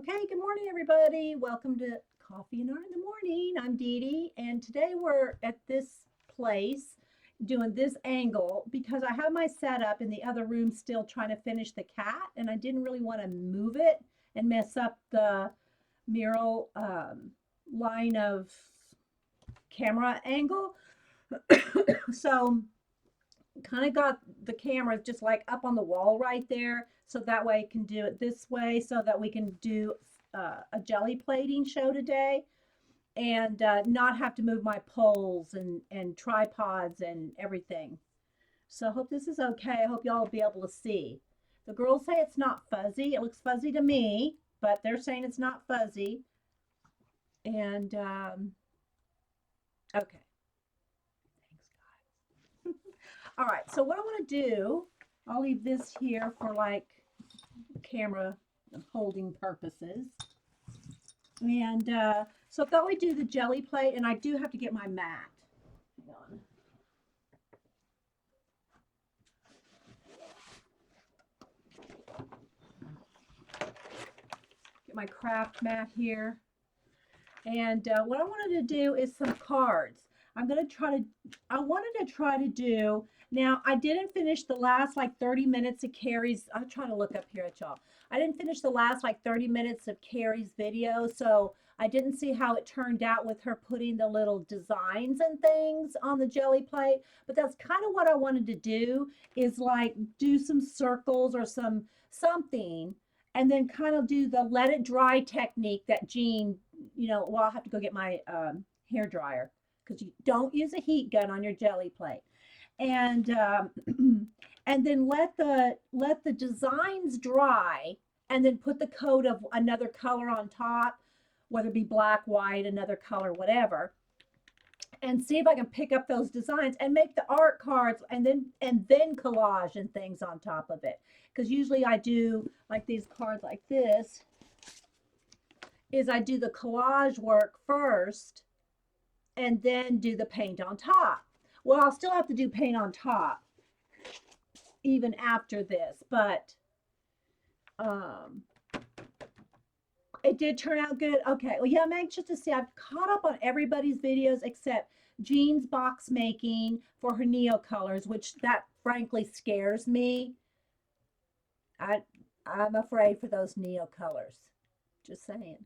Okay, good morning, everybody. Welcome to Coffee and Art in the Morning. I'm Dee Dee, and today we're at this place doing this angle because I have my setup in the other room still trying to finish the cat, and I didn't really want to move it and mess up the mural line of camera angle. So kind of got the camera just like up on the wall right there so that way I can do it this way so that we can do a jelly plating show today and not have to move my poles and tripods and everything. So I hope this is okay. I hope y'all will be able to see. The girls say it's not fuzzy. It looks fuzzy to me, but they're saying it's not fuzzy. And okay, thanks, guys. All right, so what I want to do, I'll leave this here for like camera holding purposes. And so I thought we'd do the jelly plate, and I do have to get my mat. Hang on. Get my craft mat here. And what I wanted to do is some cards. I wanted to try to do, now I didn't finish the last like 30 minutes of Carrie's, I'm trying to look up here at y'all. I didn't finish the last like 30 minutes of Carrie's video, so I didn't see how it turned out with her putting the little designs and things on the jelly plate, but that's kind of what I wanted to do is like do some circles or something and then kind of do the let it dry technique that Jean, well, I'll have to go get my hair dryer because you don't use a heat gun on your jelly plate. And and then let the designs dry and then put the coat of another color on top, whether it be black, white, another color, whatever, and see if I can pick up those designs and make the art cards and then collage and things on top of it. Because usually I do like these cards like this is I do the collage work first and then do the paint on top. Well, I'll still have to do paint on top even after this, but um, it did turn out good. Okay, well, yeah, I'm anxious to see. I've caught up on everybody's videos except Jean's box making for her Neo colors, which that frankly scares me. I I'm afraid for those Neo colors. Just saying.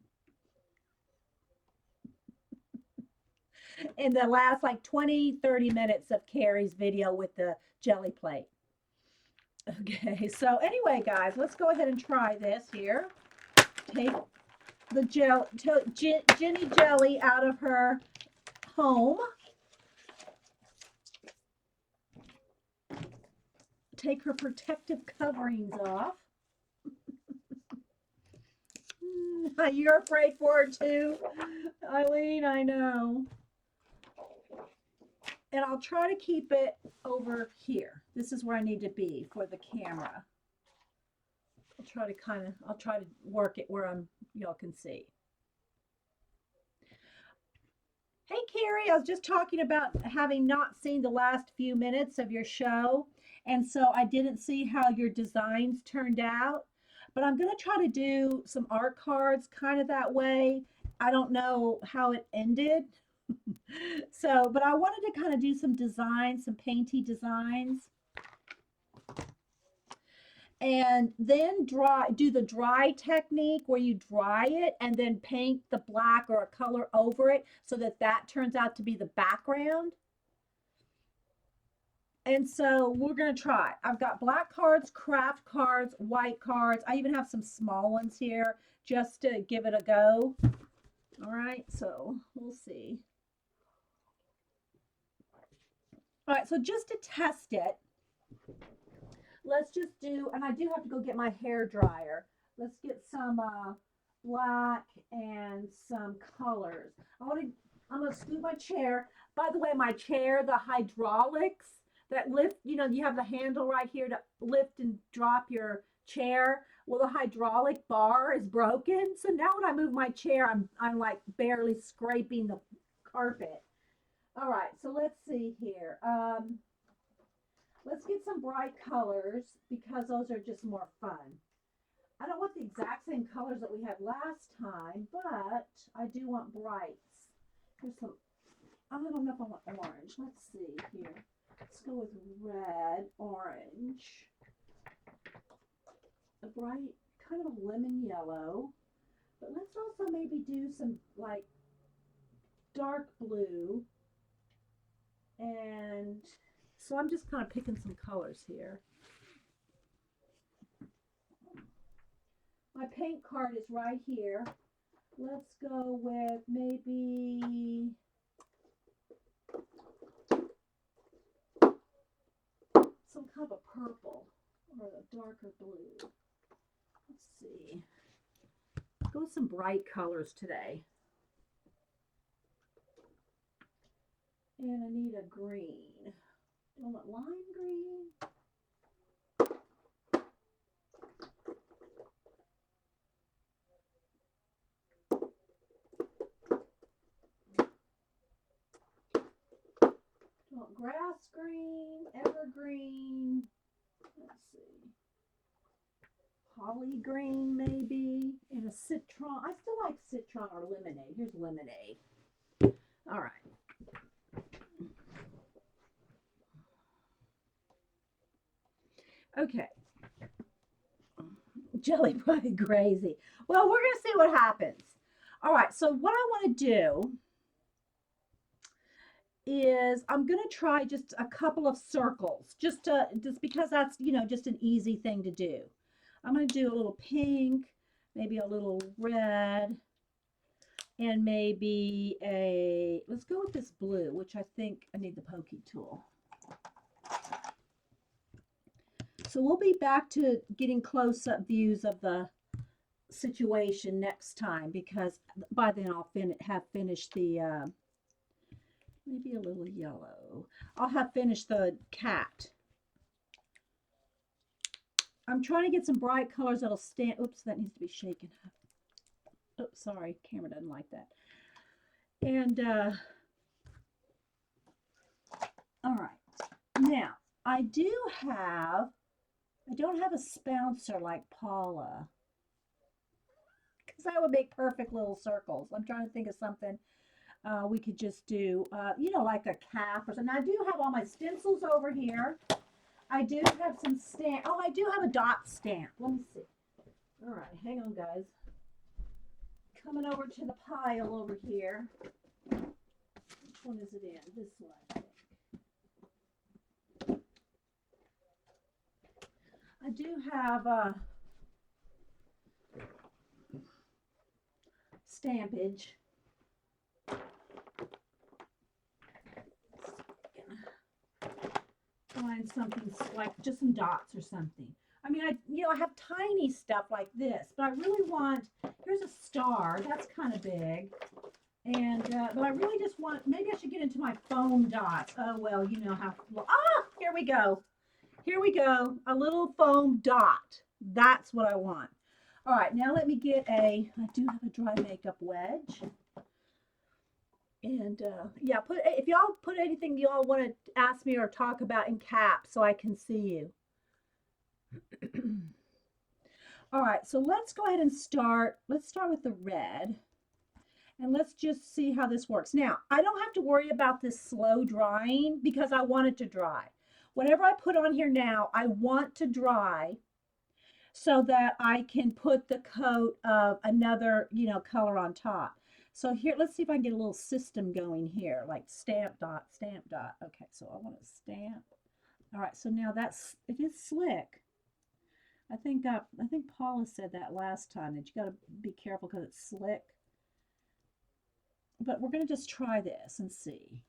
In the last like 20-30 minutes of Carrie's video with the jelly plate. Okay, so anyway, guys, let's go ahead and try this here. Take the Ginny Jelly out of her home. Take her protective coverings off. You're afraid for her too, Eileen, I know. And I'll try to keep it over here. This is where I need to be for the camera. I'll try to work it where y'all can see. Hey Carrie, I was just talking about having not seen the last few minutes of your show, and so I didn't see how your designs turned out. But I'm gonna try to do some art cards kind of that way. I don't know how it ended. So, but I wanted to kind of do some designs, some painty designs and then do the dry technique where you dry it and then paint the black or a color over it so that that turns out to be the background. And so we're going to try. I've got black cards, craft cards, white cards. I even have some small ones here just to give it a go. All right, so we'll see. All right, so just to test it, let's just do, and I do have to go get my hair dryer. Let's get some black and some colors. I'm gonna scoot my chair. By the way, my chair, the hydraulics that lift, you have the handle right here to lift and drop your chair. Well, the hydraulic bar is broken. So now when I move my chair, I'm like barely scraping the carpet. All right, so let's see here. Let's get some bright colors because those are just more fun. I don't want the exact same colors that we had last time, but I do want brights. Here's some, I don't know if I want orange. Let's see here. Let's go with red, orange. A bright, kind of a lemon yellow. But let's also maybe do some like dark blue. And so I'm just kind of picking some colors here. My paint card is right here. Let's go with maybe some kind of a purple or a darker blue. Let's see. Go with some bright colors today. And I need a green. Do I want lime green? Do I want grass green, evergreen? Let's see. Holly green maybe, and a citron. I still like citron or lemonade. Here's lemonade. All right. Okay. Jelly pie crazy. Well, we're going to see what happens. All right. So what I want to do is I'm going to try just a couple of circles just because that's, just an easy thing to do. I'm going to do a little pink, maybe a little red, and maybe let's go with this blue, which I think I need the pokey tool. So we'll be back to getting close-up views of the situation next time, because by then I'll have finished the, maybe a little yellow. I'll have finished the cat. I'm trying to get some bright colors that'll stand. Oops, that needs to be shaken up. Oops, sorry, camera doesn't like that. And, all right. Now, I don't have a spouncer like Paula, because that would make perfect little circles. I'm trying to think of something we could just do, like a cap or something. I do have all my stencils over here. I do have some stamp. Oh, I do have a dot stamp. Let me see. All right, hang on, guys. Coming over to the pile over here. Which one is it in? This one, I think. I do have stampage. Find something like just some dots or something. I mean, I have tiny stuff like this, but I really want, here's a star, that's kind of big. And, but I really just want, maybe I should get into my foam dots. Oh, well, you know how, here we go. Here we go, a little foam dot. That's what I want. All right, now let me get I do have a dry makeup wedge. And yeah, if y'all put anything y'all want to ask me or talk about in caps so I can see you. All right, so let's go ahead and start. Let's start with the red. And let's just see how this works. Now, I don't have to worry about this slow drying because I want it to dry. Whatever I put on here now, I want to dry so that I can put the coat of another, color on top. So here, let's see if I can get a little system going here, like stamp dot, stamp dot. Okay, so I want to stamp. All right, so now it is slick. I think Paula said that last time, that you got to be careful because it's slick. But we're going to just try this and see.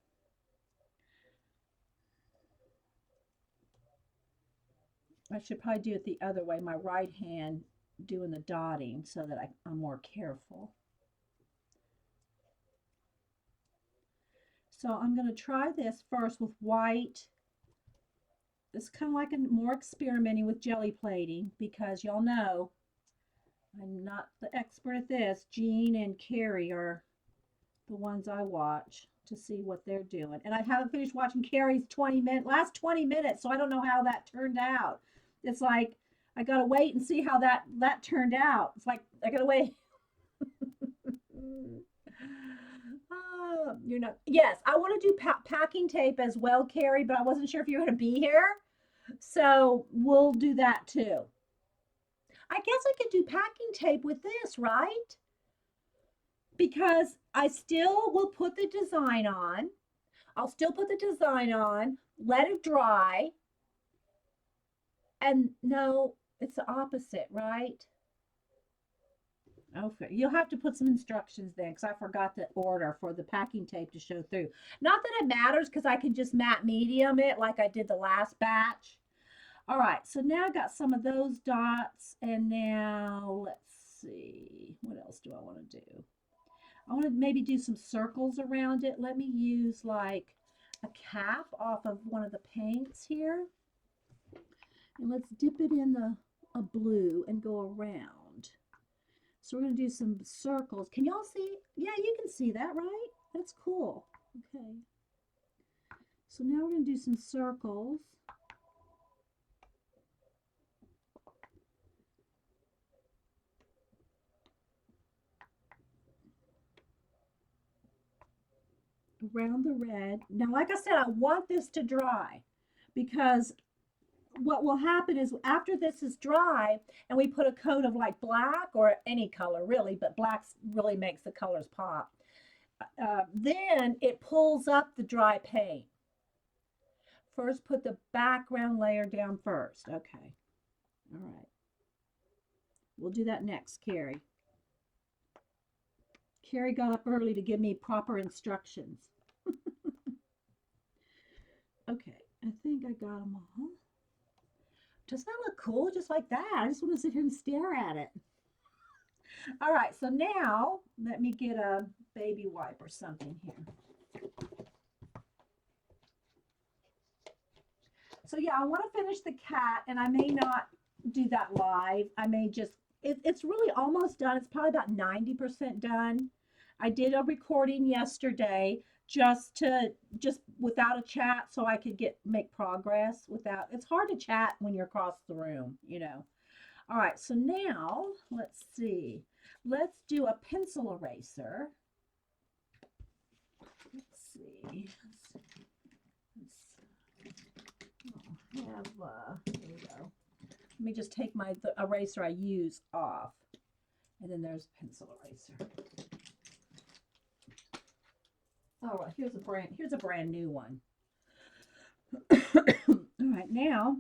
I should probably do it the other way, my right hand doing the dotting so that I'm more careful. So I'm going to try this first with white. It's kind of like more experimenting with jelly plating, because y'all know I'm not the expert at this. Jean and Carrie are the ones I watch to see what they're doing. And I haven't finished watching Carrie's last 20 minutes, so I don't know how that turned out. It's like I gotta wait and see how that turned out. It's like I gotta wait. You're not. Yes, I want to do packing tape as well, Carrie, but I wasn't sure if you were going to be here, so we'll do that too. I guess I could do packing tape with this, right? Because I still will put the design on. I'll still put the design on, let it dry, and no, it's the opposite, right? Okay, you'll have to put some instructions then because I forgot the order for the packing tape to show through. Not that it matters because I can just matte medium it like I did the last batch. All right, so now I got some of those dots, and now let's see, what else do I want to do? I want to maybe do some circles around it. Let me use like a cap off of one of the paints here. And let's dip it in a blue and go around. So we're going to do some circles. Can y'all see? Yeah, you can see that, right? That's cool. Okay. So now we're going to do some circles. Around the red. Now, like I said, I want this to dry because what will happen is after this is dry and we put a coat of like black or any color really, but black really makes the colors pop. Then it pulls up the dry paint. First, put the background layer down first. Okay. All right. We'll do that next, Carrie. Carrie got up early to give me proper instructions. Okay, I think I got them all. Doesn't that look cool? Just like that. I just want to sit here and stare at it. All right, so now let me get a baby wipe or something here. So yeah, I want to finish the cat, and I may not do that live. I may just, it's really almost done. It's probably about 90% done. I did a recording yesterday just without a chat so I could make progress without, it's hard to chat when you're across the room, you know. All right, so now let's see. Let's do a pencil eraser. Let's see. There we go. Let me just take the eraser I use off. And then there's pencil eraser. All right, here's a brand new one. All right, now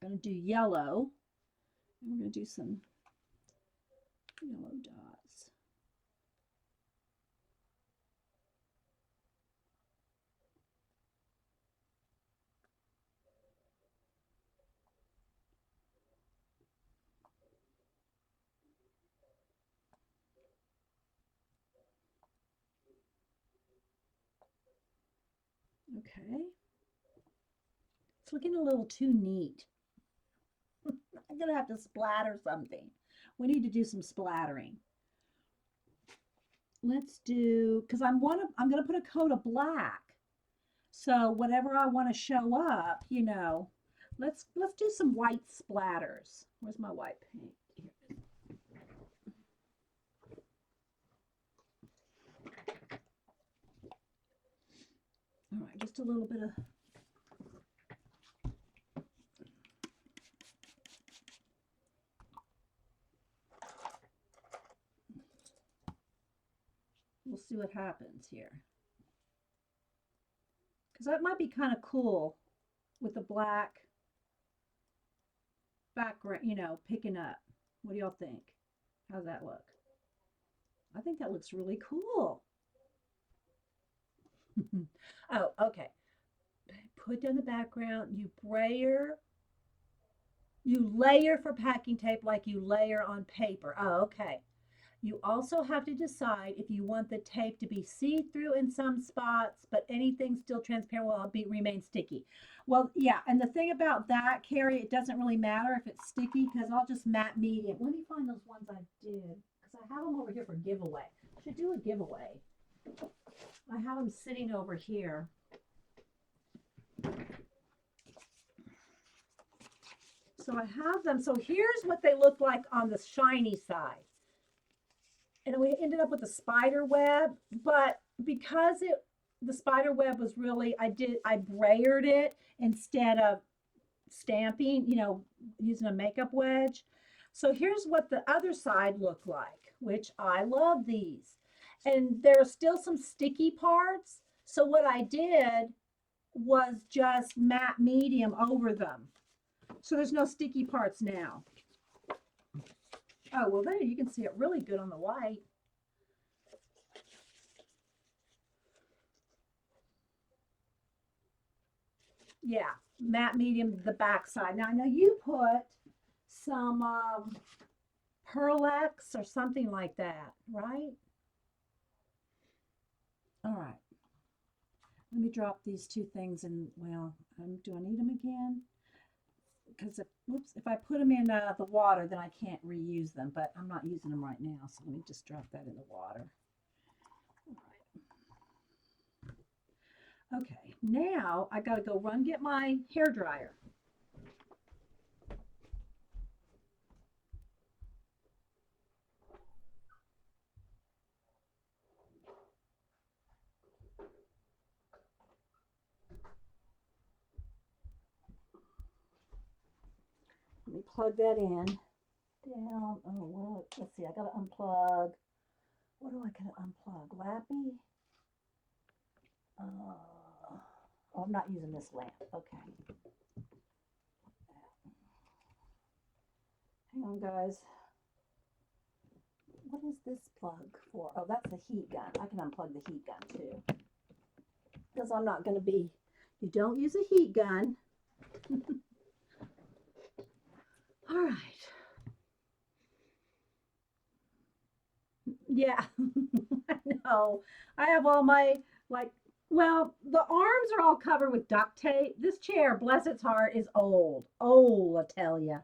I'm going to do yellow. And we're going to do some yellow dots. Okay. It's looking a little too neat. I'm going to have to splatter something. We need to do some splattering. Let's do, because I'm going to put a coat of black. So whatever I want to show up, you know, let's do some white splatters. Where's my white paint? Here. All right, just a little bit of we'll see what happens here. Because that might be kind of cool with the black background, you know, picking up. What do y'all think? How's that look? I think that looks really cool. Oh, okay. Put down the background. You layer for packing tape like you layer on paper. Oh, okay. You also have to decide if you want the tape to be see-through in some spots, but anything still transparent will remain sticky. Well, yeah, and the thing about that, Carrie, it doesn't really matter if it's sticky because I'll just matte medium. Let me find those ones I did because I have them over here for giveaway. I should do a giveaway. I have them sitting over here. So I have them. So here's what they look like on the shiny side. And we ended up with a spider web, but because the spider web was really, I brayered it instead of stamping, using a makeup wedge. So here's what the other side looked like, which I love these. And there are still some sticky parts. So what I did was just matte medium over them. So there's no sticky parts now. Oh, well, there you can see it really good on the white. Yeah, matte medium, the back side. Now, I know you put some Pearl-Ex or something like that, right? All right. Let me drop these two things in. Well, do I need them again? Because if I put them in the water, then I can't reuse them, but I'm not using them right now, so let me just drop that in the water. All right. Okay, now I got to go run get my hair dryer. Let me plug that in. Down. Oh, well, let's see. I got to unplug. What do I got to unplug? Lappy? Oh, I'm not using this lamp. Okay. Hang on, guys. What is this plug for? Oh, that's the heat gun. I can unplug the heat gun too. Because I'm not going to be, you don't use a heat gun. All right. Yeah, I know. I have all my, well, the arms are all covered with duct tape. This chair, bless its heart, is old. Old, I tell you.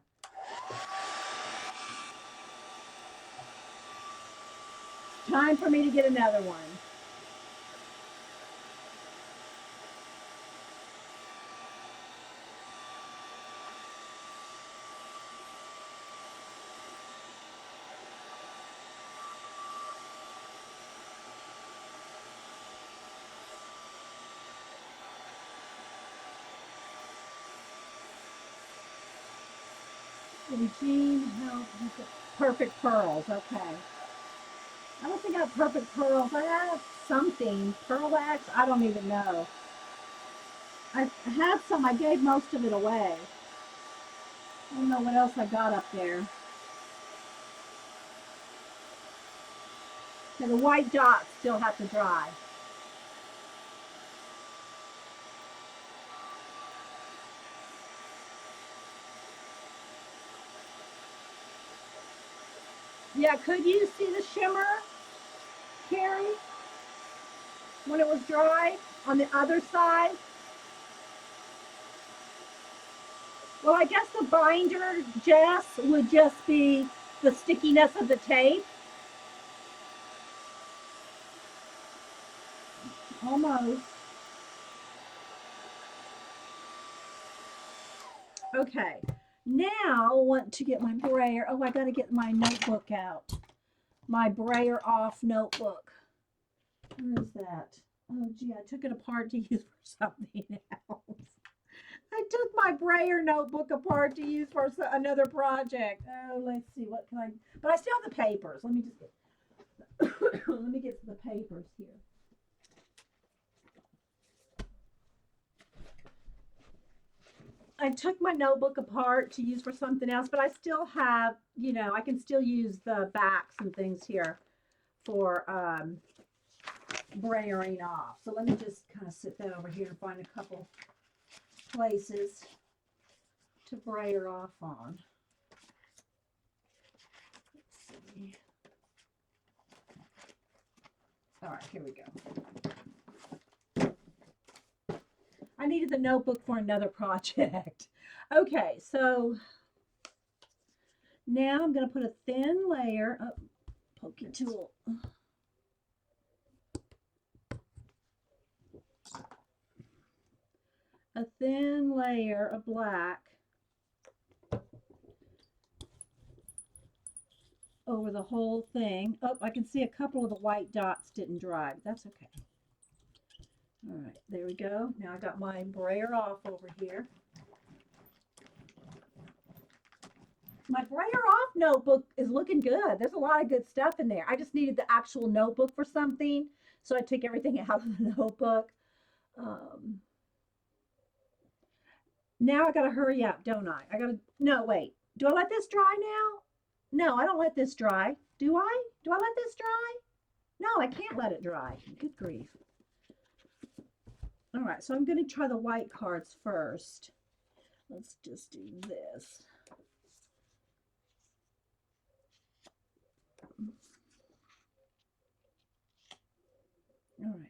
Time for me to get another one. Eugene, help. Perfect pearls. Okay. I don't think I have perfect pearls. I have something. Pearl-Ex? I don't even know. I had some. I gave most of it away. I don't know what else I got up there. Now, the white dots still have to dry. Yeah, could you see the shimmer, Carrie, when it was dry on the other side? Well, I guess the binder, Jess, would just be the stickiness of the tape. Almost. Okay. Now I want to get my brayer. Oh, I got to get my notebook out. My brayer off notebook. Where is that? Oh, gee, I took it apart to use for something else. I took my brayer notebook apart to use for another project. Oh, let's see. What can I? But I still have the papers. Let me just get. Let me get the papers here. I took my notebook apart to use for something else, but I still have, I can still use the backs and things here for brayering off. So let me just kind of sit that over here and find a couple places to brayer off on. Let's see. All right, here we go. I needed the notebook for another project. Okay, so now I'm going to put a thin layer of pokey tool. A thin layer of black over the whole thing. Oh, I can see a couple of the white dots didn't dry. But that's okay. All right, there we go. Now I got my brayer off over here. My brayer off notebook is looking good. There's a lot of good stuff in there. I just needed the actual notebook for something, so I took everything out of the notebook. Um, Now I gotta hurry up, don't I? No, wait. Do I let this dry now? No, I don't let this dry. Do I? Do I let this dry? No, I can't let it dry. Good grief. All right, so I'm gonna try the white cards first. Let's just do this. All right.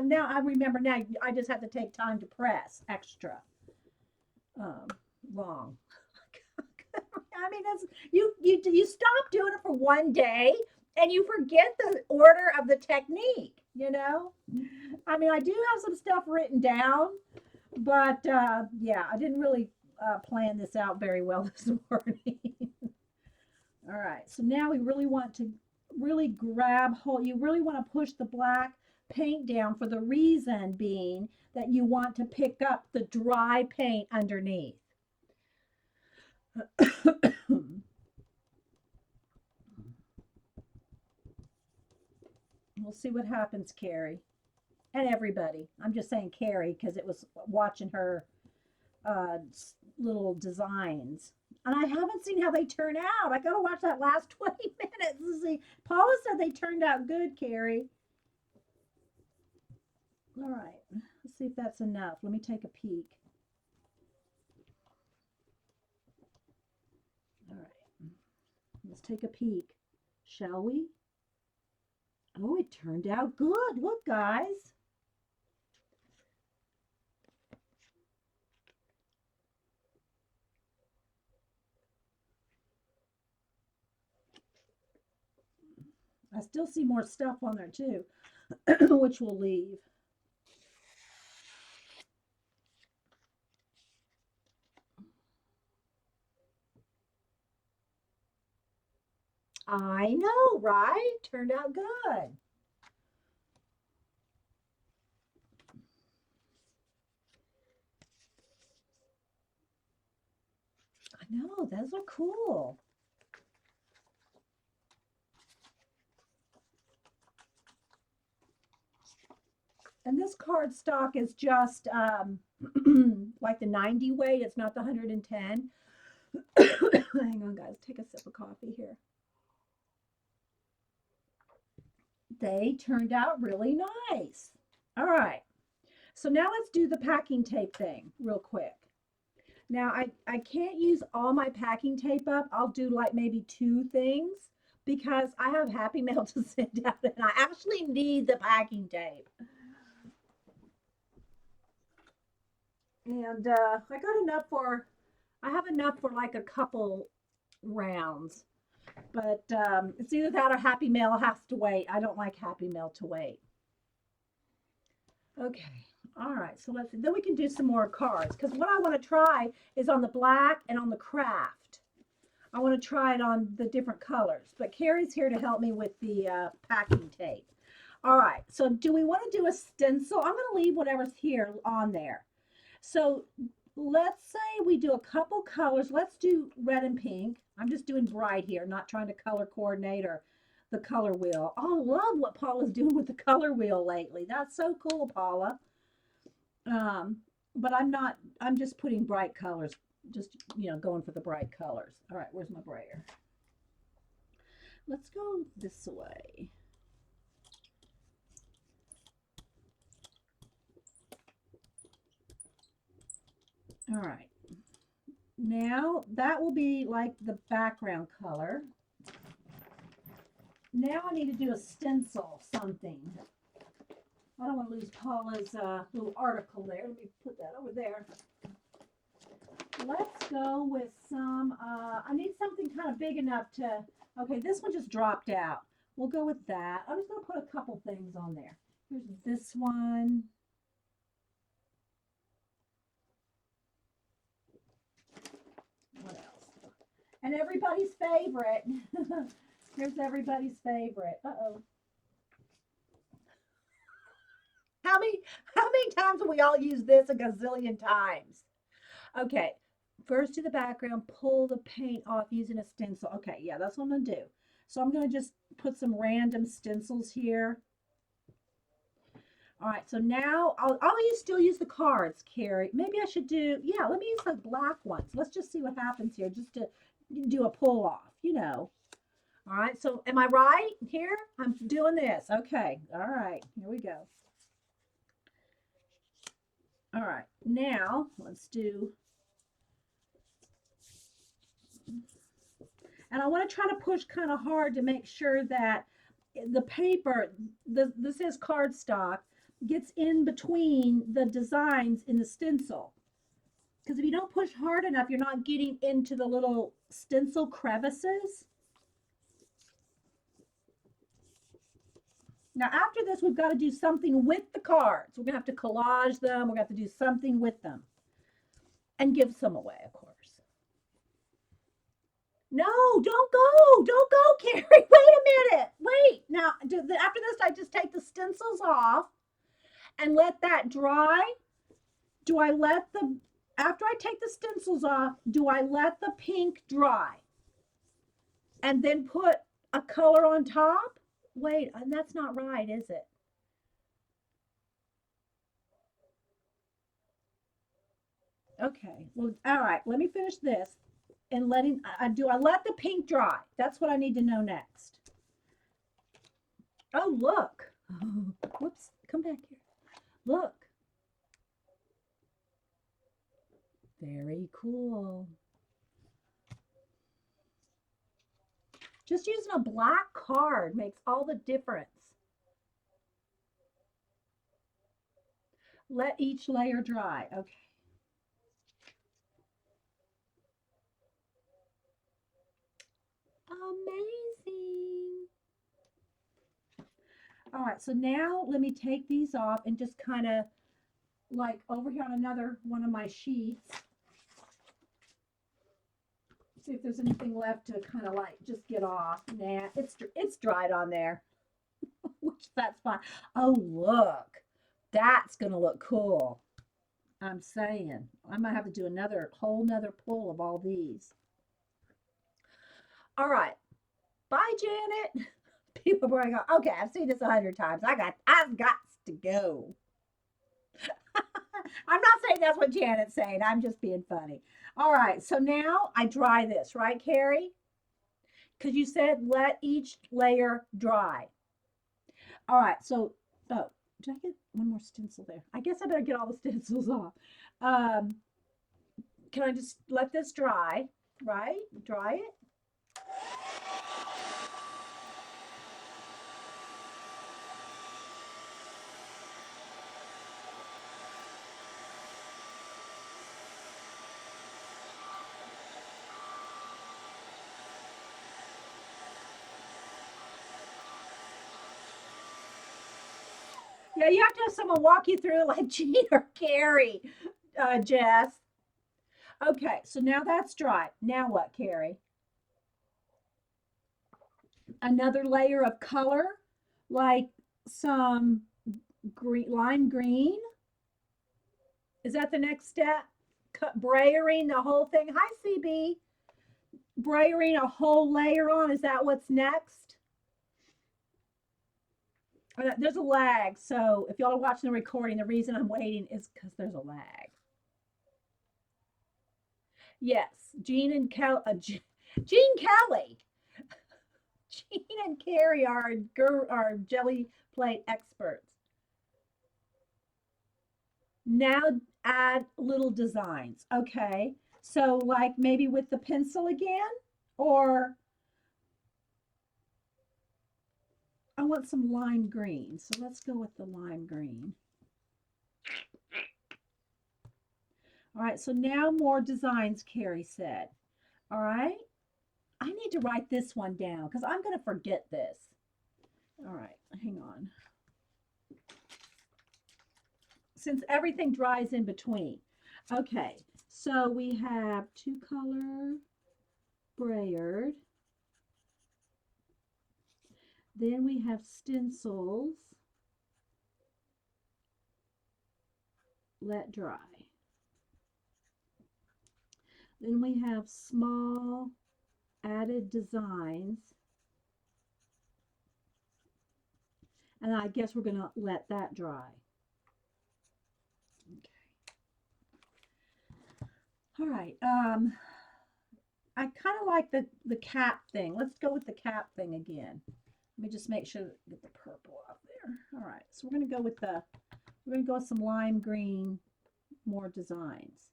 Now I remember now I just have to take time to press extra um, long. I mean, that's you stop doing it for one day and you forget the order of the technique, you know? I mean, I do have some stuff written down, but yeah, I didn't really plan this out very well this morning. All right, so now we really want to really grab hold. You really want to push the black paint down for the reason being that you want to pick up the dry paint underneath. We'll see what happens, Carrie. And everybody. I'm just saying Carrie because it was watching her little designs. And I haven't seen how they turn out. I got to watch that last 20 minutes to see. Paula said they turned out good, Carrie. All right. Let's see if that's enough. Let me take a peek. All right. Let's take a peek. Shall we? Oh, it turned out good. Look, guys. I still see more stuff on there too, which we'll leave. I know, right? Turned out good. I know, those are cool. And this card stock is just like the 90 weight. It's not the 110. Hang on, guys. Take a sip of coffee here. They turned out really nice. All right. So now let's do the packing tape thing real quick. Now I can't use all my packing tape up. I'll do like maybe 2 things because I have Happy Mail to send out and I actually need the packing tape. And I have enough for like a couple rounds. But it's either that or Happy Mail has to wait. I don't like Happy Mail to wait. Okay. All right. So then we can do some more cards because what I want to try is on the black and on the craft. I want to try it on the different colors. But Carrie's here to help me with the packing tape. All right. So do we want to do a stencil? I'm going to leave whatever's here on there. So let's say we do a couple colors. Let's do red and pink. I'm just doing bright here, not trying to color coordinate or the color wheel. Oh, I love what Paula's doing with the color wheel lately. That's so cool, Paula. But I'm just putting bright colors, just, going for the bright colors. All right, where's my brayer? Let's go this way. All right. Now that will be like the background color. Now I need to do a stencil something. I don't want to lose Paula's little article there. Let me put that over there. Let's go with some, I need something kind of big enough to, okay, this one just dropped out. We'll go with that. I'm just going to put a couple things on there. Here's this one. What else? And everybody's favorite. Here's everybody's favorite. Uh-oh. How many how many times have we all used this a gazillion times? Okay. First to the background, pull the paint off using a stencil. Okay, yeah, that's what I'm gonna do. So I'm gonna just put some random stencils here. All right, so now I'll still use the cards, Carrie. Maybe I should do, yeah, let me use the black ones. Let's just see what happens here, just to do a pull off, you know. All right, so am I right here? I'm doing this. Okay, all right, here we go. All right, now let's do, and I want to try to push kind of hard to make sure that the paper, this is cardstock, gets in between the designs in the stencil. Because if you don't push hard enough, you're not getting into the little stencil crevices. Now, after this, we've got to do something with the cards. We're going to have to collage them. We're going to have to do something with them and give some away, of course. No, don't go. Don't go, Carrie. Wait a minute. Wait. Now, after this, I just take the stencils off and let that dry. Do I let the, after I take the stencils off, do I let the pink dry and then put a color on top? Wait, and that's not right, is it? Okay, well, all right, let me finish this and letting, do I let the pink dry? That's what I need to know next. Oh, look. Whoops, come back here. Look. Very cool. Just using a black card makes all the difference. Let each layer dry. Okay. Amazing. All right, so now let me take these off and just kind of like over here on another one of my sheets. See if there's anything left to kind of like just get off. Nah, it's dried on there, which that's fine. Oh, look, that's gonna look cool. I'm saying I might have to do another whole nother pull of all these. All right, bye, Janet. People are going, okay, I've seen this 100 times. I've got to go. I'm not saying that's what Janet's saying. I'm just being funny. All right, so now I dry this, right, Carrie? Because you said let each layer dry. All right, so, oh, did I get one more stencil there? I guess I better get all the stencils off. Um, can I just let this dry, right? Dry it. Yeah, you have to have someone walk you through like Gene or Carrie, Jess. Okay, so now that's dry. Now what, Carrie? Another layer of color, like some green, lime green. Is that the next step? Brayering the whole thing. Hi, CB. Brayering a whole layer on. Is that what's next? There's a lag. So if y'all are watching the recording, the reason I'm waiting is because there's a lag. Yes, Gene and Gene Kelly. Gene and Carrie are our jelly plate experts. Now add little designs. Okay. So like maybe with the pencil again, or I want some lime green. So let's go with the lime green. All right. So now more designs, Carrie said. All right. I need to write this one down because I'm going to forget this. All right. Hang on. Since everything dries in between. Okay, so we have two color sprayed. Then we have stencils. Let dry. Then we have small added designs. And I guess we're going to let that dry. Okay. All right. I kind of like the cap thing. Let's go with the cap thing again. Let me just make sure to get the purple out there. All right. So we're going to go with some lime green, more designs.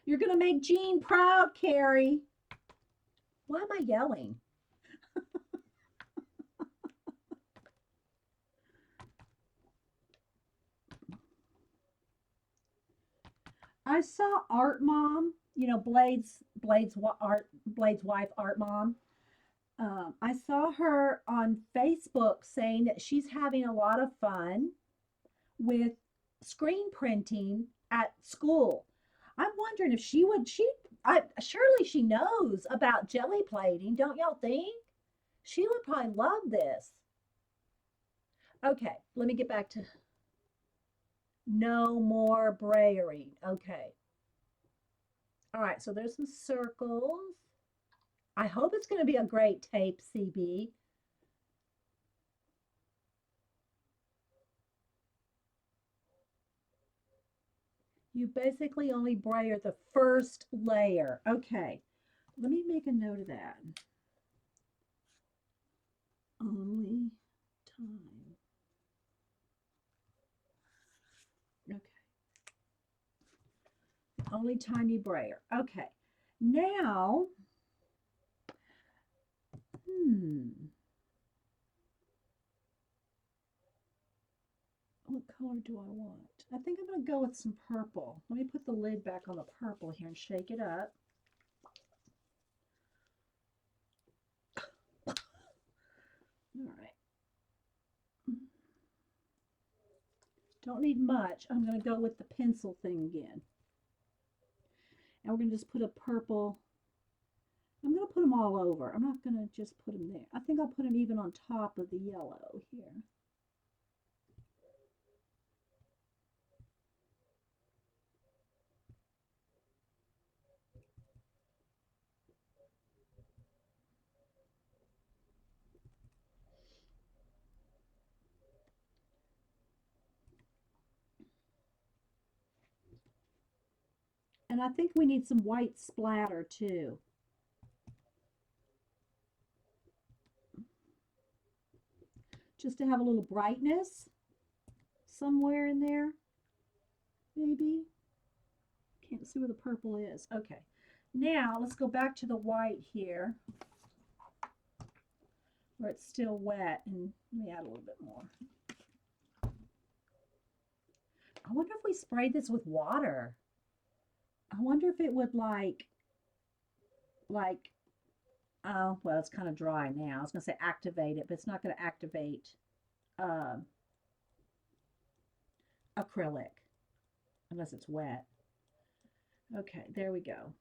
You're going to make Jean proud, Carrie. Why am I yelling? I saw Art Mom, you know, Blade's wife, Art Mom. I saw her on Facebook saying that she's having a lot of fun with screen printing at school. I'm wondering if surely she knows about jelly plating, don't y'all think? She would probably love this. Okay, let me get back to no more brayering. Okay. All right, so there's some circles. I hope it's going to be a great tape, CB. You basically only brayer the first layer. Okay, let me make a note of that. Only time. Okay. Only time you brayer. Okay. Now, what color do I want? I think I'm going to go with some purple. Let me put the lid back on the purple here and shake it up. All right. Don't need much. I'm going to go with the pencil thing again. And we're going to just put a purple. I'm going to put them all over. I'm not going to just put them there. I think I'll put them even on top of the yellow here. And I think we need some white splatter too. Just to have a little brightness somewhere in there, maybe. Can't see where the purple is. Okay, now let's go back to the white here, where it's still wet, and let me add a little bit more. I wonder if we sprayed this with water. I wonder if it would like, oh, well, it's kind of dry now. I was going to say activate it, but it's not going to activate acrylic unless it's wet. Okay, there we go.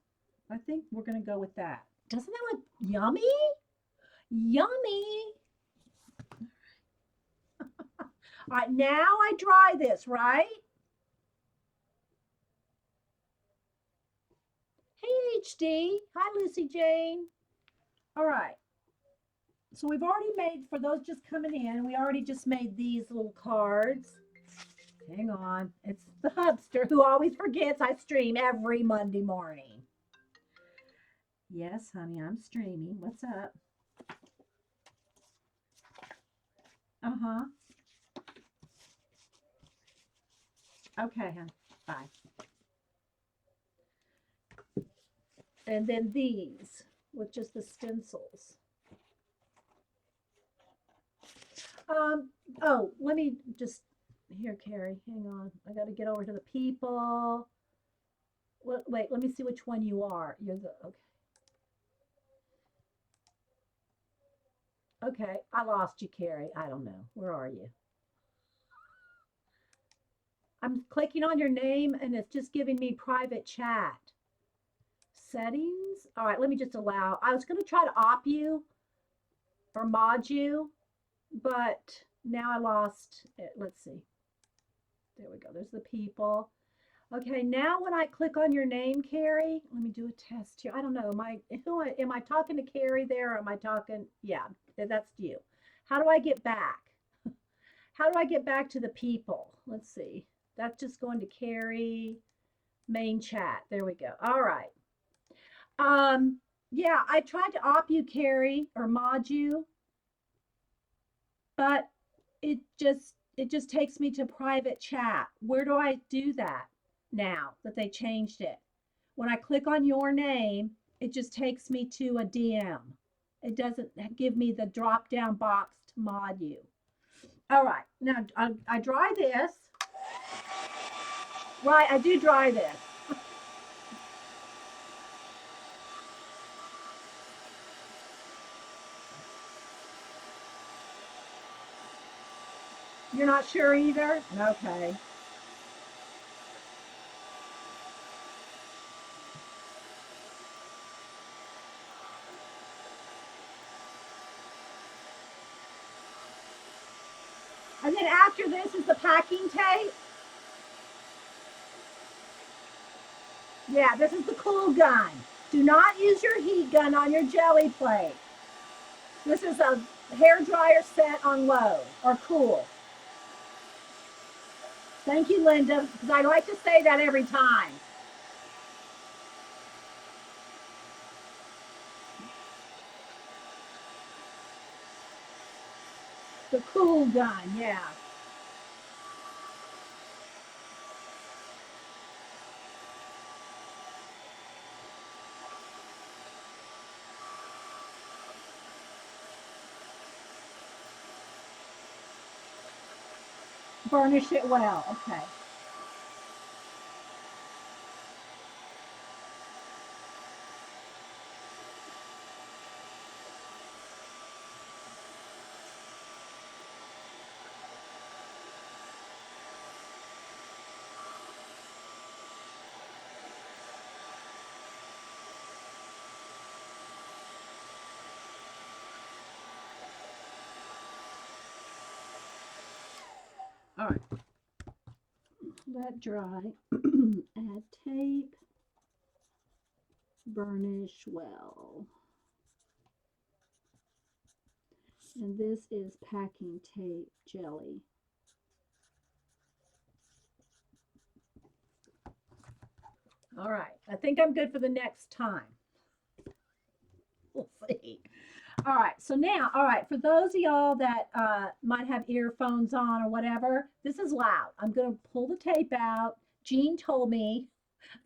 I think we're going to go with that. Doesn't that look yummy? Yummy. All right, now I dry this, right? Hey, HD. Hi, Lucy Jane. All right. So we've already made, for those just coming in, we already just made these little cards. Hang on. It's the hubster who always forgets I stream every Monday morning. Yes, honey, I'm streaming. What's up? Uh-huh. Okay, hon. Bye. And then these with just the stencils. Oh, let me just, here, Carrie, hang on. I got to get over to the people. Wait, let me see which one you are. You're the, okay. Okay, I lost you, Carrie. I don't know. Where are you? I'm clicking on your name and it's just giving me private chat. Settings. All right, let me just allow. I was going to try to op you or mod you, but now I lost it. Let's see. There we go. There's the people. Okay, now when I click on your name, Carrie, let me do a test here. I don't know. Am I talking to Carrie there or am I talking? Yeah, that's you. How do I get back? How do I get back to the people? Let's see. That's just going to Carrie, main chat. There we go. All right. Yeah, I tried to op you, Carrie, or mod you, but it just takes me to private chat. Where do I do that now that they changed it? When I click on your name, it just takes me to a DM. It doesn't give me the drop down box to mod you. All right, now I dry this. Right, I do dry this. You're not sure either? Okay. And then after this is the packing tape. Yeah, this is the cool gun. Do not use your heat gun on your jelly plate. This is a hair dryer set on low or cool. Thank you, Linda, because I like to say that every time. The cool gun, yeah. Burnish it well. Okay. All right. Let dry. Add tape. Burnish well. And this is packing tape jelly. All right. I think I'm good for the next time. We'll see. All right. So now, all right, for those of y'all that might have earphones on or whatever, this is loud. I'm going to pull the tape out. Jean told me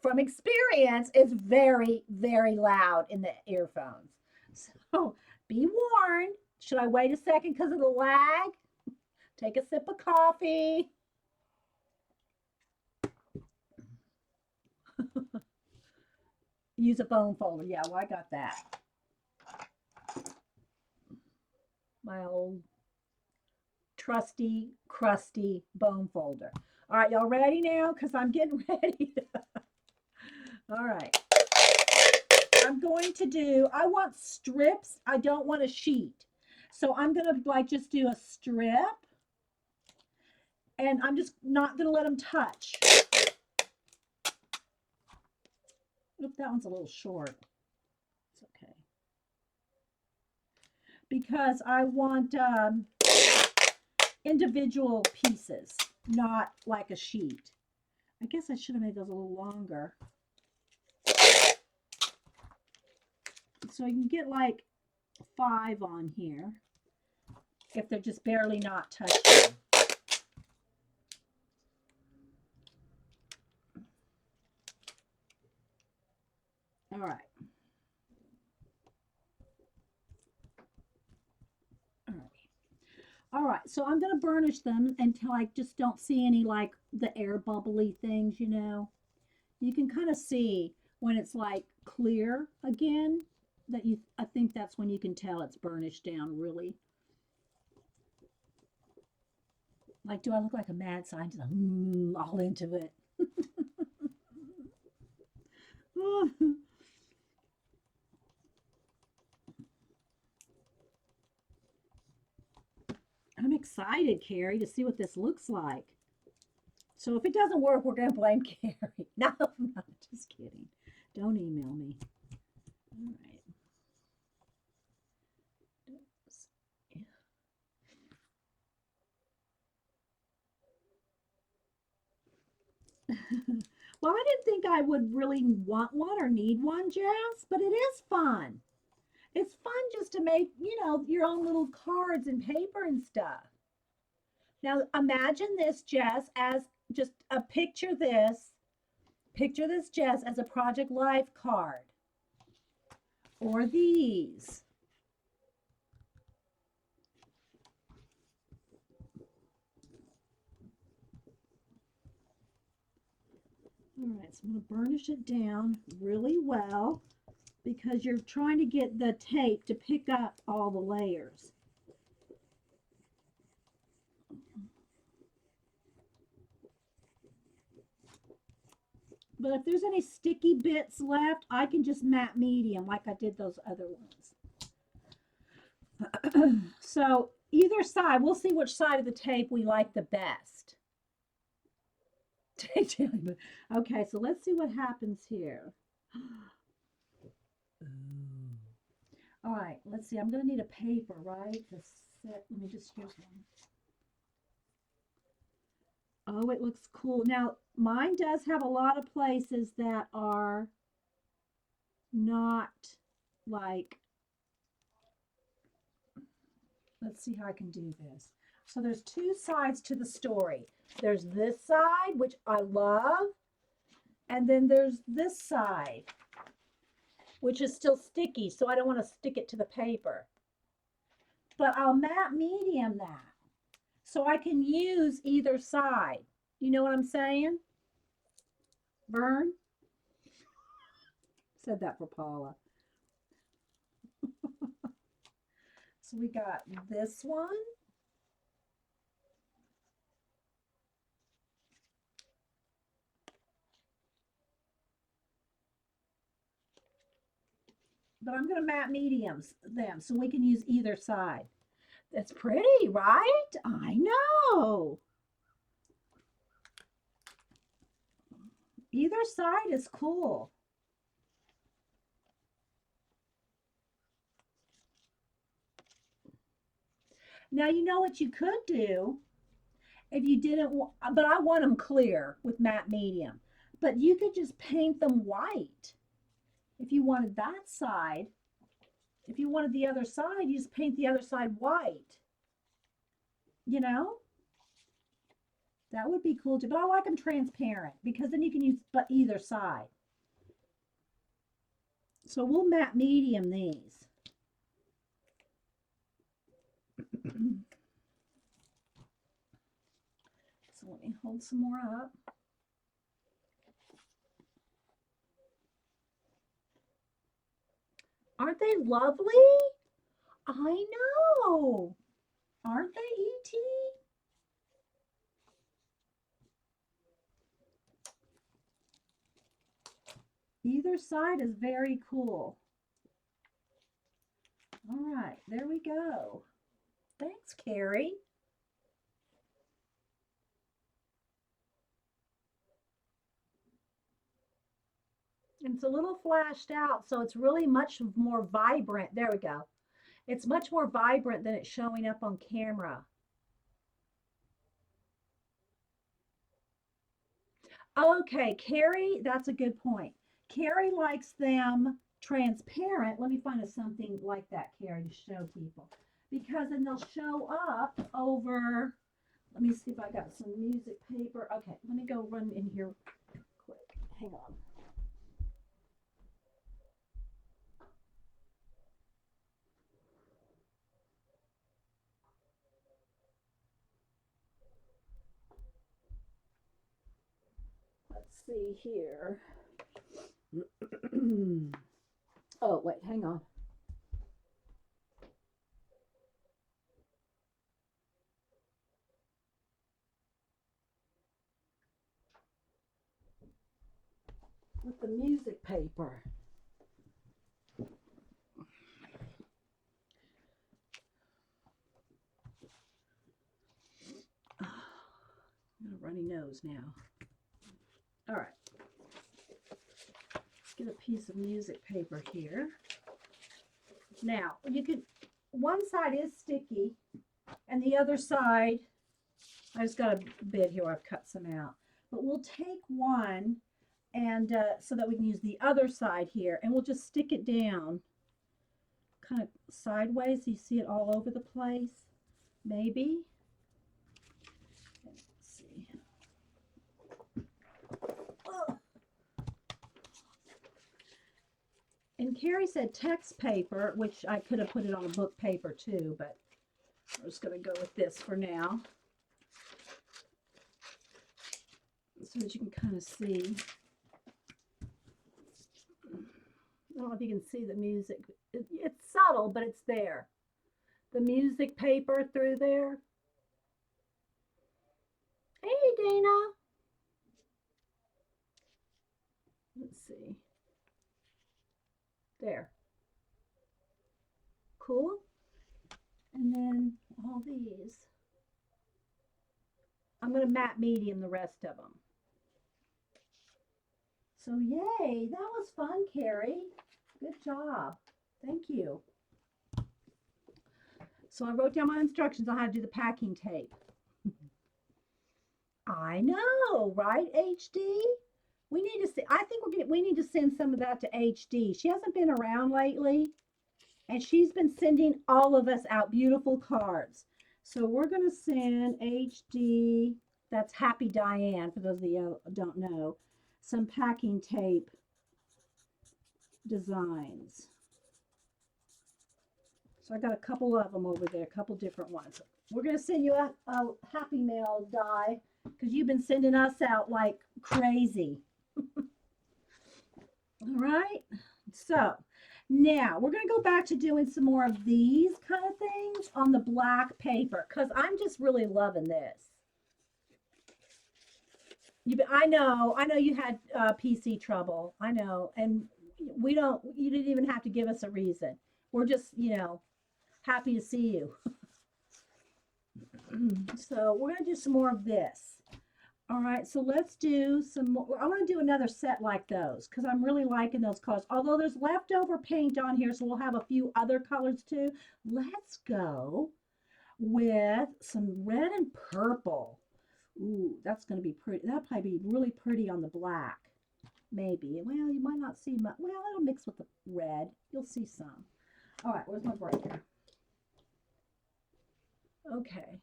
from experience it's very, very loud in the earphones. So be warned. Should I wait a second because of the lag? Take a sip of coffee. Use a phone folder. Yeah, well, I got that. My old trusty, crusty bone folder. All right, y'all ready now? Because I'm getting ready. All right. I'm going to do, I want strips. I don't want a sheet. So I'm going to like just do a strip. And I'm just not going to let them touch. Oop, that one's a little short. It's okay. Because I want individual pieces, not like a sheet. I guess I should have made those a little longer. So you can get like 5 on here if they're just barely not touching. All right. All right. All right. So I'm going to burnish them until I just don't see any like the air bubbly things, you know. You can kind of see when it's like clear again that I think that's when you can tell it's burnished down really. Like, do I look like a mad scientist? All into it. I'm excited, Carrie, to see what this looks like. So if it doesn't work, we're going to blame Carrie. No, I'm not. Just kidding. Don't email me. All right. Well, I didn't think I would really want one or need one, Jess, but it is fun. It's fun just to make, your own little cards and paper and stuff. Now, imagine this, Jess, as just a picture this. Picture this, Jess, as a Project Life card. Or these. All right, so I'm going to burnish it down really well because you're trying to get the tape to pick up all the layers. But if there's any sticky bits left, I can just matte medium like I did those other ones. So either side, we'll see which side of the tape we like the best. Okay, so let's see what happens here. All right, let's see. I'm going to need a paper, right? Let me just use one. Oh, it looks cool. Now, mine does have a lot of places that are not like, let's see how I can do this. So there's two sides to the story. There's this side, which I love, and then there's this side, which is still sticky, so I don't want to stick it to the paper. But I'll matte medium that, so I can use either side. You know what I'm saying? Vern? Said that for Paula. So we got this one. But I'm going to matte mediums them so we can use either side. That's pretty, right? I know. Either side is cool. Now, you know what you could do if you didn't, but I want them clear with matte medium. But you could just paint them white. If you wanted that side, if you wanted the other side, you just paint the other side white. You know? That would be cool too. But I like them transparent because then you can use either side. So we'll matte medium these. So let me hold some more up. Aren't they lovely? I know. Aren't they, E.T.? Either side is very cool. All right, there we go. Thanks, Carrie. It's a little flashed out, so it's really much more vibrant. There we go. It's much more vibrant than it's showing up on camera. Okay, Carrie, that's a good point. Carrie likes them transparent. Let me find something like that, Carrie, to show people. Because then they'll show up over, let me see if I got some music paper. Okay, let me go run in here quick. Hang on. Let's see here. Oh, wait, hang on. with the music paper. I got a runny nose now. All right. Let's get a piece of music paper here. Now, you could, one side is sticky, and the other side, I just got a bit here where I've cut some out. But we'll take one, and so that we can use the other side here, and we'll just stick it down kind of sideways so you see it all over the place. Maybe. Let's see. Oh. And Carrie said text paper, which I could have put it on a book paper too, but I'm just going to go with this for now, so that you can kind of see. I don't know if you can see the music. It's subtle, but it's there. The music paper through there. Hey, Dana. Let's see. There. Cool. And then all these. I'm going to matte medium the rest of them. So yay, that was fun, Carrie. Good job. Thank you. So I wrote down my instructions on how to do the packing tape. I know, right, HD? We need to see. I think we need to send some of that to HD. She hasn't been around lately, and she's been sending all of us out beautiful cards. So we're going to send HD, that's Happy Diane, for those of you who don't know, some packing tape designs. So I got a couple of them over there, a couple different ones. We're going to send you a Happy Mail die because you've been sending us out like crazy. All right. So now we're going to go back to doing some more of these kind of things on the black paper because I'm just really loving this. I know you had PC trouble. I know. And you didn't even have to give us a reason. We're just, happy to see you. So we're going to do some more of this. All right, so let's do some more. I want to do another set like those because I'm really liking those colors. Although there's leftover paint on here, so we'll have a few other colors too. Let's go with some red and purple. Ooh, that's going to be pretty. That'll probably be really pretty on the black. Maybe. Well, you might not see much. Well, it'll mix with the red. You'll see some. All right, where's my breaker? Okay.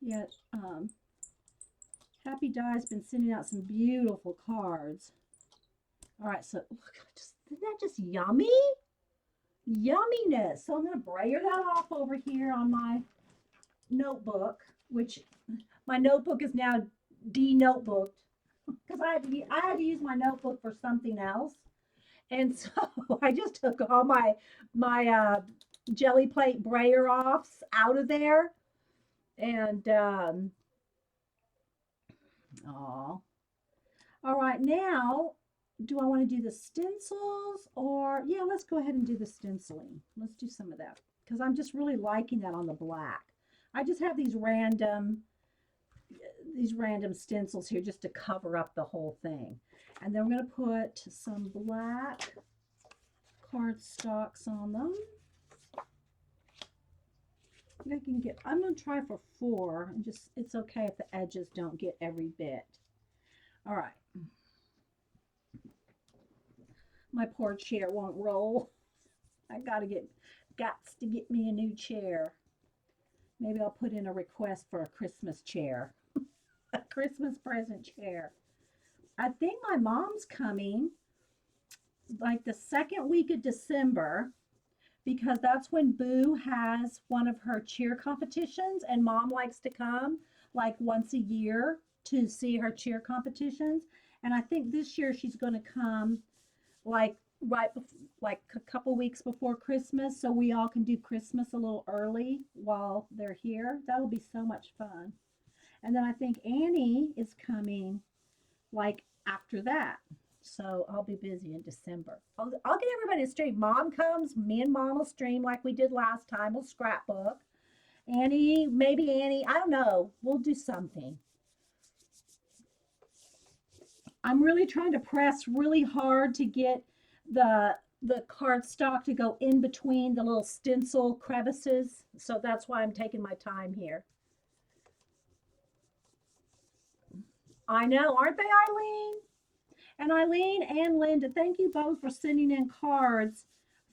Yeah, Happy Die's been sending out some beautiful cards. All right, so look, isn't that just yummy? Yumminess. So I'm going to brayer that off over here on my notebook, which my notebook is now de-notebooked because I had to use my notebook for something else. And so I just took all my jelly plate brayer offs out of there. And all right, now do I want to do the stencils or yeah, let's go ahead and do the stenciling. Let's do some of that because I'm just really liking that on the black. I just have these random stencils here just to cover up the whole thing. And then I'm going to put some black cardstocks on them. I'm going to try for 4 and just, it's okay if the edges don't get every bit. All right. My poor chair won't roll. I gots to get me a new chair. Maybe I'll put in a request for a Christmas chair. A Christmas present chair. I think my mom's coming like the second week of December because that's when Boo has one of her cheer competitions and Mom likes to come like once a year to see her cheer competitions. And I think this year she's going to come like like a couple weeks before Christmas so we all can do Christmas a little early while they're here. That'll be so much fun. And then I think Annie is coming like after that. So I'll be busy in December. I'll get everybody to stream. Mom comes, me and Mom will stream like we did last time. We'll scrapbook. Annie, maybe Annie, I don't know. We'll do something. I'm really trying to press really hard to get the cardstock to go in between the little stencil crevices. So that's why I'm taking my time here. I know, aren't they, Eileen? And Eileen and Linda, thank you both for sending in cards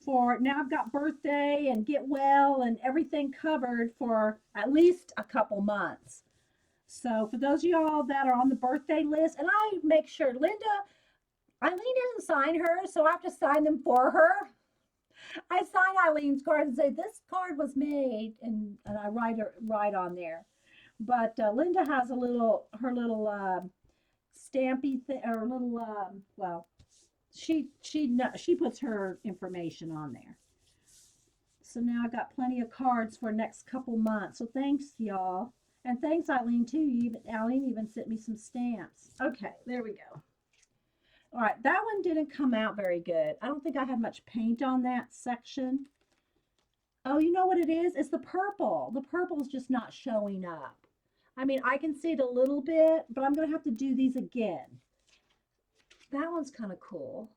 for now. I've got birthday and get well and everything covered for at least a couple months. So for those of y'all that are on the birthday list, and I make sure Eileen didn't sign her, so I have to sign them for her. I sign Eileen's card and say this card was made, and I write on there. But Linda has her little stampy thing or little well, she puts her information on there. So now I got plenty of cards for next couple months. So thanks y'all, and thanks Eileen too. Eileen even sent me some stamps. Okay, there we go. All right, that one didn't come out very good. I don't think I had much paint on that section. Oh, you know what it is? It's the purple. The purple is just not showing up. I mean, I can see it a little bit, but I'm going to have to do these again. That one's kind of cool.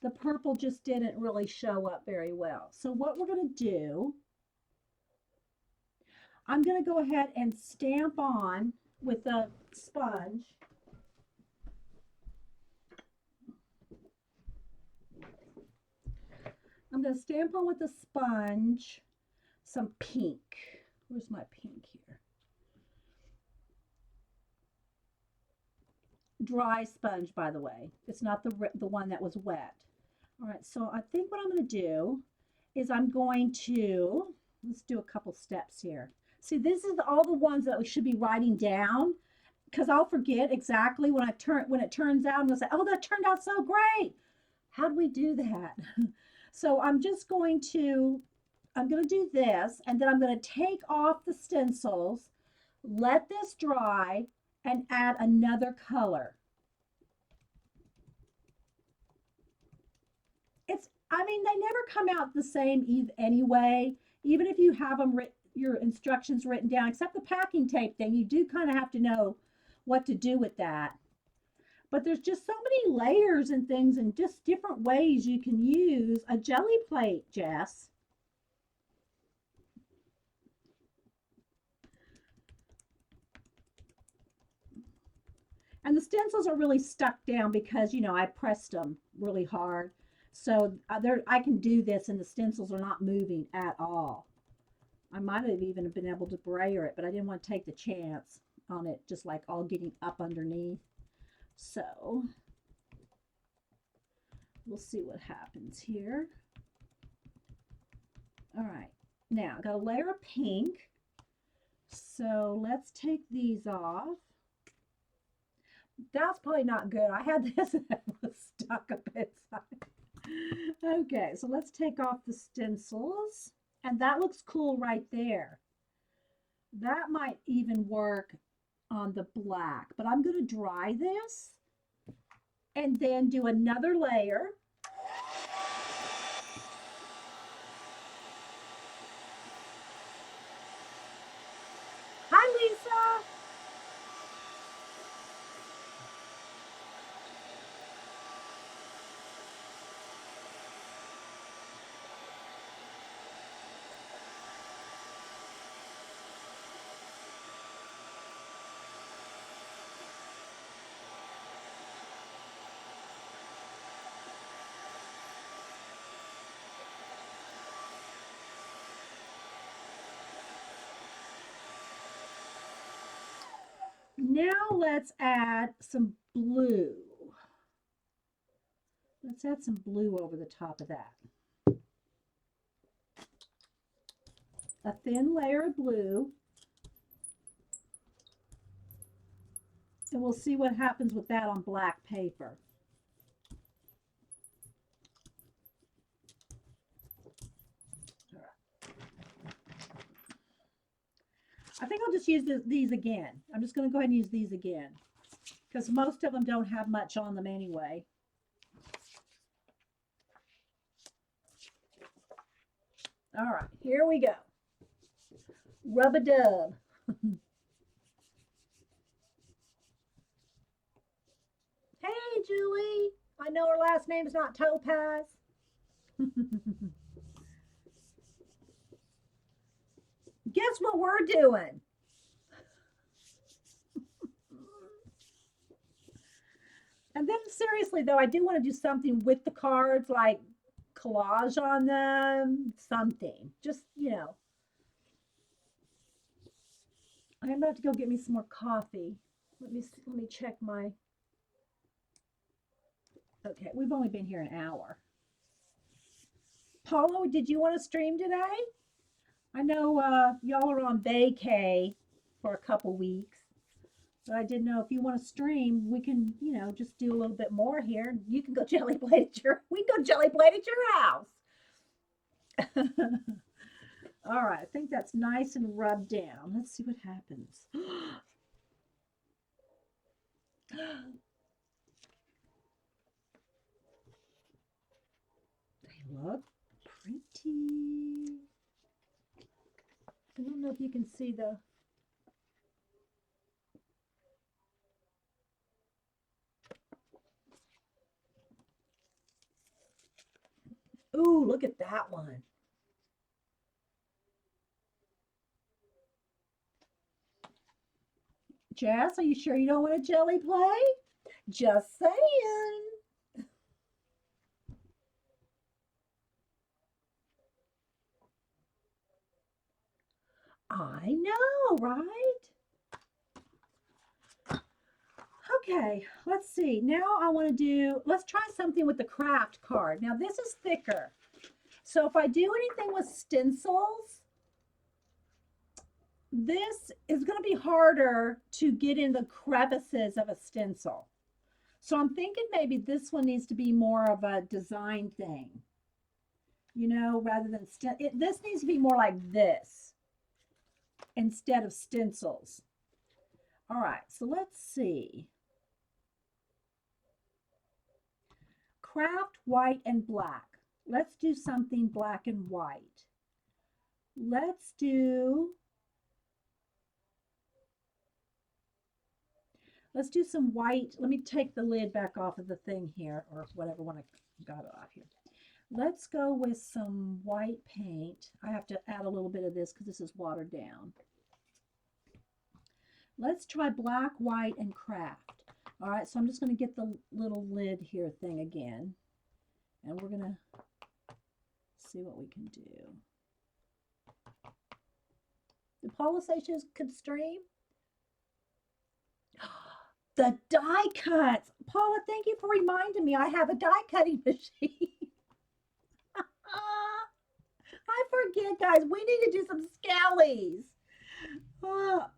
The purple just didn't really show up very well. So what we're going to do, I'm going to go ahead and stamp on with a sponge. I'm going to stamp on with a sponge some pink. Where's my pink here? Dry sponge, by the way. It's not the one that was wet. All right, so I think what I'm going to do is I'm going to, let's do a couple steps here. See, this is all the ones that we should be writing down because I'll forget exactly when it turns out. I'm going to say, oh, that turned out so great. How do we do that? So I'm going to do this, and then I'm going to take off the stencils, let this dry, and add another color. I mean, they never come out the same anyway, even if you have them your instructions written down, except the packing tape thing. You do kind of have to know what to do with that. But there's just so many layers and things and just different ways you can use a jelly plate, Jess. And the stencils are really stuck down because, you know, I pressed them really hard. So I can do this and the stencils are not moving at all. I might have even been able to brayer it, but I didn't want to take the chance on it just like all getting up underneath. So we'll see what happens here. All right, now I got a layer of pink. So let's take these off. That's probably not good. I had this and it was stuck up inside. Okay, so let's take off the stencils. And that looks cool right there. That might even work on the black, but I'm going to dry this and then do another layer. Hi, Lisa. Now let's add some blue. Let's add some blue over the top of that. A thin layer of blue. And we'll see what happens with that on black paper. I think I'll just use these again. I'm just going to go ahead and use these again. because most of them don't have much on them anyway. All right, here we go. Rub-a-dub. Hey, Julie. I know her last name's not Topaz. Guess what we're doing? And then seriously though, I do want to do something with the cards, like collage on them, something. Just, you know. I'm about to go get me some more coffee. Let me check my. Okay, we've only been here an hour. Paulo, did you want to stream today? I know y'all are on vacay for a couple weeks. But I didn't know if you want to stream, we can, you know, just do a little bit more here. You can go jelly plate at your, we can go jelly plate at your house. All right, I think that's nice and rubbed down. Let's see what happens. They look pretty. I don't know if you can see the. Ooh, look at that one. Jess, are you sure you don't want a jelly plate? Just saying. I know, right? Okay, let's see. Now I want to do, let's try something with the craft card. Now this is thicker. So if I do anything with stencils, this is going to be harder to get in the crevices of a stencil. So I'm thinking maybe this one needs to be more of a design thing, you know, rather than, this needs to be more like this instead of stencils. All right, so let's see. Craft white and black. Let's do something black and white. Let's do some white. Let me take the lid back off of the thing here, or whatever when I got it off here. Let's go with some white paint. I have to add a little bit of this because this is watered down. Let's try black, white, and craft. All right, so I'm just going to get the little lid here thing again. And we're going to see what we can do. Did Paula say she could stream? The die cuts. Paula, thank you for reminding me. I have a die cutting machine. I forget, guys. We need to do some skellies.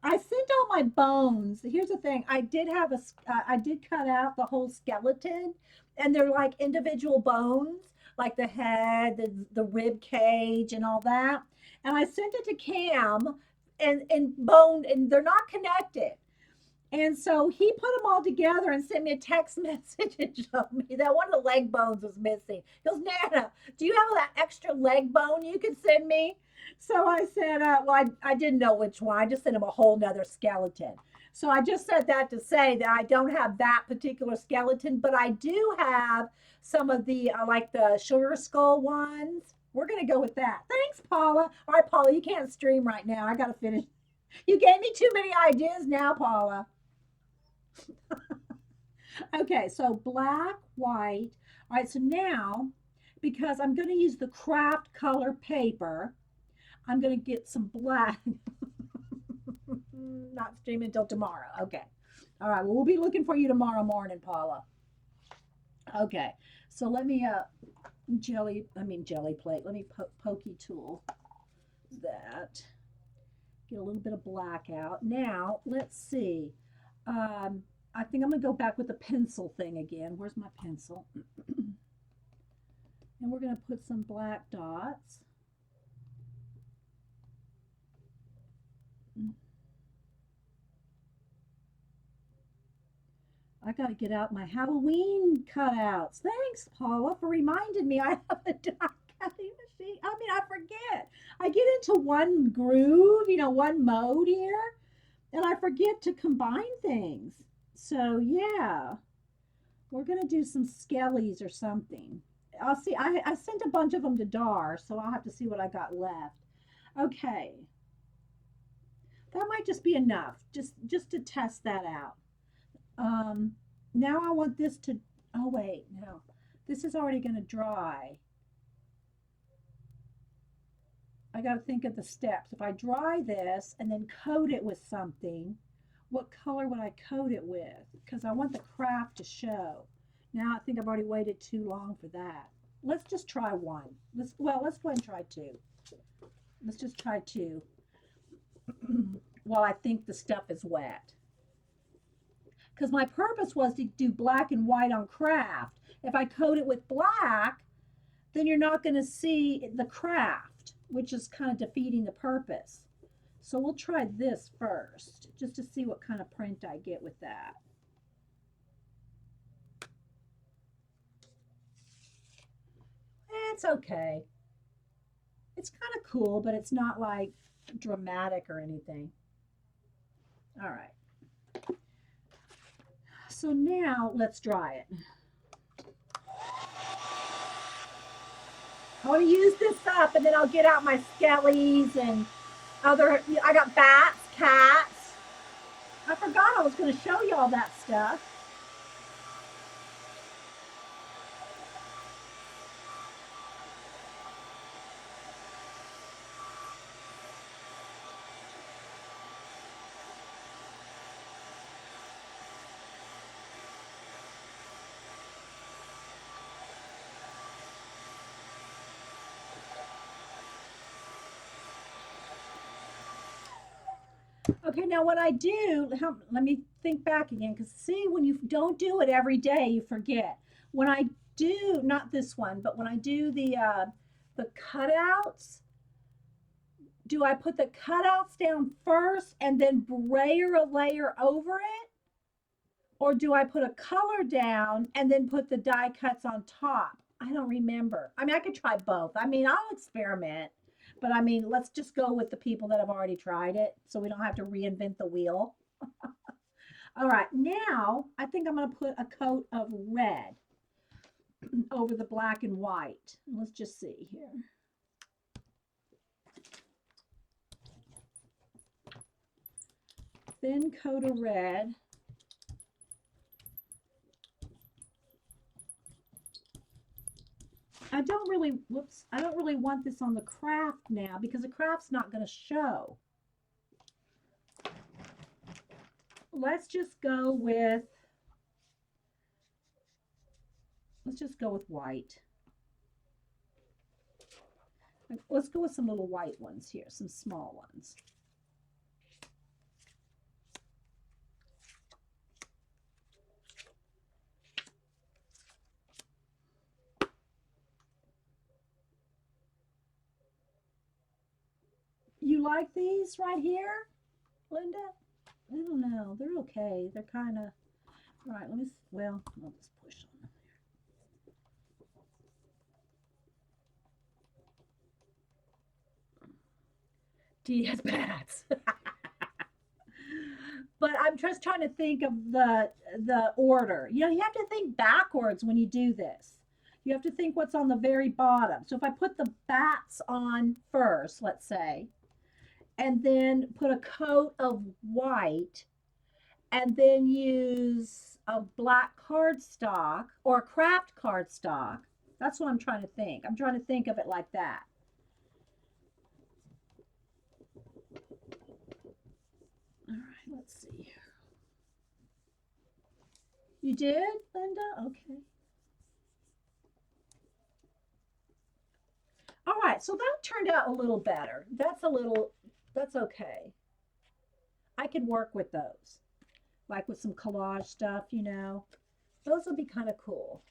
I sent all my bones. Here's the thing. I did cut out the whole skeleton, and they're like individual bones, like the head, the rib cage, and all that. And I sent it to Cam, and bone, and they're not connected. And so he put them all together and sent me a text message and showed me that one of the leg bones was missing. He goes, Nana, do you have that extra leg bone you could send me? So I said, well, I didn't know which one. I just sent him a whole nother skeleton. So I just said that to say that I don't have that particular skeleton, but I do have some of the, like the sugar skull ones. We're going to go with that. Thanks, Paula. All right, Paula, you can't stream right now. I got to finish. You gave me too many ideas now, Paula. Okay, so black, white. All right, so now, because I'm going to use the craft color paper, I'm going to get some black. Not streaming until tomorrow. Okay. All right, well, we'll be looking for you tomorrow morning, Paula. Okay, so let me jelly plate. Let me pokey tool that. Get a little bit of black out. Now, let's see. I think I'm going to go back with the pencil thing again. Where's my pencil? And we're going to put some black dots. I got to get out my Halloween cutouts. Thanks, Paula, for reminding me I have a die cutting machine. I mean, I forget. I get into one groove, one mode here, and I forget to combine things. So, yeah, we're going to do some skellies or something. I'll see. I sent a bunch of them to Dar, so I'll have to see what I got left. Okay. That might just be enough, just to test that out. Um, Now I want this to, oh wait, no, this is already going to dry. I got to think of the steps. If I dry this and then coat it with something, what color would I coat it with? Because I want the craft to show. Now I think I've already waited too long for that. Let's just try one. Let's go ahead and try two. Let's just try two while I think the stuff is wet. Because my purpose was to do black and white on craft. If I coat it with black, then you're not going to see the craft, which is kind of defeating the purpose. So we'll try this first, just to see what kind of print I get with that. It's okay. It's kind of cool, but it's not like dramatic or anything. All right. So now let's dry it. I want to use this up and then I'll get out my skellies and other, I got bats, cats. I forgot I was going to show you all that stuff. Okay, now what I do, let me think back again, because see, when you don't do it every day, you forget. When I do, not this one, but when I do the cutouts, do I put the cutouts down first and then brayer a layer over it? Or do I put a color down and then put the die cuts on top? I don't remember. I mean, I could try both. I mean, I'll experiment. But I mean, let's just go with the people that have already tried it so we don't have to reinvent the wheel. All right, now I think I'm going to put a coat of red over the black and white. Let's just see here. Thin coat of red. I don't really want this on the craft now because the craft's not going to show. Let's just go with white. Let's go with some little white ones here, some small ones. You like these right here, Linda? I don't know. They're okay. They're kind of, all right, well, I'll just push on them there. Dee has bats. But I'm just trying to think of the order. You have to think backwards when you do this. You have to think what's on the very bottom. So if I put the bats on first, let's say, and then put a coat of white, and then use a black cardstock or a craft cardstock. That's what I'm trying to think. I'm trying to think of it like that. All right, let's see. You did, Linda? Okay. All right, so that turned out a little better. That's okay. I could work with those, like with some collage stuff, Those would be kind of cool.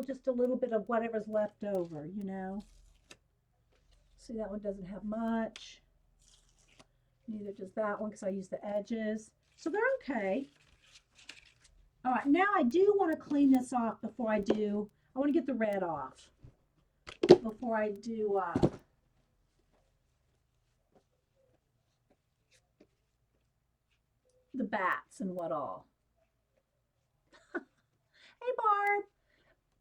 sprinkle just a little bit of whatever's left over, you know. See, that one doesn't have much. Neither does that one because I use the edges. So they're okay. All right, now I do want to clean this off before I do. I want to get the red off before I do the bats and what all. Hey, Barb.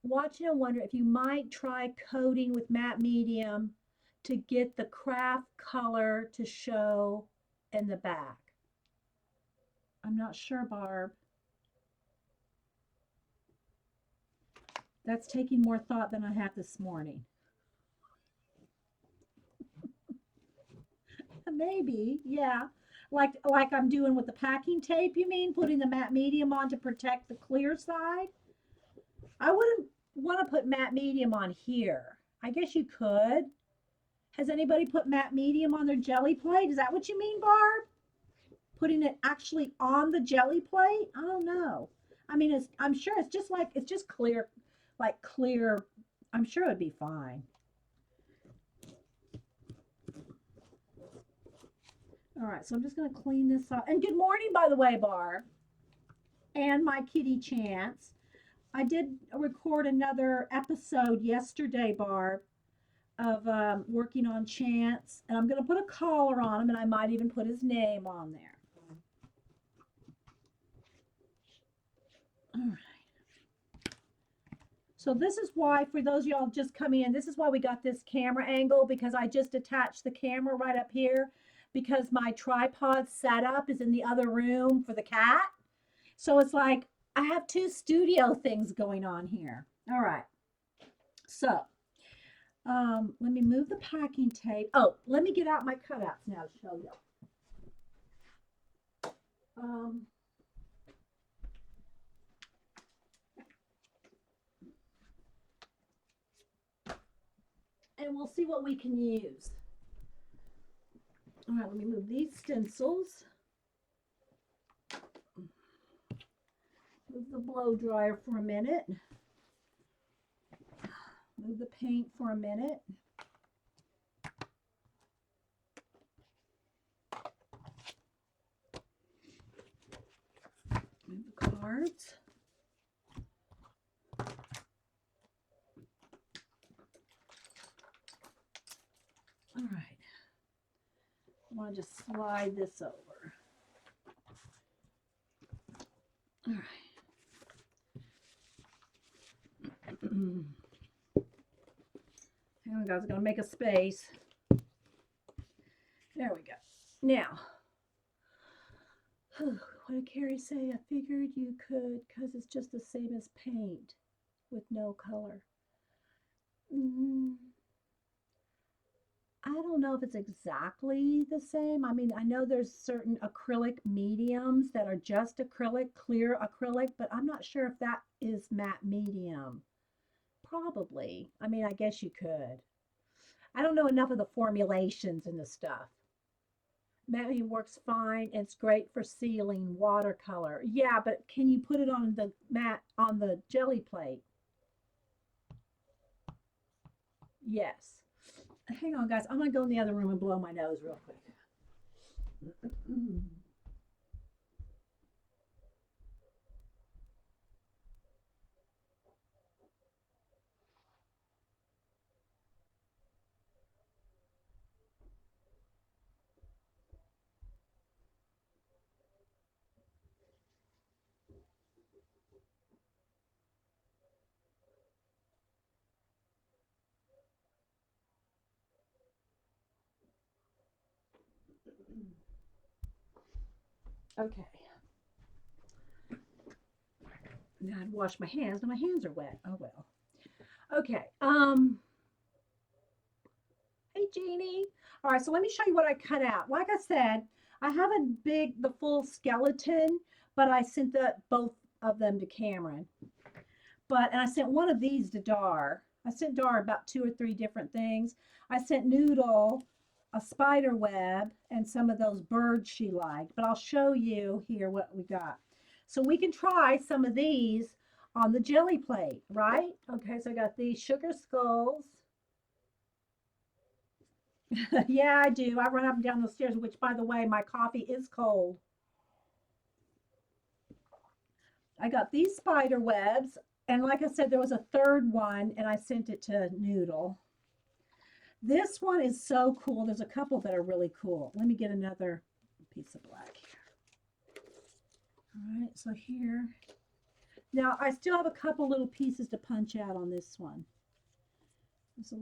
Watching and wonder if you might try coating with matte medium to get the craft color to show in the back. I'm not sure, Barb. That's taking more thought than I had this morning. Maybe, yeah. Like I'm doing with the packing tape, you mean? Putting the matte medium on to protect the clear side? I wouldn't want to put matte medium on here. I guess you could. Has anybody put matte medium on their jelly plate? Is that what you mean, Barb? Putting it actually on the jelly plate? I don't know. I mean, I'm sure it's just clear, like clear. I'm sure it'd be fine. All right, so I'm just going to clean this up. And good morning, by the way, Barb. And my kitty Chance. I did record another episode yesterday, Barb, of working on Chance. And I'm going to put a collar on him, and I might even put his name on there. All right. So this is why, for those of y'all just coming in, this is why we got this camera angle, because I just attached the camera right up here because my tripod setup is in the other room for the cat. So it's like I have two studio things going on here. All right. So let me move the packing tape. Oh, let me get out my cutouts now to show you. And we'll see what we can use. All right, let me move these stencils. Move the blow dryer for a minute. Move the paint for a minute. Move the cards. All right. I want to just slide this over. All right. Hang on, guys, I'm going to make a space. There we go. Now, what did Carrie say? I figured you could because it's just the same as paint with no color. I don't know if it's exactly the same. I mean, I know there's certain acrylic mediums that are just acrylic, clear acrylic, but I'm not sure if that is matte medium. Probably. I mean, I guess you could. I don't know enough of the formulations and the stuff. Matte medium works fine. It's great for sealing watercolor. Yeah, but can you put it on the on the jelly plate? Yes. Hang on, guys. I'm going to go in the other room and blow my nose real quick. Okay. Now I'd wash my hands, and my hands are wet. Oh well. Okay. Hey Jeannie. All right, so let me show you what I cut out. Like I said, I haven't the full skeleton, but I sent both of them to Cameron. And I sent one of these to Dar. I sent Dar about 2 or 3 different things. I sent Noodle a spider web and some of those birds she liked, but I'll show you here what we got. So we can try some of these on the jelly plate, right? Okay, so I got these sugar skulls. Yeah, I do. I run up and down those stairs, which, by the way, my coffee is cold. I got these spider webs, and like I said, there was a third one, and I sent it to Noodle. This one is so cool. There's a couple that are really cool. Let me get another piece of black here. All right, so here. Now, I still have a couple little pieces to punch out on this one. There's a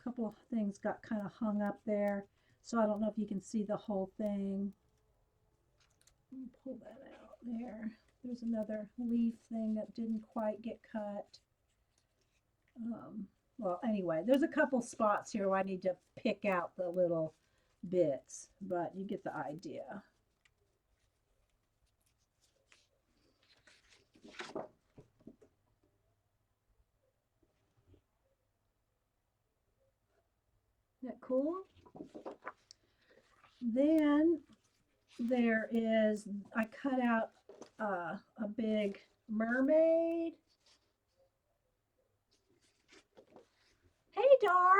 couple of things got kind of hung up there. So I don't know if you can see the whole thing. Pull that out there. There's another leaf thing that didn't quite get cut. Well, anyway, there's a couple spots here where I need to pick out the little bits, but you get the idea. Isn't that cool? Then there is, I cut out a big mermaid. Hey, Dar.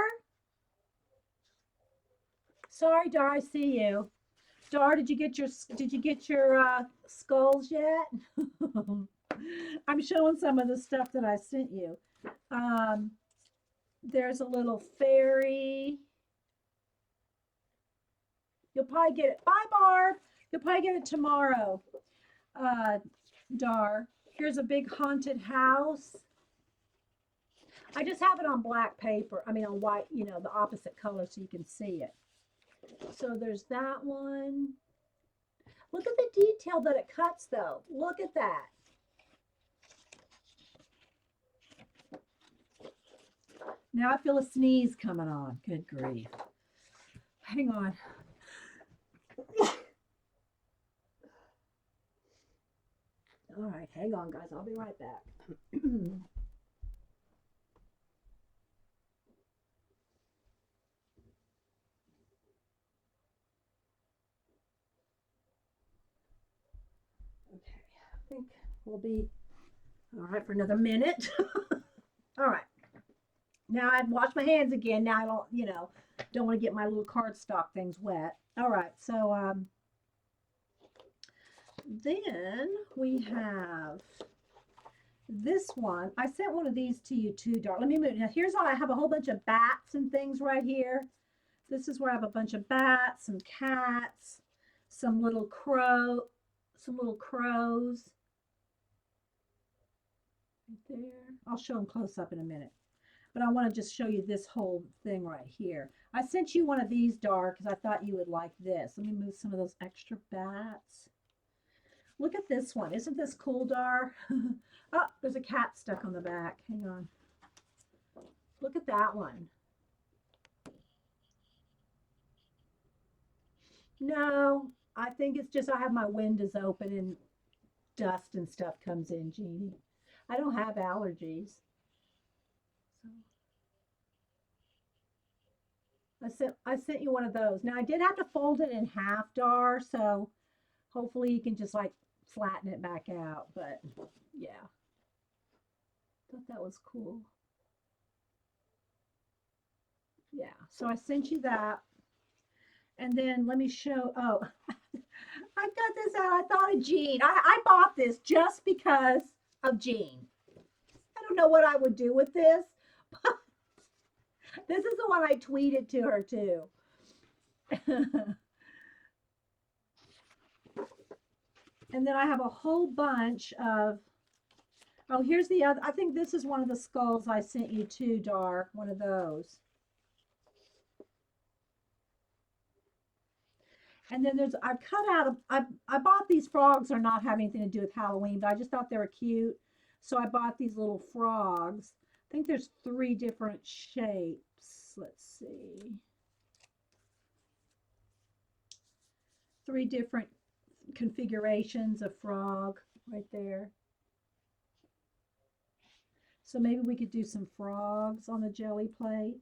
Sorry, Dar, I see you. Dar, did you get your skulls yet? I'm showing some of the stuff that I sent you. There's a little fairy. You'll probably get it. Bye, Barb. You'll probably get it tomorrow. Dar. Here's a big haunted house. I just have it on black paper. I mean, on white, you know, the opposite color so you can see it. So there's that one. Look at the detail that it cuts, though. Look at that. Now I feel a sneeze coming on. Good grief. Hang on. All right, hang on, guys. I'll be right back. Okay, I think we'll be all right for another minute. All right. Now I've washed my hands again. Now I don't, don't want to get my little cardstock things wet. All right, so then we have this one. I sent one of these to you too, Dar. Let me move. Now here's how I have a whole bunch of bats and things right here. This is where I have a bunch of bats, some cats, some little crows. Right there. I'll show them close up in a minute. But I want to just show you this whole thing right here. I sent you one of these, Dar, because I thought you would like this. Let me move some of those extra bats. Look at this one. Isn't this cool, Dar? Oh, there's a cat stuck on the back. Hang on. Look at that one. No, I think it's just I have my windows open and dust and stuff comes in, Jeannie. I don't have allergies. So I sent you one of those. Now I did have to fold it in half, Dar, so hopefully you can just like flatten it back out. But yeah, thought that was cool. Yeah, so I sent you that. And then let me show, oh, I got this out. I thought of Jean. I bought this just because of Jean. I don't know what I would do with this, but this is the one I tweeted to her too. And then I have a whole bunch of, oh, here's the other. I think this is one of the skulls I sent you too, Dar. One of those. And then there's, I cut out, I bought these frogs are not having anything to do with Halloween, but I just thought they were cute. So I bought these little frogs. I think there's 3 different shapes. Let's see. 3 different configurations of frog right there. So maybe we could do some frogs on the jelly plate.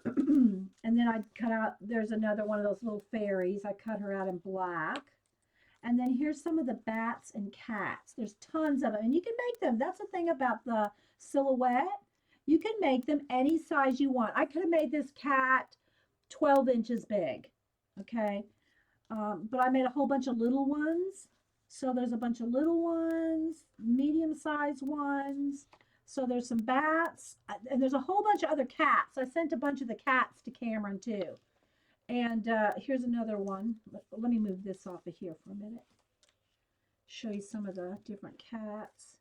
And then I cut out, there's another one of those little fairies. I cut her out in black. And then here's some of the bats and cats. There's tons of them. And you can make them. That's the thing about the silhouette. You can make them any size you want. I could have made this cat 12 inches big. Okay. But I made a whole bunch of little ones. So there's a bunch of little ones, medium-sized ones. So there's some bats. And there's a whole bunch of other cats. I sent a bunch of the cats to Cameron too. And here's another one. Let me move this off of here for a minute. Show you some of the different cats.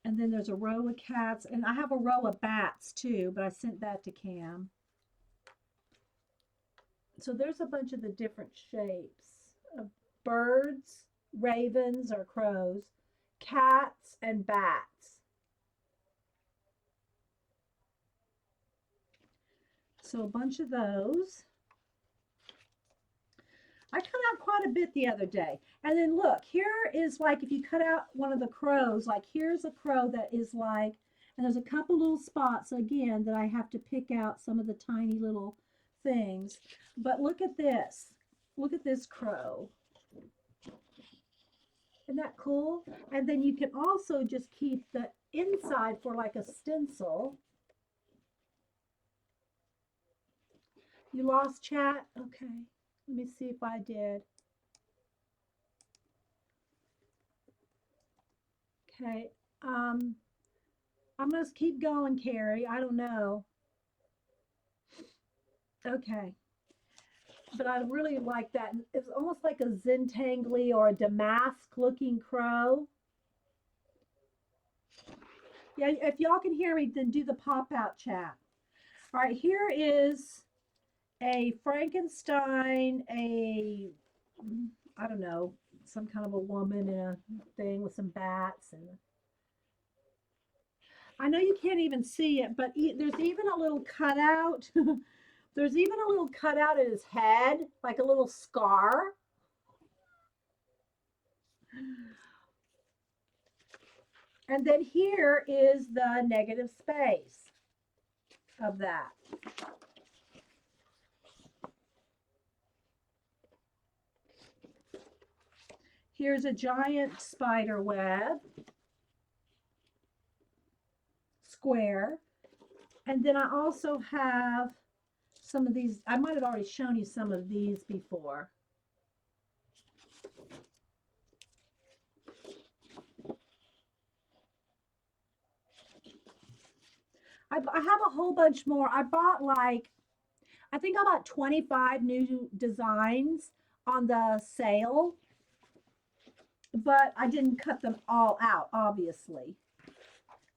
And then there's a row of cats. And I have a row of bats too, but I sent that to Cam. So there's a bunch of the different shapes of birds, ravens or crows, cats, and bats. So a bunch of those. I cut out quite a bit the other day. And then look, here is like if you cut out one of the crows, like here's a crow that is like, and there's a couple little spots again that I have to pick out some of the tiny little things. But look at this. Look at this crow. Isn't that cool? And then you can also just keep the inside for like a stencil. You lost chat? Okay. Let me see if I did. Okay. I'm going to keep going, Carrie. I don't know. Okay. But I really like that. It's almost like a Zentangly or a damask looking crow. Yeah, if y'all can hear me, then do the pop out chat. All right, here is a Frankenstein, I don't know, some kind of a woman in a thing with some bats. And I know you can't even see it, but there's even a little cutout. There's even a little cutout in his head, like a little scar. And then here is the negative space of that. Here's a giant spider web, square. And then I also have some of these. I might have already shown you some of these before. I have a whole bunch more. I bought like, I think I bought 25 new designs on the sale, but I didn't cut them all out, obviously.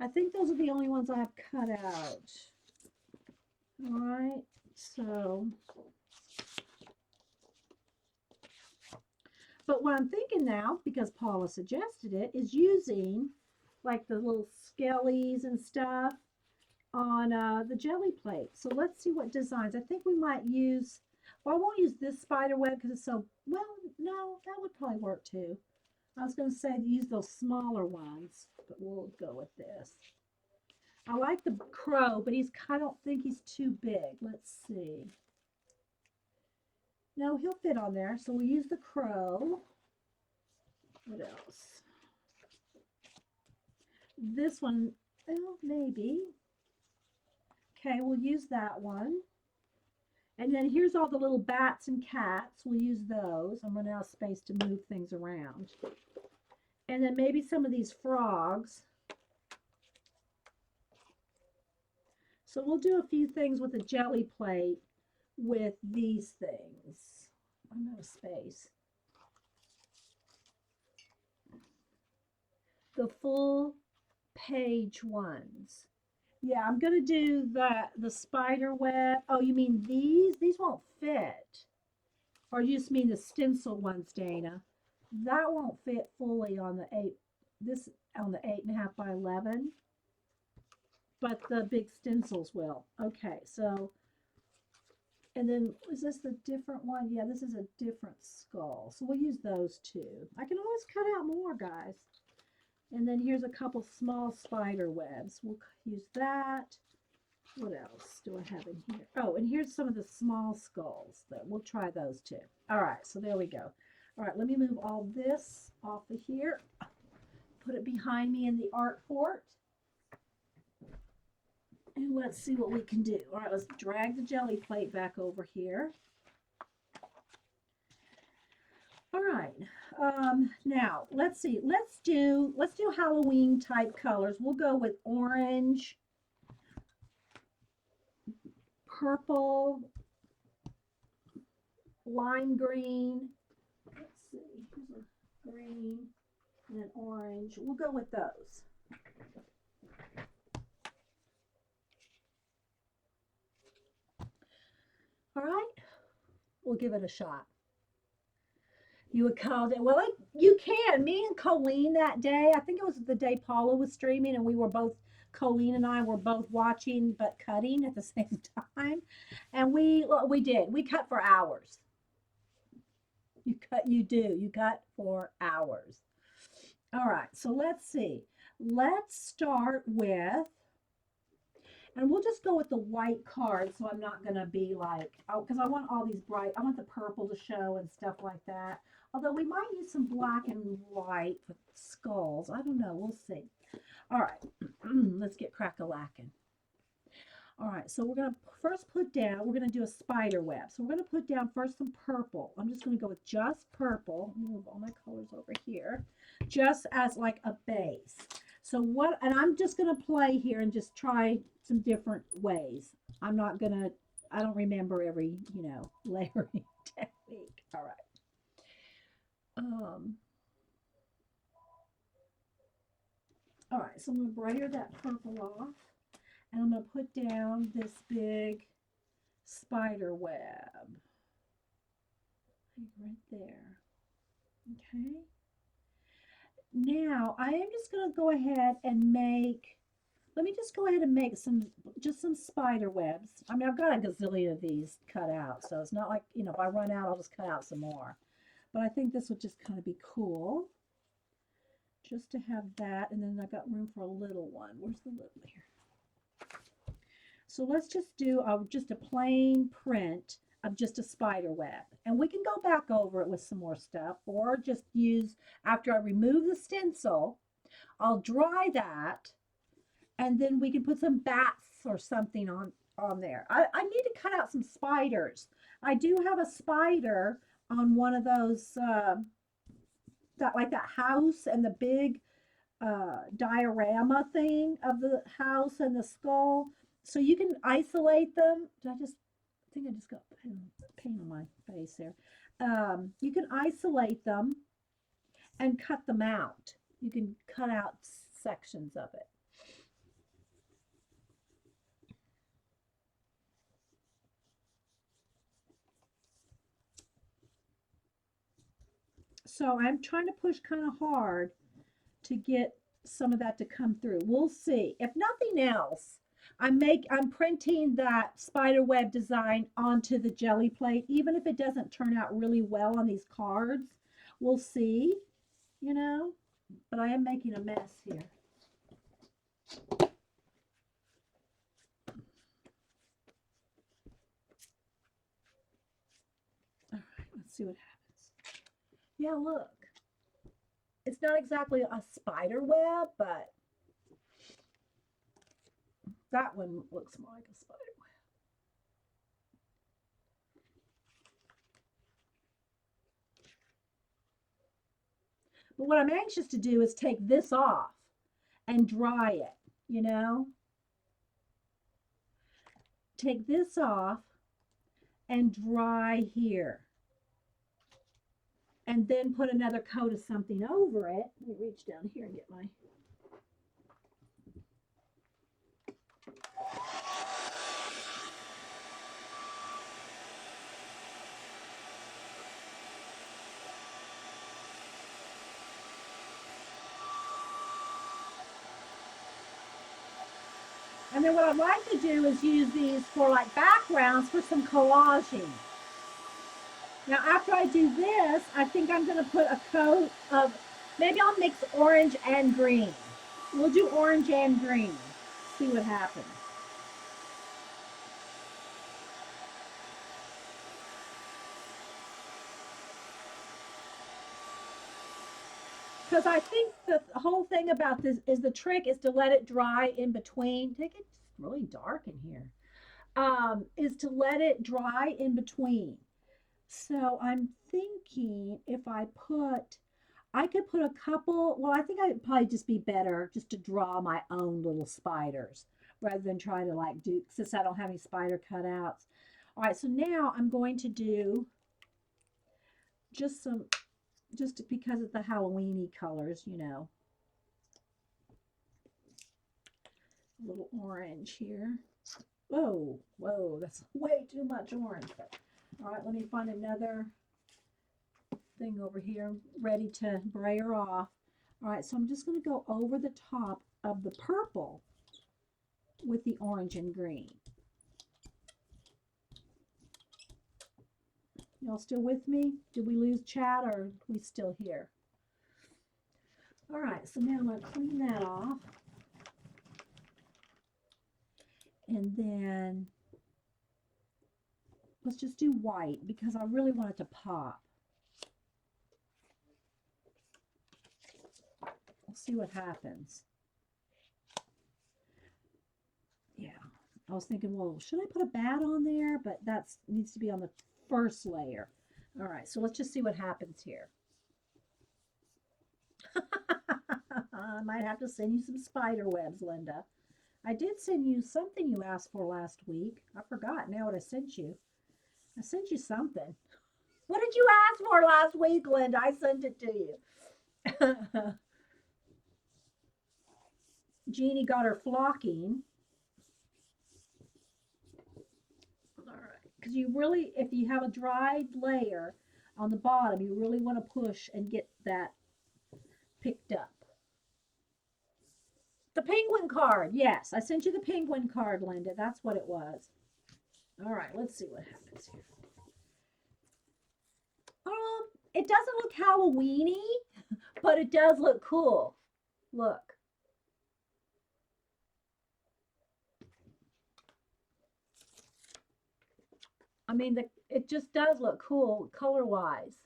I think those are the only ones I have cut out. All right, so. But what I'm thinking now, because Paula suggested it, is using like the little skellies and stuff on the jelly plate. So let's see what designs. I think we might use, well, I won't use this spider web because it's so, well, no, that would probably work too. I was going to say use those smaller ones, but we'll go with this. I like the crow, but I don't think he's too big. Let's see. No, he'll fit on there. So we'll use the crow. What else? This one, well, maybe. Okay, we'll use that one. And then here's all the little bats and cats. We'll use those. I'm running out of space to move things around. And then maybe some of these frogs. So we'll do a few things with a jelly plate with these things. I'm out of space. The full page ones. Yeah, I'm going to do the spider web. Oh, you mean these? These won't fit. Or you just mean the stencil ones, Dana? That won't fit fully on the 8.5 by 11. But the big stencils will. Okay, so, and then is this the different one? Yeah, this is a different skull. So we'll use those two. I can always cut out more, guys. And then here's a couple small spider webs. We'll use that. What else do I have in here? Oh, and here's some of the small skulls. We'll try those too. All right, so there we go. All right, let me move all this off of here. Put it behind me in the art port. And let's see what we can do. All right, let's drag the jelly plate back over here. All right. Now let's see. Let's do Halloween type colors. We'll go with orange, purple, lime green. Let's see. Here's a green and an orange. We'll go with those. All right. We'll give it a shot. You would call it, well, you can. Me and Colleen that day, I think it was the day Paula was streaming, and we were both, Colleen and I were both watching but cutting at the same time. And we did. We cut for hours. You cut for hours. All right, so let's see. Let's start with, and we'll just go with the white card, so I'm not going to be like, oh, because I want all these bright, I want the purple to show and stuff like that. Although we might use some black and white with skulls. I don't know. We'll see. All right. Let's get crack-a-lacking. All right. So we're going to first put down, we're going to do a spider web. So we're going to put down first some purple. I'm just going to go with just purple. Move all my colors over here. Just as like a base. So what, and I'm just going to play here and just try some different ways. I'm not going to, I don't remember every, layering technique. All right. All right, so I'm going to brayer that purple off, and I'm going to put down this big spider web right there. Okay. Now I am just going to go ahead and make, let me just go ahead and make just some spider webs. I mean, I've got a gazillion of these cut out, so it's not like, if I run out, I'll just cut out some more. But I think this would just kind of be cool, just to have that. And then I got room for a little one. Where's the little here? So let's just do just a plain print of just a spider web. And we can go back over it with some more stuff, or just use, after I remove the stencil, I'll dry that, and then we can put some bats or something on there. I need to cut out some spiders. I do have a spider on one of those, that house and the big diorama thing of the house and the skull. So you can isolate them. I think I just got paint on my face there. You can isolate them and cut them out. You can cut out sections of it. So I'm trying to push kind of hard to get some of that to come through. We'll see. If nothing else, I'm printing that spider web design onto the jelly plate, even if it doesn't turn out really well on these cards. We'll see, but I am making a mess here. All right, let's see what happens. Yeah, look. It's not exactly a spider web, but that one looks more like a spider web. But what I'm anxious to do is take this off and dry it, Take this off and dry here. And then put another coat of something over it. Let me reach down here and get my... And then what I'd like to do is use these for like backgrounds for some collaging. Now, after I do this, I think I'm going to put a coat of, maybe I'll mix orange and green. We'll do orange and green. See what happens. Because I think the whole thing about this is the trick is to let it dry in between. It gets really dark in here. Is to let it dry in between. So I'm thinking if I could put a couple, well, I think I'd probably just be better just to draw my own little spiders rather than try to like do, since I don't have any spider cutouts. All right, so now I'm going to do just some, just because of the Halloweeny colors, you know, a little orange here. Whoa, whoa, that's way too much orange. All right, let me find another thing over here ready to brayer off. All right, so I'm just going to go over the top of the purple with the orange and green. Y'all still with me? Did we lose chat or are we still here? All right, so now I'm going to clean that off. And then let's just do white because I really want it to pop. We'll see what happens. Yeah, I was thinking, well, should I put a bat on there? But that needs to be on the first layer. All right, so let's just see what happens here. I might have to send you some spider webs, Linda. I did send you something you asked for last week. I forgot now what I sent you. I sent you something. What did you ask for last week, Linda? I sent it to you. Jeannie got her flocking. All right, because you really, if you have a dried layer on the bottom, you really want to push and get that picked up. The penguin card. Yes, I sent you the penguin card, Linda. That's what it was. All right, let's see what happens here. It doesn't look Halloweeny, but it does look cool. Look. I mean, it just does look cool color-wise.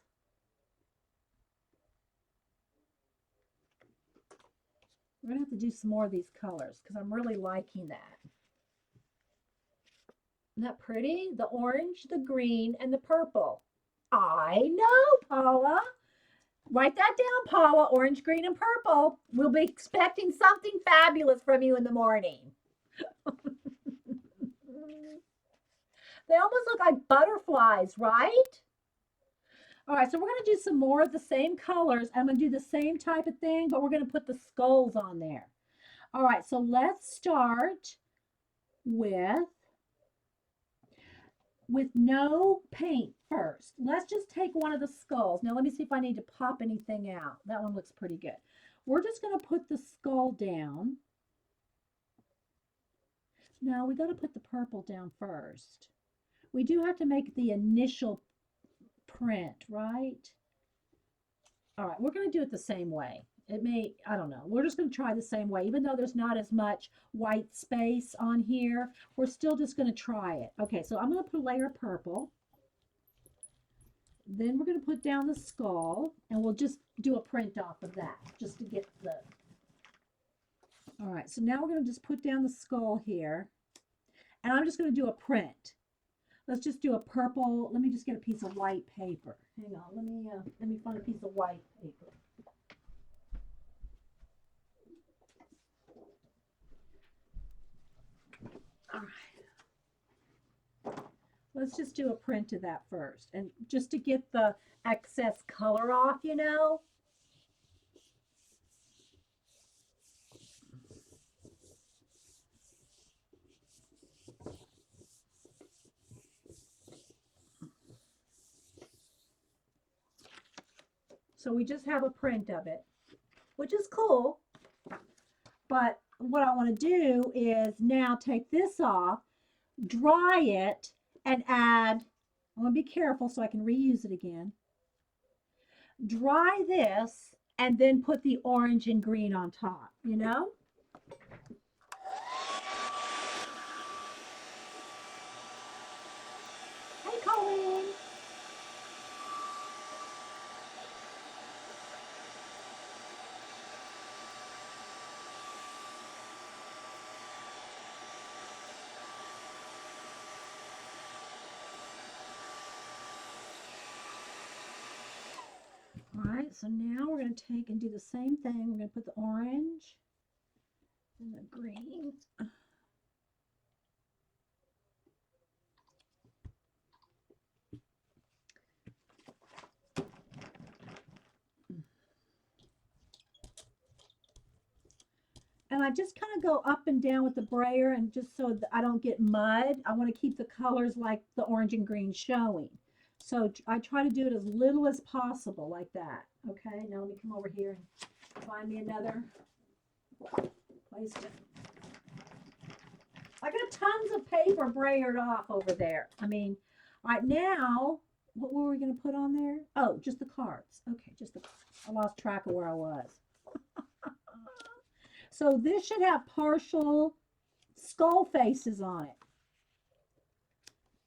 We're going to have to do some more of these colors because I'm really liking that. Isn't that pretty? The orange, the green, and the purple. I know, Paula. Write that down, Paula. Orange, green, and purple. We'll be expecting something fabulous from you in the morning. They almost look like butterflies, right? All right, so we're going to do some more of the same colors. I'm going to do the same type of thing, but we're going to put the skulls on there. All right, so let's start with no paint first. Let's just take one of the skulls. Now, let me see if I need to pop anything out. That one looks pretty good. We're just going to put the skull down. No, we got to put the purple down first. We do have to make the initial print, right? All right, we're going to do it the same way. It may, I don't know. We're just going to try the same way. Even though there's not as much white space on here, we're still just going to try it. Okay, so I'm going to put a layer of purple. Then we're going to put down the skull, and we'll just do a print off of that, just to get the... All right, so now we're going to just put down the skull here, and I'm just going to do a print. Let's just do a purple. Let me just get a piece of white paper. Hang on, let me find a piece of white paper. All right. Let's just do a print of that first, and just to get the excess color off, you know. So we just have a print of it, which is cool. But what I want to do is now take this off, dry it, and add, I want to be careful so I can reuse it again. Dry this and then put the orange and green on top, you know? Hey, Colleen. right, so now we're going to take and do the same thing. We're going to put the orange and the green. And I just kind of go up and down with the brayer, and just so that I don't get mud, I want to keep the colors like the orange and green showing. So I try to do it as little as possible like that. Okay, now let me come over here and find me another place to. I got tons of paper brayered off over there. I mean, right now, what were we going to put on there? Oh, just the cards. Okay, just the cards. I lost track of where I was. So this should have partial skull faces on it.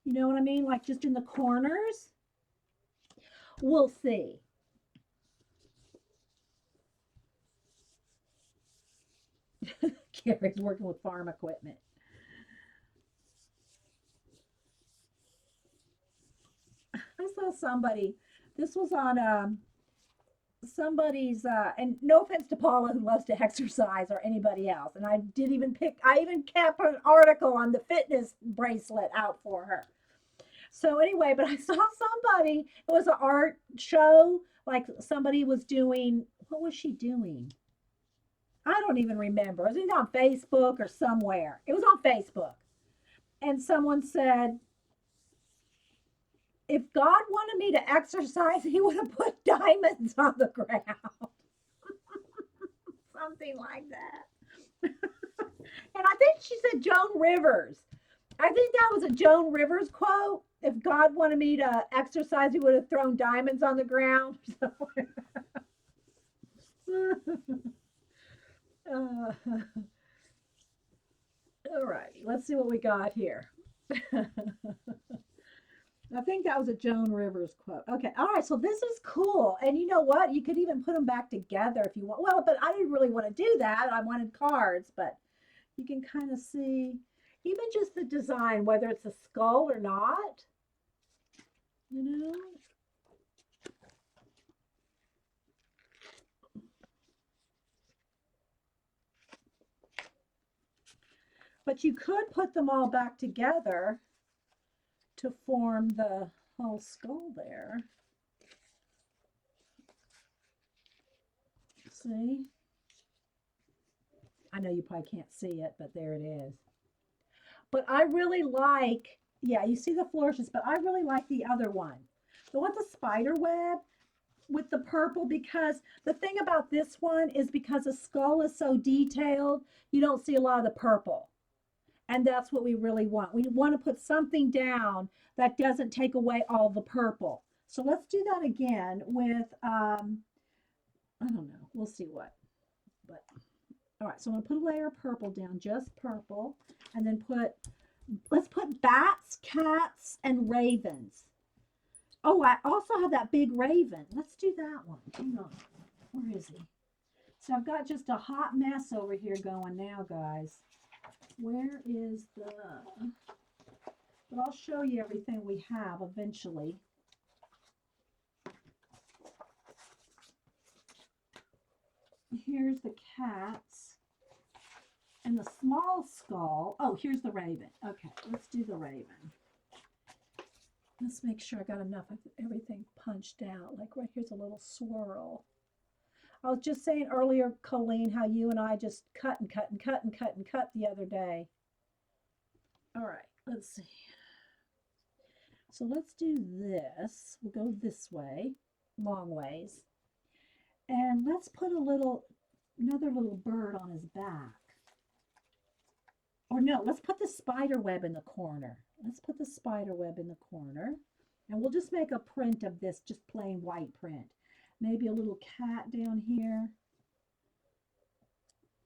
You know what I mean? Like just in the corners. We'll see. Carrie's working with farm equipment. I saw somebody, this was on somebody's and no offense to Paula who loves to exercise or anybody else, and I even kept an article on the fitness bracelet out for her. So anyway, but I saw somebody, it was an art show, like somebody was doing, what was she doing? I don't even remember. It was either on Facebook or somewhere. It was on Facebook. And someone said, if God wanted me to exercise, he would have put diamonds on the ground. Something like that. And I think she said Joan Rivers. I think that was a Joan Rivers quote. If God wanted me to exercise, he would have thrown diamonds on the ground. All right, let's see what we got here. I think that was a Joan Rivers quote. Okay, all right, so this is cool. And you know what? You could even put them back together if you want. Well, but I didn't really want to do that. I wanted cards, but you can kind of see even just the design, whether it's a skull or not, you know? But you could put them all back together to form the whole skull there. See? I know you probably can't see it, but there it is. But I really like, yeah, you see the flourishes, but I really like the other one. The one with the spider web with the purple, because the thing about this one is because the skull is so detailed, you don't see a lot of the purple. And that's what we really want. We want to put something down that doesn't take away all the purple. So let's do that again with, I don't know, we'll see what. But all right, so I'm going to put a layer of purple down, just purple, and then let's put bats, cats, and ravens. Oh, I also have that big raven. Let's do that one. Hang on. Where is he? So I've got just a hot mess over here going now, guys. Where is the, but I'll show you everything we have eventually. Here's the cats and the small skull. Oh, here's the raven. Okay, let's do the raven. Let's make sure I got enough of everything punched out. Like right here's a little swirl. I was just saying earlier, Colleen, how you and I just cut and cut and cut and cut and cut the other day. All right, let's see. So let's do this. We'll go this way, long ways. And let's put another little bird on his back. Or no, let's put the spider web in the corner. Let's put the spider web in the corner. And we'll just make a print of this, just plain white print. Maybe a little cat down here,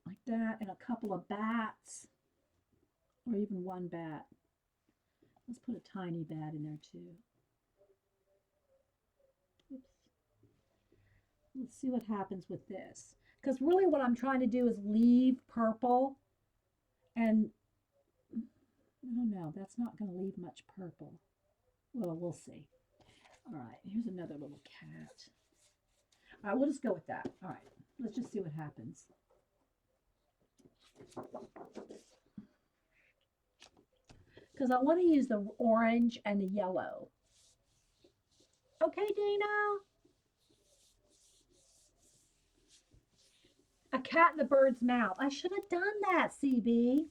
like that, and a couple of bats, or even one bat. Let's put a tiny bat in there too. Oops. Let's see what happens with this. Because really what I'm trying to do is leave purple, and I don't know, that's not going to leave much purple. Well, we'll see. All right, here's another little cat. All right, we'll just go with that. All right, let's just see what happens. Because I want to use the orange and the yellow. Okay, Dana. A cat in the bird's mouth. I should have done that, CB.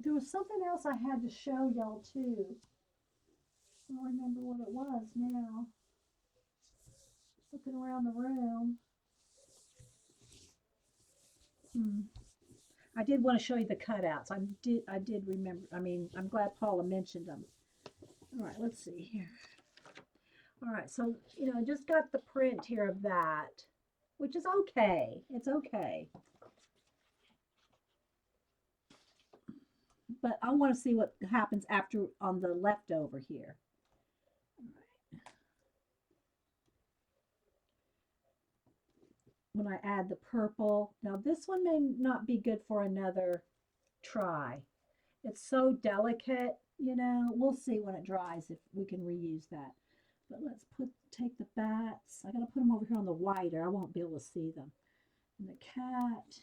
There was something else I had to show y'all too. I don't remember what it was now. Looking around the room. I did want to show you the cutouts. I did remember. I mean, I'm glad Paula mentioned them. All right, let's see here. All right, so, you know, just got the print here of that, which is okay. It's okay. But I want to see what happens after on the leftover here. When I add the purple. Now this one may not be good for another try. It's so delicate, you know. We'll see when it dries if we can reuse that. But let's take the bats. I gotta put them over here on the white or I won't be able to see them. And the cat.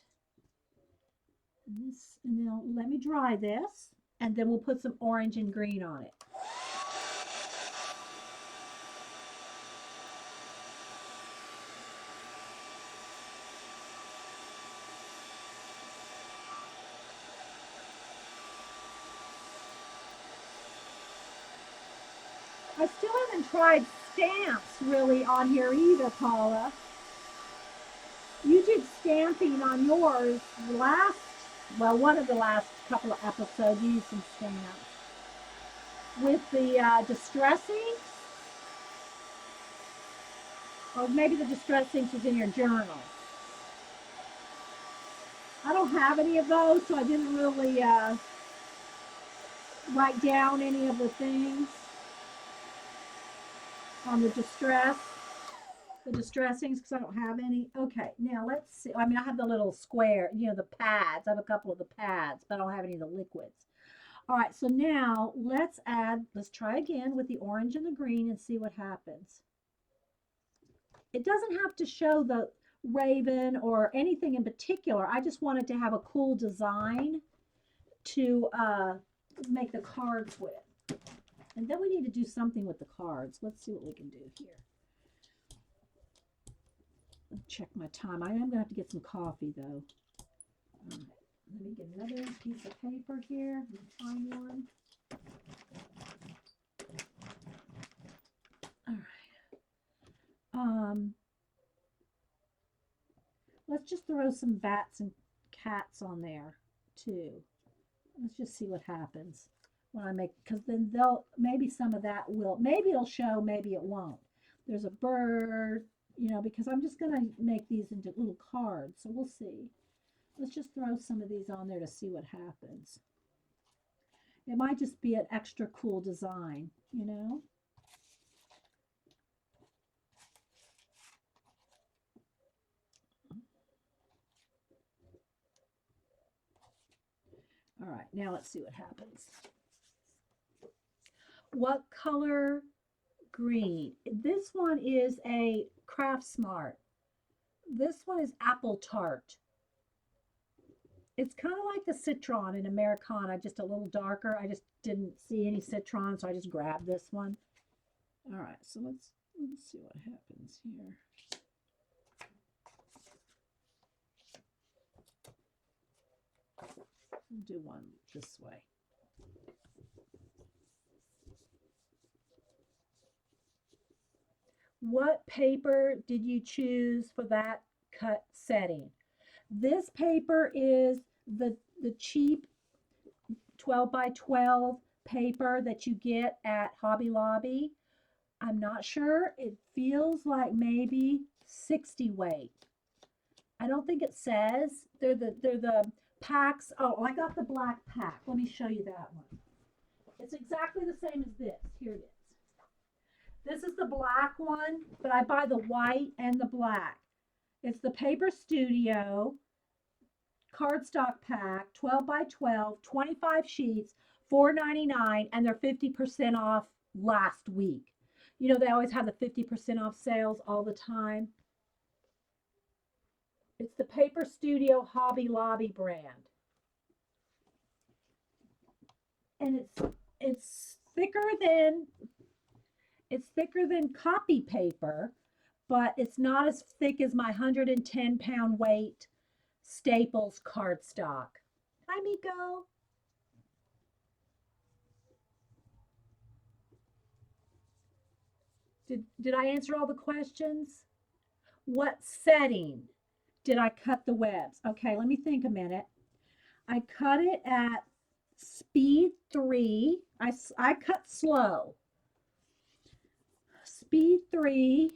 And this, and now let me dry this, and then we'll put some orange and green on it. I still haven't tried stamps really on here either, Paula. You did stamping on yours last, well, one of the last couple of episodes. You used some stamps. With the distressing, or maybe the distressing was in your journal. I don't have any of those, so I didn't really write down any of the things on the distressings, because I don't have any. Okay, now let's see. I mean, I have the little square, you know, the pads. I have a couple of the pads, but I don't have any of the liquids. All right, so now let's try again with the orange and the green and see what happens. It doesn't have to show the raven or anything in particular. I just wanted to have a cool design to make the cards with. And then we need to do something with the cards. Let's see what we can do here. Check my time. I am going to have to get some coffee, though. All right. Let me get another piece of paper here. Find one. All right. Let's just throw some bats and cats on there, too. Let's just see what happens when I make, because then maybe some of that will, maybe it'll show, maybe it won't. There's a bird, you know, because I'm just going to make these into little cards, so we'll see. Let's just throw some of these on there to see what happens. It might just be an extra cool design, you know. All right, now let's see what happens. What color? Green. This one is a Craft Smart. This one is Apple Tart. It's kind of like the Citron in Americana, just a little darker. I just didn't see any Citron, so I just grabbed this one. All right, so let's see what happens here. We'll do one this way. What paper did you choose for that cut setting? This paper is the cheap 12 by 12 paper that you get at Hobby Lobby. I'm not sure. It feels like maybe 60 weight. I don't think it says. They're the packs. Oh, I got the black pack. Let me show you that one. It's exactly the same as this. Here it is. This is the black one, but I buy the white and the black. It's the Paper Studio cardstock pack, 12 by 12, 25 sheets, $4.99, and they're 50% off last week. You know, they always have the 50% off sales all the time. It's the Paper Studio Hobby Lobby brand. And it's thicker than copy paper, but it's not as thick as my 110-pound weight Staples cardstock. Hi, Miko. Did I answer all the questions? What setting did I cut the webs? Okay, let me think a minute. I cut it at speed 3. I cut slow. Speed 3,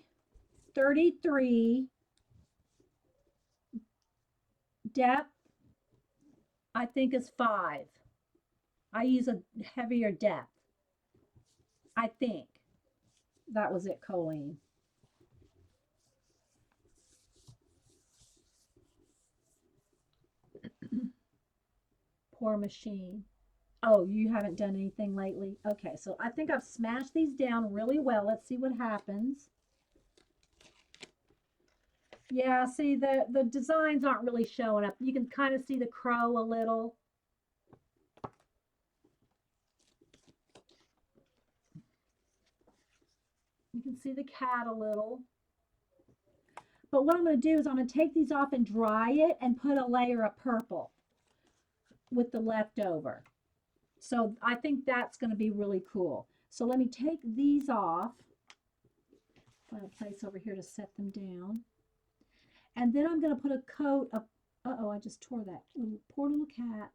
33, depth, I think is 5. I use a heavier depth. I think. That was it, Colleen. Poor machine. Oh, you haven't done anything lately? Okay, so I think I've smashed these down really well. Let's see what happens. Yeah, see, the designs aren't really showing up. You can kind of see the crow a little. You can see the cat a little. But what I'm going to do is I'm going to take these off and dry it and put a layer of purple with the leftover. So I think that's going to be really cool. So let me take these off. Find a place over here to set them down. And then I'm going to put a coat of, uh-oh, I just tore that. Poor little cat.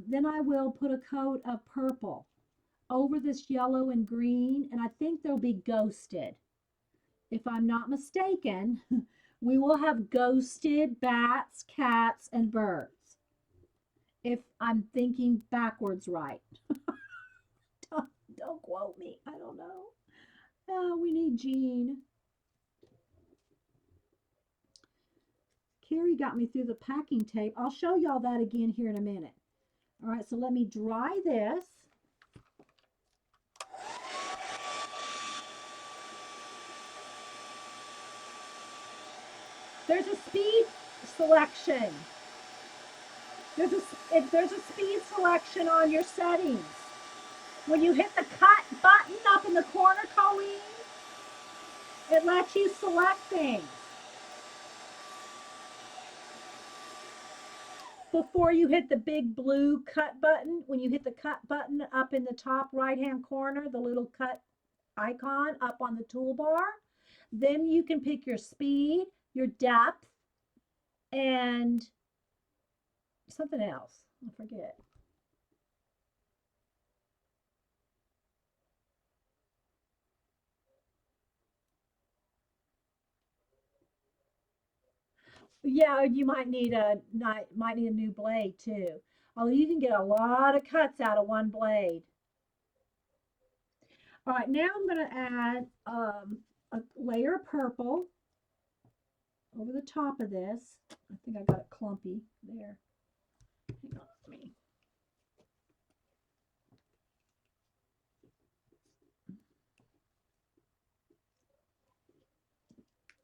Then I will put a coat of purple over this yellow and green, and I think they'll be ghosted. If I'm not mistaken, we will have ghosted bats, cats, and birds. If I'm thinking backwards right. Don't quote me. I don't know. Oh, we need Jean. Carrie got me through the packing tape. I'll show y'all that again here in a minute. All right, so let me dry this. There's a speed selection. There's a speed selection on your settings. When you hit the cut button up in the corner, Colleen, it lets you select things. Before you hit the big blue cut button, when you hit the cut button up in the top right-hand corner, the little cut icon up on the toolbar, then you can pick your speed, your depth, and something else. I forget. Yeah, you might need a new blade too. Although you can get a lot of cuts out of one blade. All right, now I'm going to add a layer of purple over the top of this. I think I got it clumpy there. Hang on, let me.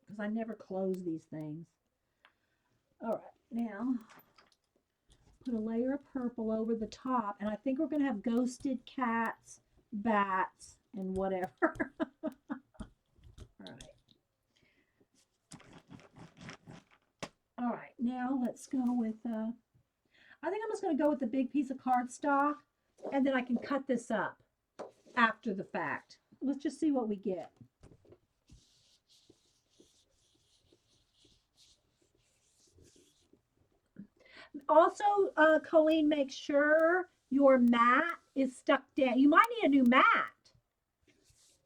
Because I never close these things. All right, now put a layer of purple over the top, and I think we're going to have ghosted cats, bats, and whatever. All right. All right, now let's go with, I think I'm just going to go with the big piece of cardstock, and then I can cut this up after the fact. Let's just see what we get. Also, Colleen, make sure your mat is stuck down. You might need a new mat.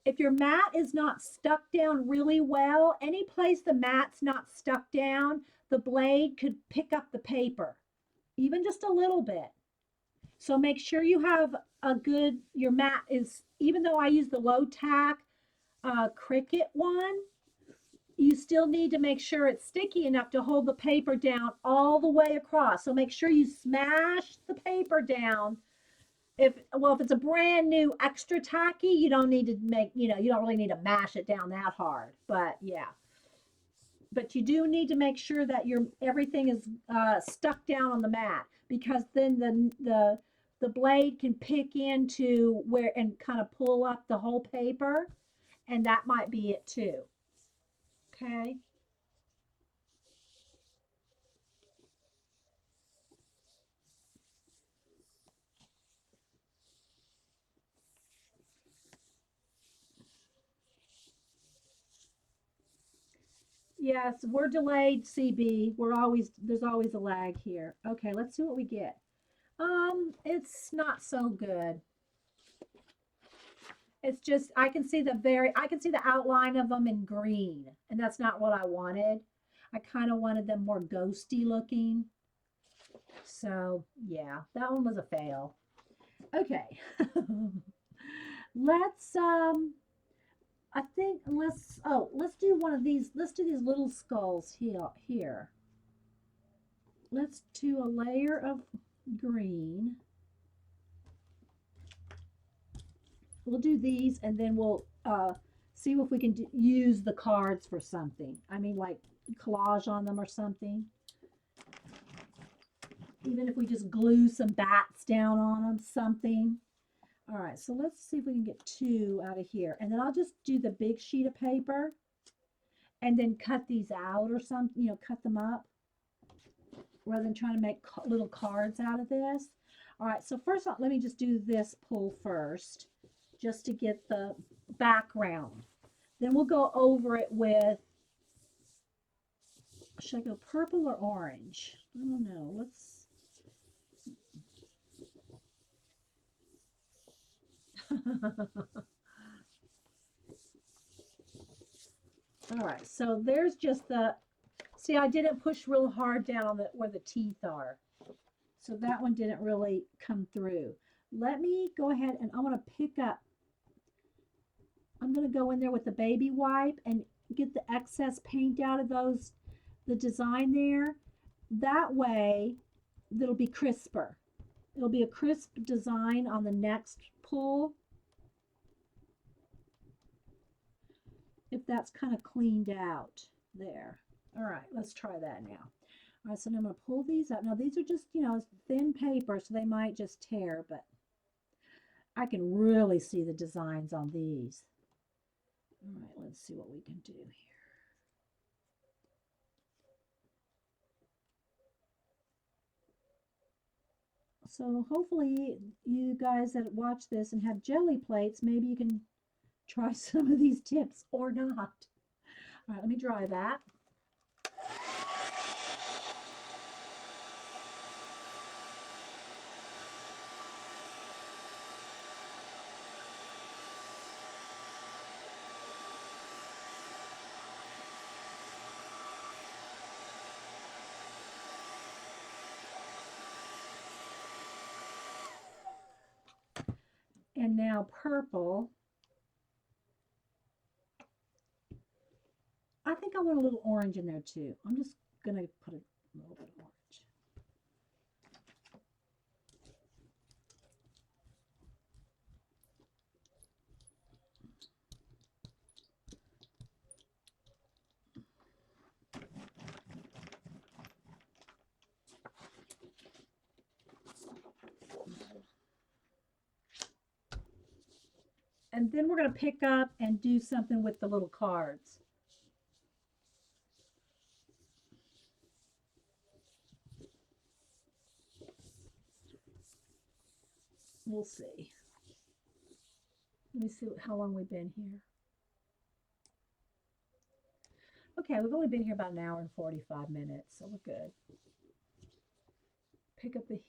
If your mat is not stuck down really well, any place the mat's not stuck down, the blade could pick up the paper, even just a little bit. So make sure you have a good, your mat is, even though I use the low tack Cricut one, you still need to make sure it's sticky enough to hold the paper down all the way across. So make sure you smash the paper down. If it's a brand new extra tacky, you don't need to make, you don't really need to mash it down that hard. But yeah, but you do need to make sure that your everything is stuck down on the mat, because then the blade can pick into where and kind of pull up the whole paper, and that might be it too. Okay. Yes, we're delayed, CB. There's always a lag here. Okay, let's see what we get. It's not so good. It's just I can see the outline of them in green, and that's not what I wanted. I kind of wanted them more ghosty looking. So, yeah, that one was a fail. Okay. let's I think let's do one of these. Let's do these little skulls here. Let's do a layer of green. We'll do these, and then we'll see if we can use the cards for something. I mean, like collage on them or something. Even if we just glue some bats down on them, something. All right, so let's see if we can get two out of here. And then I'll just do the big sheet of paper and then cut these out or something, cut them up rather than trying to make little cards out of this. All right, so first let me just do this pull first, just to get the background. Then we'll go over it with, should I go purple or orange? I don't know. Let's. All right, so there's just see, I didn't push real hard down on where the teeth are. So that one didn't really come through. Let me go ahead and I want to pick up, I'm going to go in there with the baby wipe and get the excess paint out of the design there. That way, it'll be crisper. It'll be a crisp design on the next pull. If that's kind of cleaned out there. All right, let's try that now. All right, so now I'm going to pull these out. Now, these are just, thin paper, so they might just tear, but I can really see the designs on these. All right, let's see what we can do here. So hopefully you guys that watch this and have jelly plates, maybe you can try some of these tips or not. All right, let me dry that. And now purple. I think I want a little orange in there too. I'm just going to put a little bit of orange. And then we're going to pick up and do something with the little cards. We'll see. Let me see how long we've been here. Okay, we've only been here about an hour and 45 minutes, so we're good. Pick up the,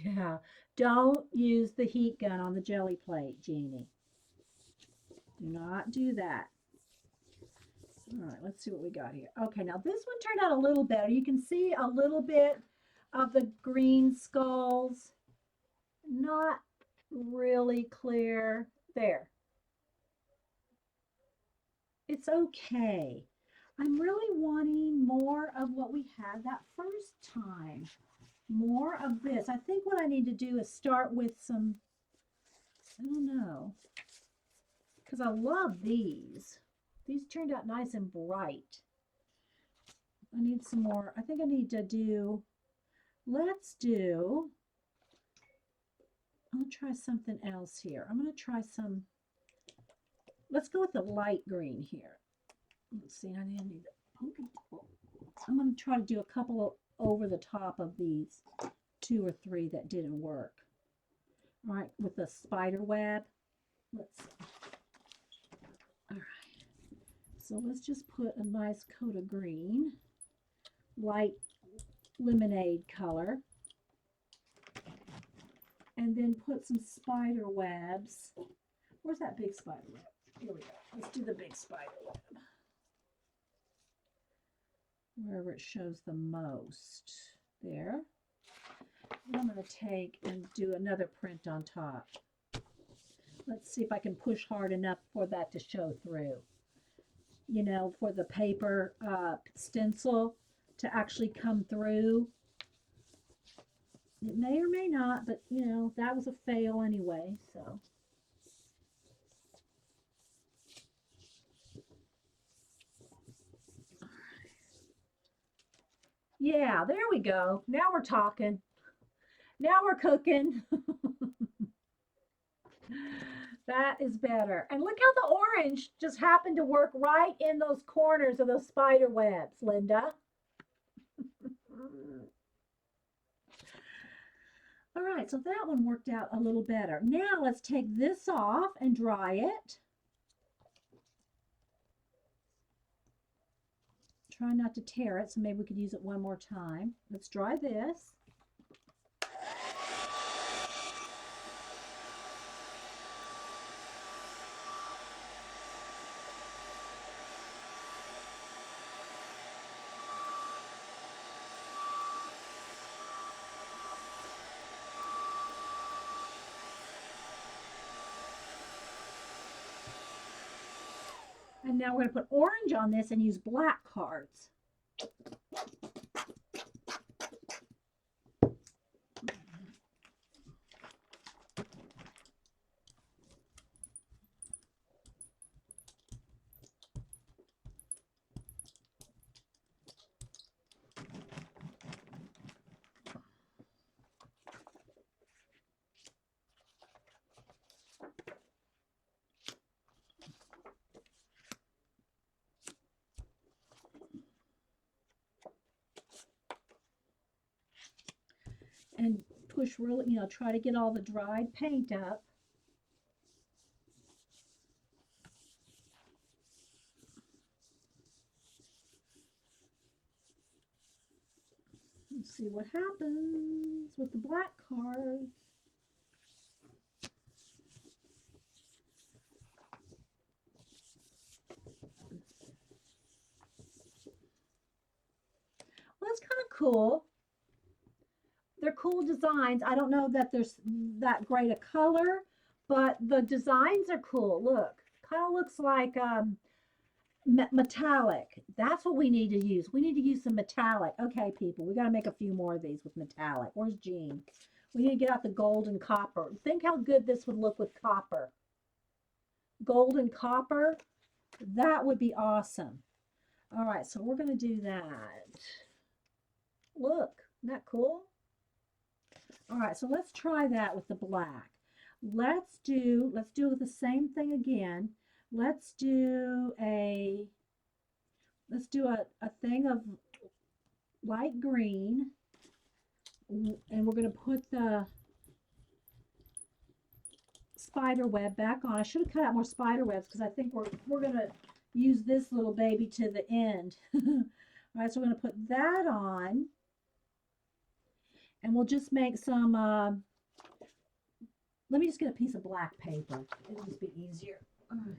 yeah. Don't use the heat gun on the jelly plate, Jeannie. Do not do that. All right, let's see what we got here. Okay, now this one turned out a little better. You can see a little bit of the green skulls. Not really clear. There. It's okay. I'm really wanting more of what we had that first time. More of this. I think what I need to do is start with some, I don't know, because I love these. These turned out nice and bright. I need some more. I think I need to do, let's do, I'll try something else here. I'm going to try some, let's go with the light green here. Let's see, I need I'm going to try to do a couple of over the top of these 2 or 3 that didn't work. All right, with the spider web. Let's see. All right, so let's just put a nice coat of green, light lemonade color, and then put some spider webs. Where's that big spider web? Here we go. Let's do the big spider web. Wherever it shows the most. There. And I'm going to take and do another print on top. Let's see if I can push hard enough for that to show through. You know, for the paper stencil to actually come through. It may or may not, but you know, that was a fail anyway, so. Yeah, there we go. Now we're talking. Now we're cooking. That is better. And look how the orange just happened to work right in those corners of those spider webs, Linda. All right, so that one worked out a little better. Now let's take this off and dry it. Try not to tear it, so maybe we could use it one more time. Let's dry this. And now we're going to put orange on this and use black cards. And push really, you know, try to get all the dried paint up. Let's see what happens with the black cards. Well, that's kind of cool. They're cool designs. I don't know that there's that great a color, but the designs are cool. Look, kind of looks like metallic. That's what we need to use. We need to use some metallic. Okay, people, we got to make a few more of these with metallic. Where's Jean? We need to get out the gold and copper. Think how good this would look with copper. Gold and copper, that would be awesome. All right, so we're going to do that. Look, isn't that cool? All right, so let's try that with the black. Let's do the same thing again. Let's do a thing of light green, and we're going to put the spider web back on. I should have cut out more spider webs because I think we're going to use this little baby to the end. All right, so we're going to put that on. And we'll just make some, let me just get a piece of black paper. It'll just be easier. All right,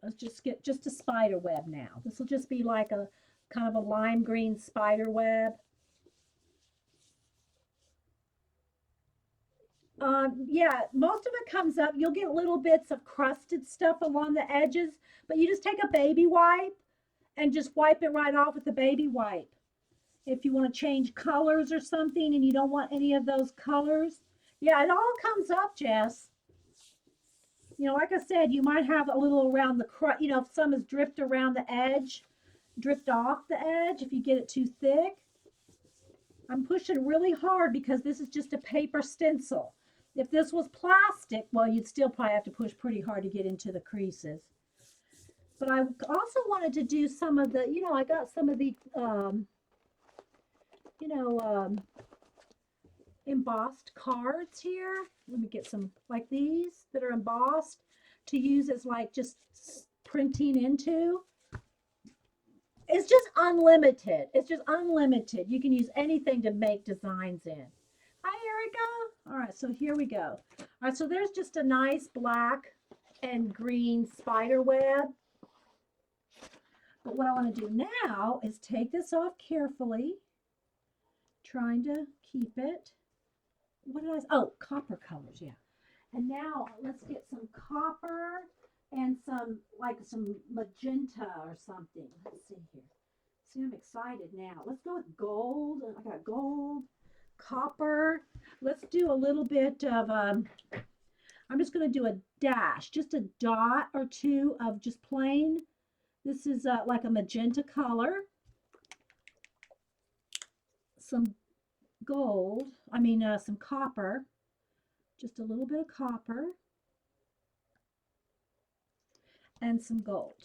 let's just get just a spider web now. This will just be like a kind of a lime green spider web. Yeah, most of it comes up. You'll get little bits of crusted stuff along the edges, but you just take a baby wipe and just wipe it right off with a baby wipe. If you want to change colors or something and you don't want any of those colors. Yeah, it all comes up, Jess. You know, like I said, you might have a little around the you know, if some is dripped around the edge, dripped off the edge if you get it too thick. I'm pushing really hard because this is just a paper stencil. If this was plastic, well, you'd still probably have to push pretty hard to get into the creases. But I also wanted to do some of the, you know, I got some of the, you know, embossed cards here. Let me get some like these that are embossed to use as like just printing into. It's just unlimited. It's just unlimited. You can use anything to make designs in. Hi, Erica. All right, so here we go. All right, so there's just a nice black and green spider web. But what I want to do now is take this off carefully, trying to keep it. What did I say? Oh, copper colors, yeah. And now let's get some copper and some, like some magenta or something. Let's see here. See, I'm excited now. Let's go with gold. I got gold, copper. Let's do a little bit of, I'm just going to do a dash, just a dot or two of just plain. This is like a magenta color. Some gold, some copper, just a little bit of copper, and some gold.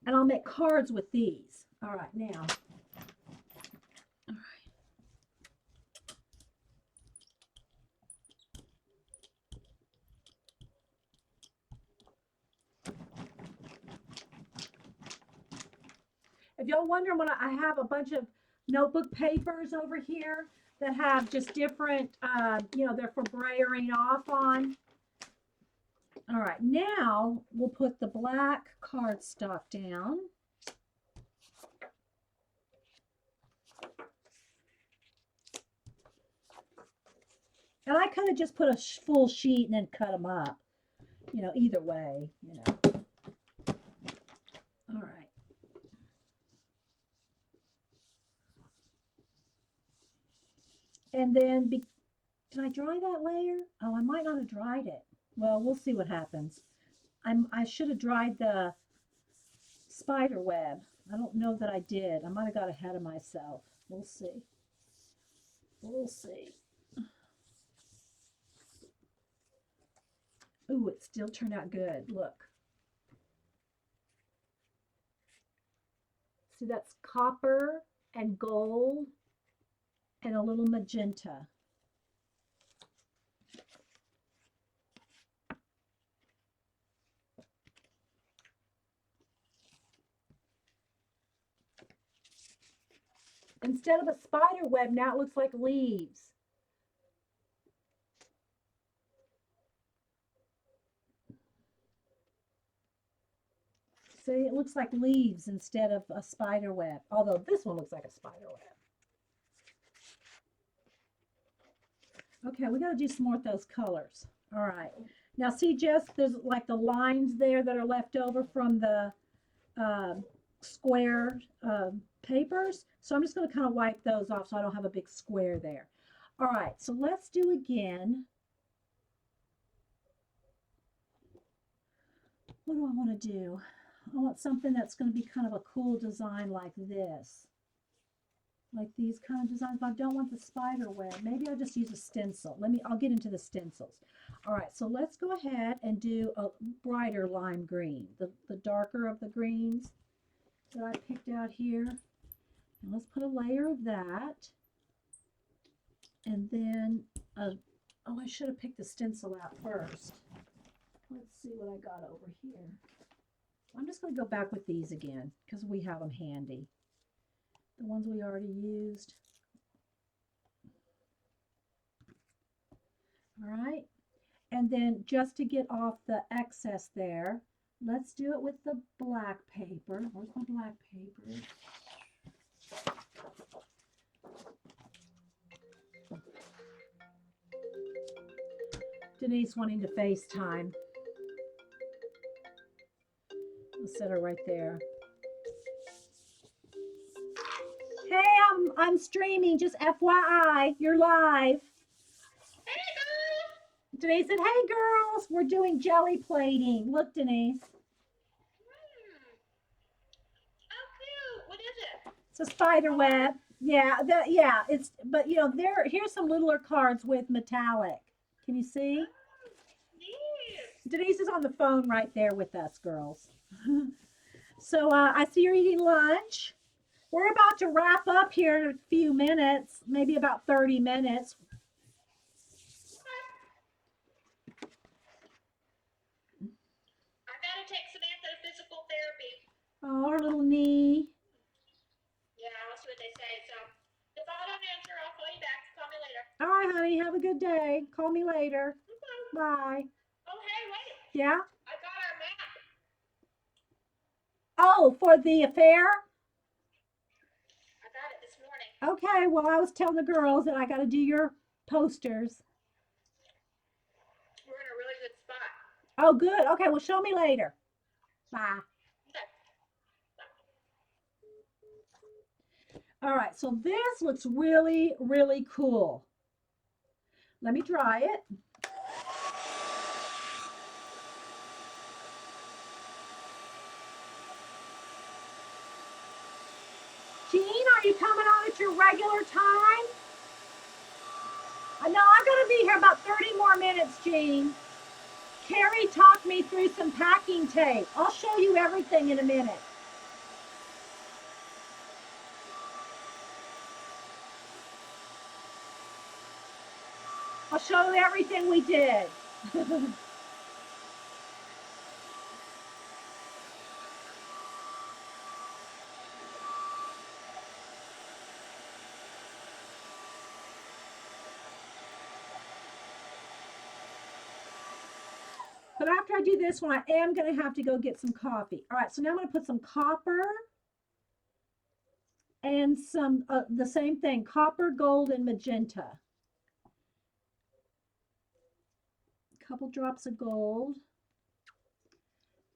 And I'll make cards with these. All right, now. All right. If y'all wondering what I have a bunch of notebook papers over here that have just different, you know, they're for brayering off on. All right, now we'll put the black cardstock down. And I could have just put a full sheet and then cut them up. You know, either way, you know. All right. And then, did I dry that layer? Oh, I might not have dried it. Well, we'll see what happens. I should have dried the spider web. I don't know that I did. I might have got ahead of myself. We'll see. We'll see. Ooh, it still turned out good. Look. See, that's copper and gold and a little magenta. Instead of a spider web, now it looks like leaves. See, it looks like leaves instead of a spider web. Although this one looks like a spider web. Okay, we got to do some more of those colors. All right. Now see, Jess, there's like the lines there that are left over from the square papers. So I'm just going to kind of wipe those off so I don't have a big square there. All right, so let's do again. What do I want to do? I want something that's going to be kind of a cool design like this. Like these kind of designs, but I don't want the spider web. Maybe I'll just use a stencil. I'll get into the stencils. All right, so let's go ahead and do a brighter lime green, the darker of the greens that I picked out here. And let's put a layer of that. And then, oh, I should have picked the stencil out first. Let's see what I got over here. I'm just going to go back with these again because we have them handy. The ones we already used. All right. And then just to get off the excess there, let's do it with the black paper. Where's my black paper? Denise wanting to FaceTime. I'll set her right there. Hey, I'm streaming. Just FYI, you're live. Denise said, "Hey, girls, we're doing jelly plating. Look, Denise. Oh, cute. What is it? It's a spider web. Yeah, it's but you know, here's some littler cards with metallic. Can you see? Yes. Denise is on the phone right there with us, girls. So I see you're eating lunch. We're about to wrap up here in a few minutes, maybe about 30 minutes. I gotta take Samantha to physical therapy. Oh, her little knee. Yeah, I'll see what they say. So if I don't answer, I'll call you back. Call me later. All right, honey. Have a good day. Call me later. Okay. Bye. Oh, hey, wait. Yeah? I got our map. Oh, for the affair? I got it this morning. Okay, well, I was telling the girls that I got to do your posters. We're in a really good spot. Oh, good. Okay, well, show me later. Bye. Okay. All right, so this looks really, really cool. Let me dry it. Jean, are you coming on at your regular time? No, I'm going to be here about 30 more minutes, Jean. Carrie talked me through some packing tape. I'll show you everything in a minute. I'll show you everything we did. But after I do this one, I am going to have to go get some coffee. All right, so now I'm going to put some copper and some, the same thing, copper, gold, and magenta. A couple drops of gold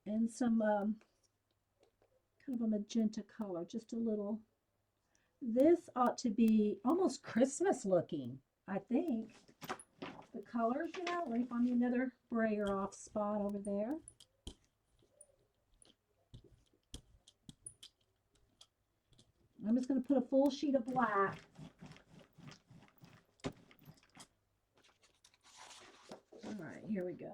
and some kind of a magenta color, just a little. This ought to be almost Christmas looking, I think. The colors, you know, let me find me another brayer off spot over there. I'm just going to put a full sheet of black. All right, here we go.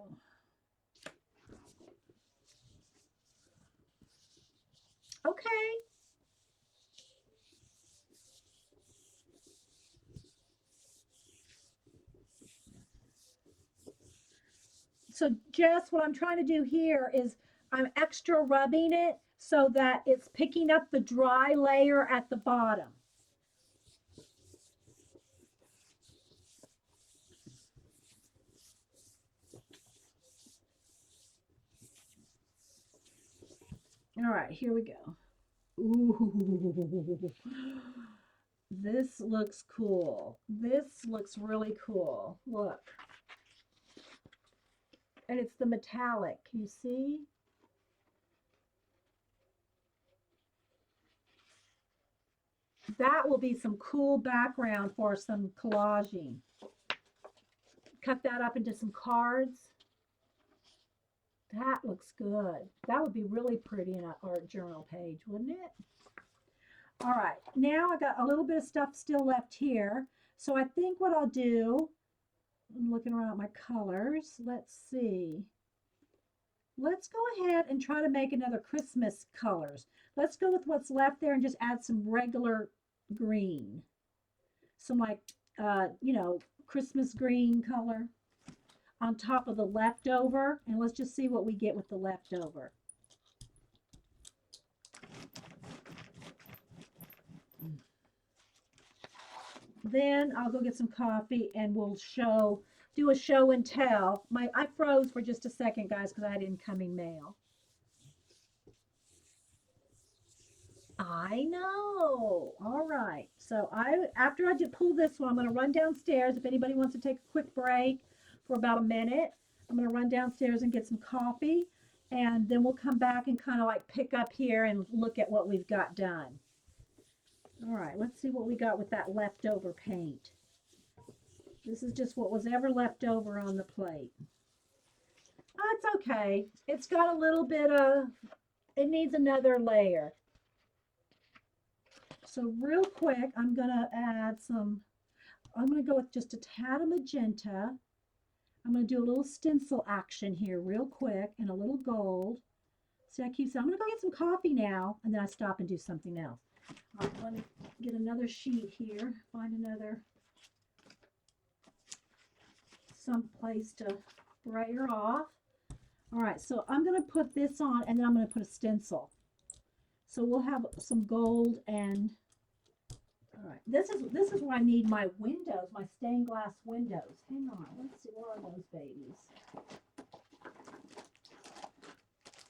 Okay. So Jess, what I'm trying to do here is I'm extra rubbing it so that it's picking up the dry layer at the bottom. All right, here we go. Ooh, this looks cool. This looks really cool. Look. And it's the metallic. Can you see? That will be some cool background for some collaging. Cut that up into some cards. That looks good. That would be really pretty in an art journal page, wouldn't it? All right, now I got a little bit of stuff still left here. So I think what I'll do, I'm looking around at my colors. Let's see. Let's go ahead and try to make another Christmas colors. Let's go with what's left there and just add some regular green. Some like, you know, Christmas green color on top of the leftover. And let's just see what we get with the leftover. Then I'll go get some coffee and we'll do a show and tell. I froze for just a second, guys, because I had incoming mail. I know. All right. So after I pull this one, I'm going to run downstairs. If anybody wants to take a quick break for about a minute, I'm going to run downstairs and get some coffee, and then we'll come back and kind of like pick up here and look at what we've got done. All right. Let's see what we got with that leftover paint. This is just what was ever left over on the plate. Oh, it's okay. It's got a little bit of, it needs another layer. So real quick, I'm going to add some, I'm going to go with just a tad of magenta. I'm going to do a little stencil action here real quick and a little gold. See, I keep saying, I'm going to go get some coffee now, and then I stop and do something else. All right, let me get another sheet here, find another, some place to brayer off. All right, so I'm going to put this on, and then I'm going to put a stencil. So we'll have some gold and, all right, this is where I need my windows, my stained glass windows. Hang on, let's see, where are those babies?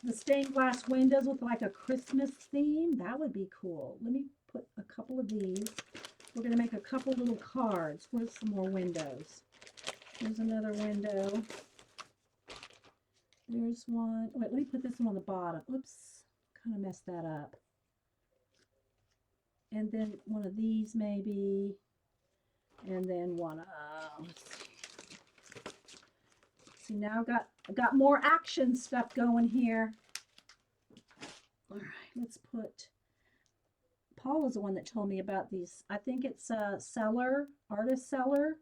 The stained glass windows with like a Christmas theme, that would be cool. Let me put a couple of these. We're going to make a couple little cards. Where's some more windows? There's another window. There's one. Wait, let me put this one on the bottom. Oops, kind of messed that up. And then one of these maybe. And then one of, let's see, now I've got more action stuff going here. All right, let's put, Paul was the one that told me about these. I think it's a Cellar, Artist Cellar,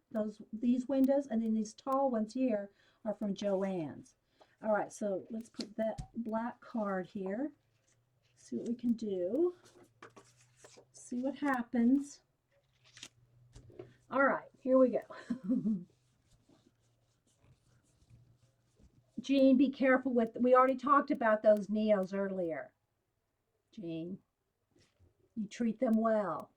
these windows, and then these tall ones here are from Joann's. All right, so let's put that black card here. See what we can do. See what happens. All right, here we go. Jean, be careful with, we already talked about those Neos earlier. Jean, you treat them well.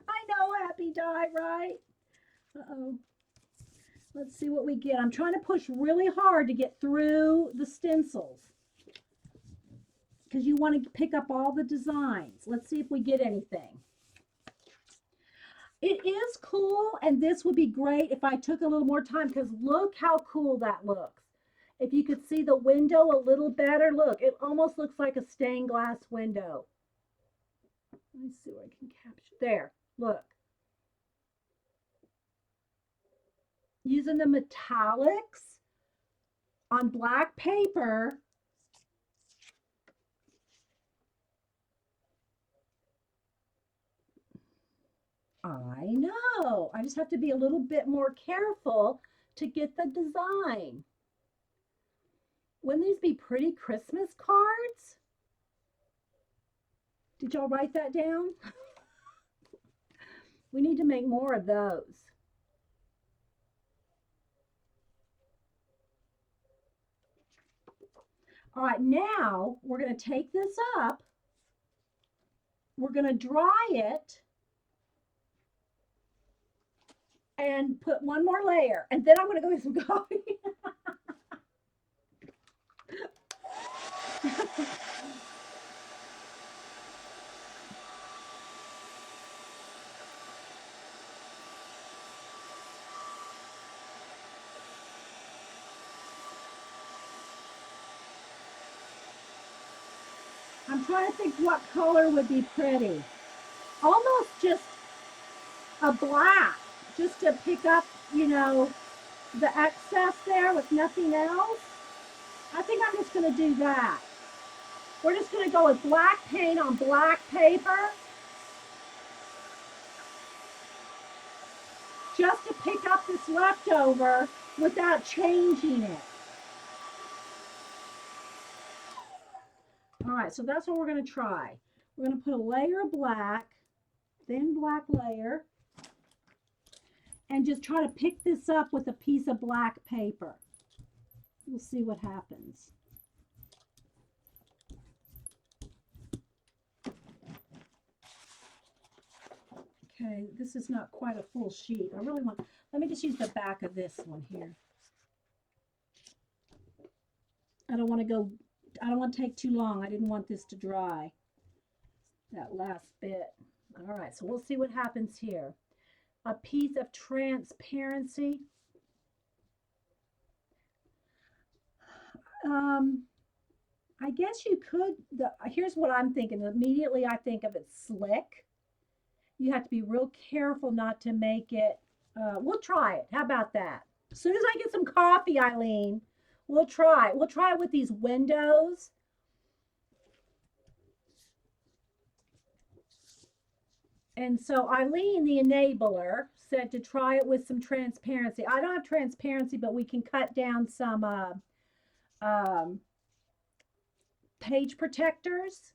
I know, Happy Dye, right? Uh-oh. Let's see what we get. I'm trying to push really hard to get through the stencils because you want to pick up all the designs. Let's see if we get anything. It is cool, and this would be great if I took a little more time because look how cool that looks. If you could see the window a little better, look, it almost looks like a stained glass window. Let me see what I can capture. There, look. Using the metallics on black paper. I know. I just have to be a little bit more careful to get the design. Wouldn't these be pretty Christmas cards? Did y'all write that down? We need to make more of those. All right, now we're going to take this up. We're going to dry it and put one more layer. And then I'm going to go get some coffee. I'm trying to think what color would be pretty. Almost just a black, just to pick up, you know, the excess there with nothing else. I think I'm just going to do that. We're just going to go with black paint on black paper. Just to pick up this leftover without changing it. All right, so that's what we're going to try. We're going to put a layer of black, thin black layer, and just try to pick this up with a piece of black paper. We'll see what happens. Okay, this is not quite a full sheet. I really want, let me just use the back of this one here. I don't want to go, I don't want to take too long. I didn't want this to dry, that last bit. All right, so we'll see what happens here. A piece of transparency. I guess you could, here's what I'm thinking. Immediately I think of it slick. You have to be real careful not to make it, we'll try it. How about that? As soon as I get some coffee, Eileen, we'll try. We'll try it with these windows. And so Eileen, the enabler, said to try it with some transparency. I don't have transparency, but we can cut down some page protectors.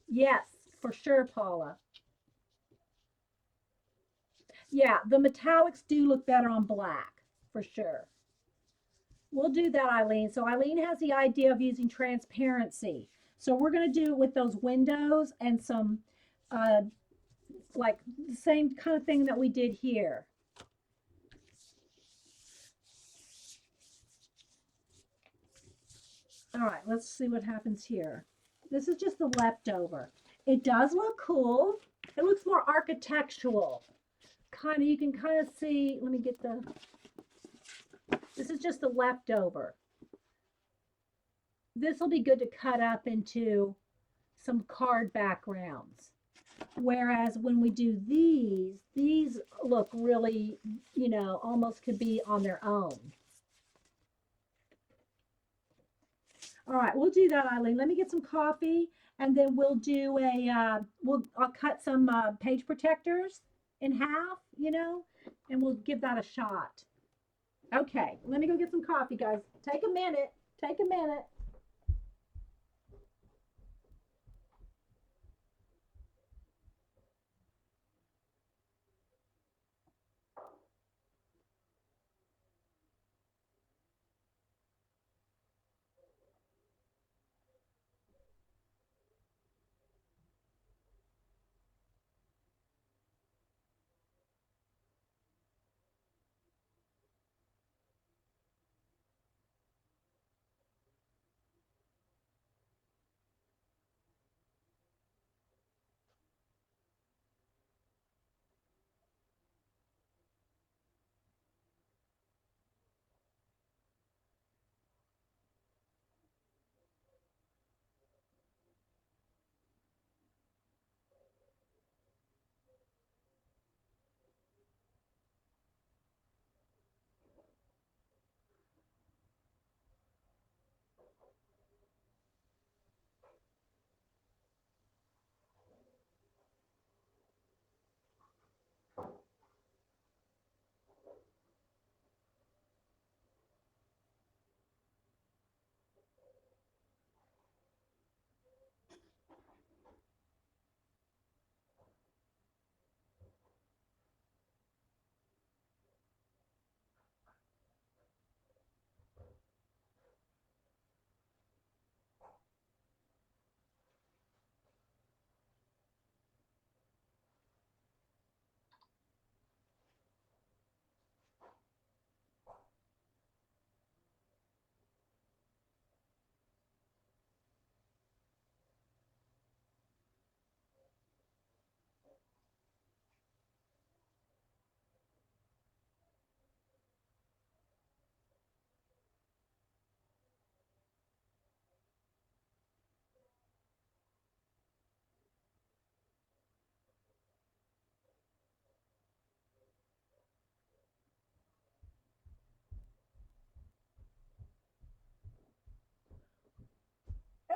Yes, for sure, Paula. Yeah, the metallics do look better on black, for sure. We'll do that, Eileen. So Eileen has the idea of using transparency. So we're going to do it with those windows and some, like the same kind of thing that we did here. All right, let's see what happens here. This is just the leftover. It does look cool. It looks more architectural. Kind of, you can kind of see, let me get the, this is just the leftover. This will be good to cut up into some card backgrounds. Whereas when we do these look really, you know, almost could be on their own. All right, we'll do that, Eileen. Let me get some coffee, and then we'll do a, I'll cut some page protectors in half, you know, and we'll give that a shot. Okay, let me go get some coffee, guys. Take a minute. Take a minute.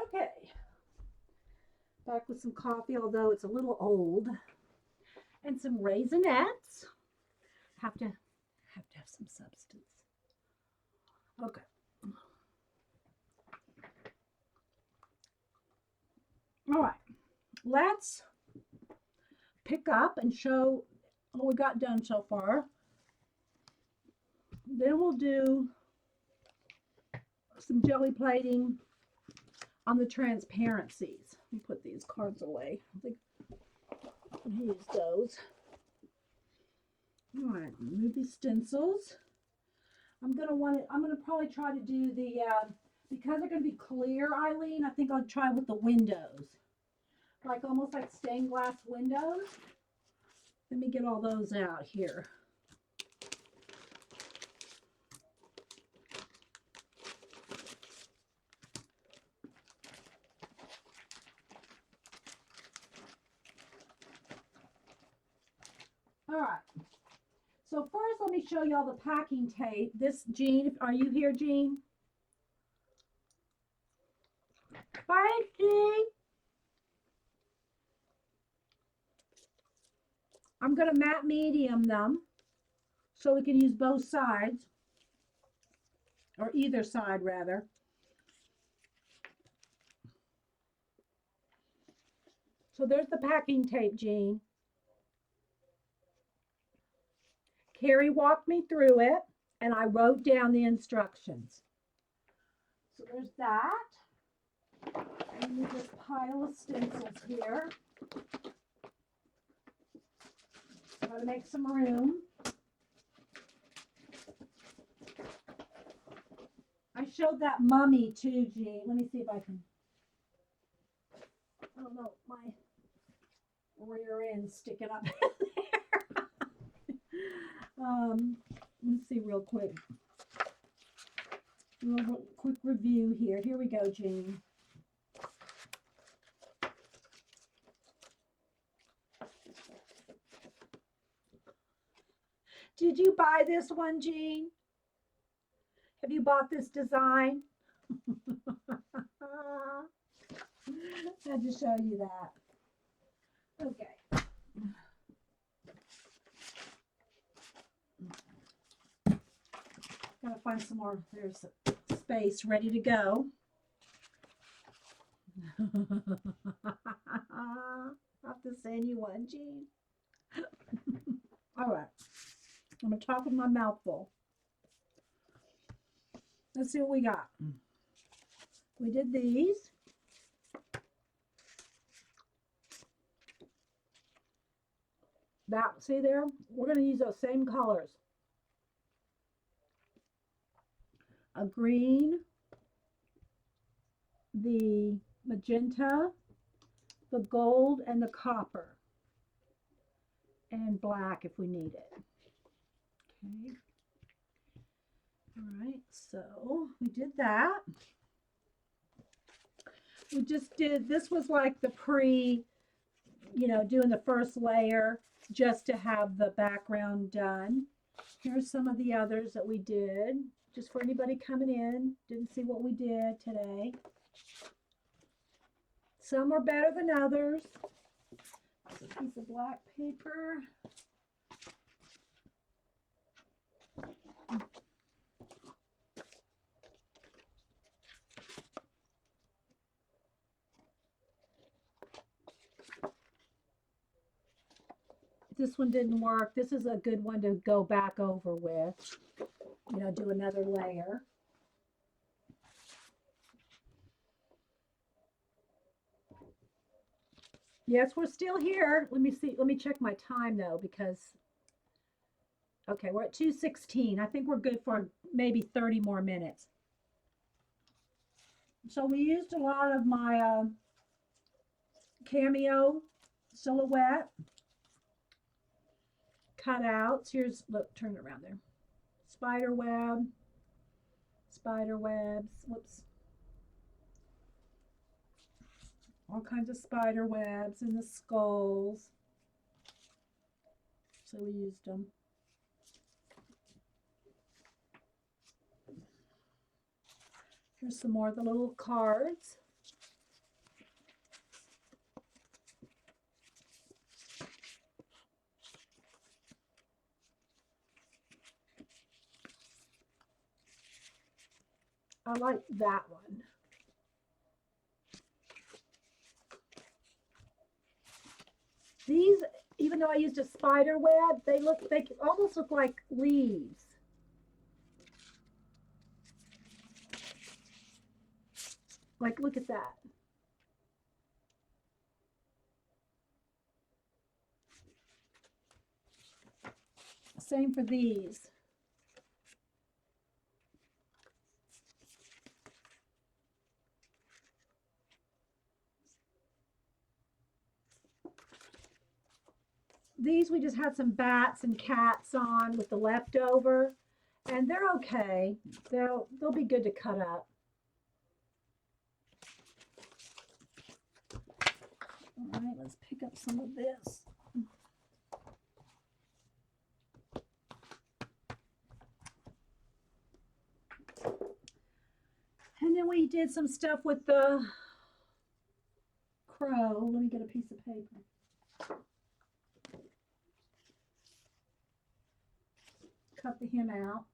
Okay. Back with some coffee, although it's a little old. And some Raisinets. Have to have some substance. Okay. All right. Let's pick up and show what we got done so far. Then we'll do some jelly plating on the transparencies. Let me put these cards away. I think Use those. All right, move these stencils. I'm gonna probably try to do the, because they're gonna be clear, Eileen, I think I'll try with the windows. Like almost like stained glass windows. Let me get all those out here. All right. So first, let me show you all the packing tape. This, Jean, are you here, Jean? Hi, Jean. I'm going to matte medium them so we can use both sides, or either side rather. So there's the packing tape, Jean. Carrie walked me through it, and I wrote down the instructions. So there's that. And there's this pile of stencils here. I'm going to make some room. I showed that mummy too, Jean. Let me see if I can. I don't know, my rear end sticking up there. Let's see real quick. Real quick review here. Here we go, Jean. Did you buy this one, Jean? Have you bought this design? I had to show you that. Okay. Gotta find some more. There's space ready to go. I'll have to send you one, Jean. All right. I'm gonna talk with my mouth full. Let's see what we got. We did these. That, see there? We're going to use those same colors. A green, the magenta, the gold, and the copper. And black if we need it. Okay. All right, so we did that. We just did, this was like the pre, doing the first layer just to have the background done. Here's some of the others that we did, just for anybody coming in, didn't see what we did today. Some are better than others. It's a piece of black paper. This one didn't work. This is a good one to go back over with, do another layer. Yes, we're still here. Let me see. Let me check my time though, because, okay, we're at 2:16. I think we're good for maybe 30 more minutes. So we used a lot of my Cameo silhouette cutouts. Here's, look, turn it around there. Spider webs, whoops. All kinds of spider webs and the skulls. So we used them. Here's some more of the little cards. I like that one. These, even though I used a spider web, they almost look like leaves. Like, look at that. Same for these. These we just had some bats and cats on with the leftover, and they're okay. They'll be good to cut up. All right, let's pick up some of this. And then we did some stuff with the crow. Let me get a piece of paper. Cut him out.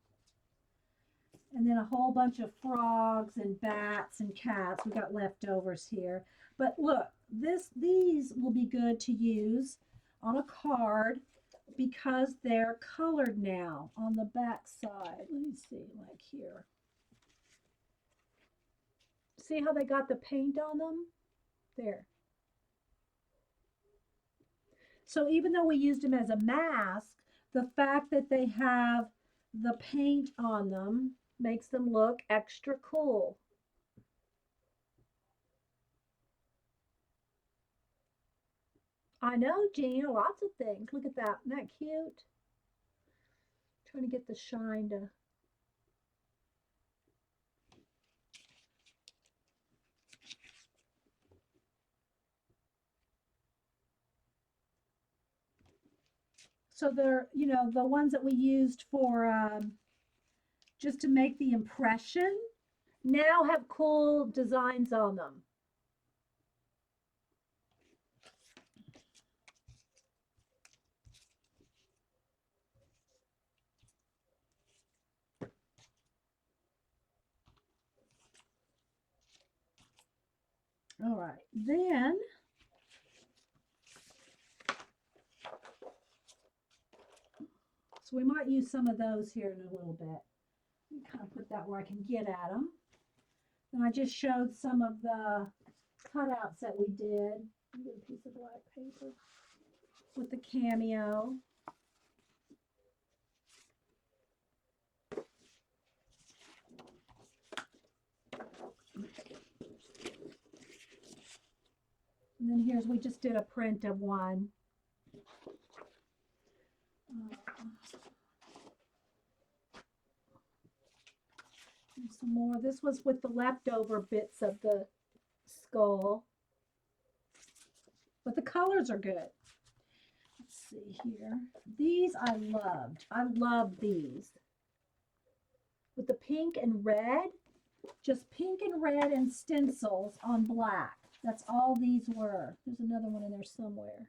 And then a whole bunch of frogs and bats and cats. We got leftovers here. But look, these will be good to use on a card because they're colored now on the back side. Let me see, like here. See how they got the paint on them? There. So even though we used them as a mask, the fact that they have the paint on them makes them look extra cool. I know, Gina, lots of things. Look at that. Isn't that cute? Trying to get the shine to... So they're, you know, the ones that we used for just to make the impression now have cool designs on them. All right, then so we might use some of those here in a little bit. Kind of put that where I can get at them. And I just showed some of the cutouts that we did. Get a piece of black paper with the Cameo. And then here's, we just did a print of one. Some more. This was with the leftover bits of the skull. But the colors are good. Let's see here. These I loved. I love these. With the pink and red. Just pink and red and stencils on black. That's all these were. There's another one in there somewhere.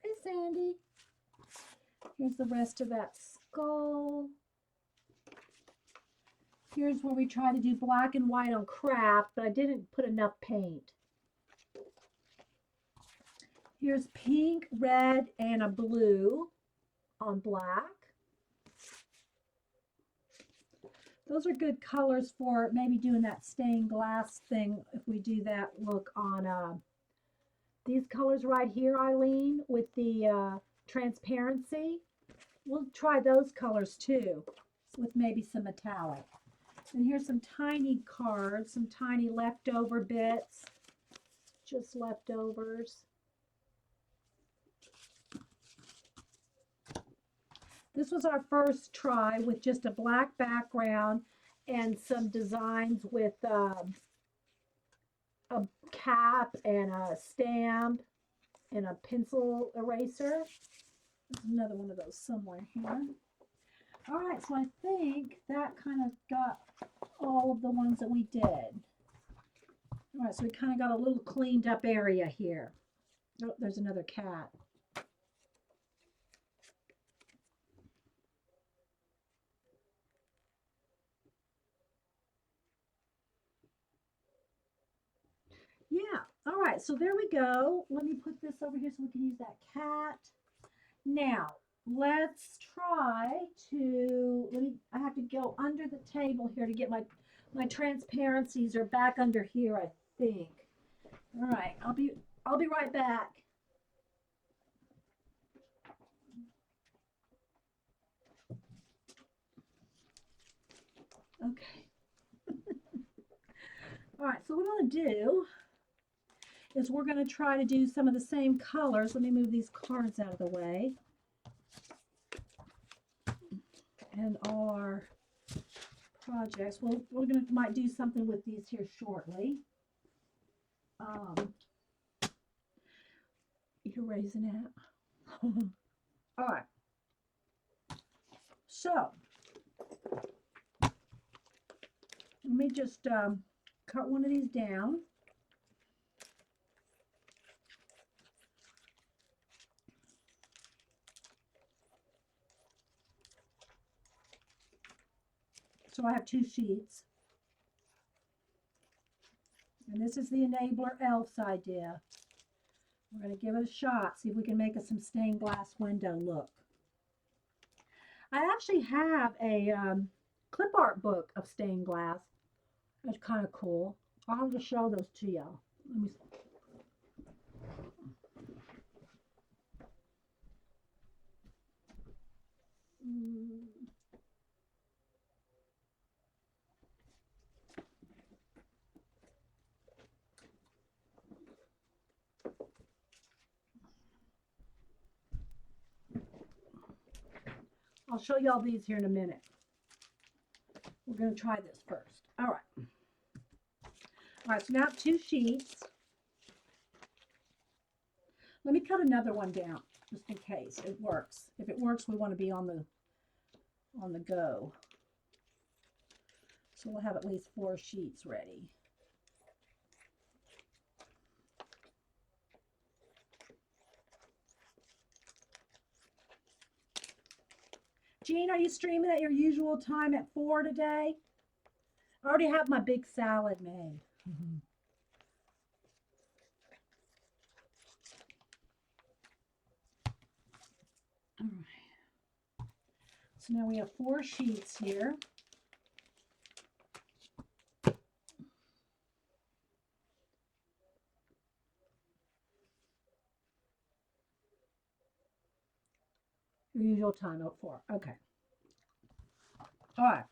Hey, Sandy. Here's the rest of that skull. Here's where we try to do black and white on craft, but I didn't put enough paint. Here's pink, red, and a blue on black. Those are good colors for maybe doing that stained glass thing if we do that look on these colors right here, Eileen, with the transparency. We'll try those colors too, with maybe some metallic. And here's some tiny cards, some tiny leftover bits, just leftovers. This was our first try with just a black background and some designs with a cap and a stamp and a pencil eraser. There's another one of those somewhere here. All right, so I think that kind of got all of the ones that we did. All right, so we kind of got a little cleaned up area here. Oh, there's another cat. Yeah, all right, so there we go. Let me put this over here so we can use that cat. Now, let's try to, I have to go under the table here to get my transparencies are back under here, I think. All right, I'll be right back. Okay. All right, so what I'm going to do is we're going to try to do some of the same colors. Let me move these cards out of the way. And all our projects. Well, might do something with these here shortly. You're raising it. All right. So let me just cut one of these down. So I have 2 sheets. And this is the Enabler Elves idea. We're going to give it a shot, see if we can make us some stained glass window look. I actually have a clip art book of stained glass. That's kind of cool. I'll have to show those to y'all. Let me see. I'll show y'all these here in a minute. We're going to try this first. All right. All right, so now 2 sheets. Let me cut another one down just in case it works. If it works, we want to be on the go. So we'll have at least 4 sheets ready. Jean, are you streaming at your usual time at 4 today? I already have my big salad made. All right. So now we have 4 sheets here. Your usual time at 4. Okay. All right.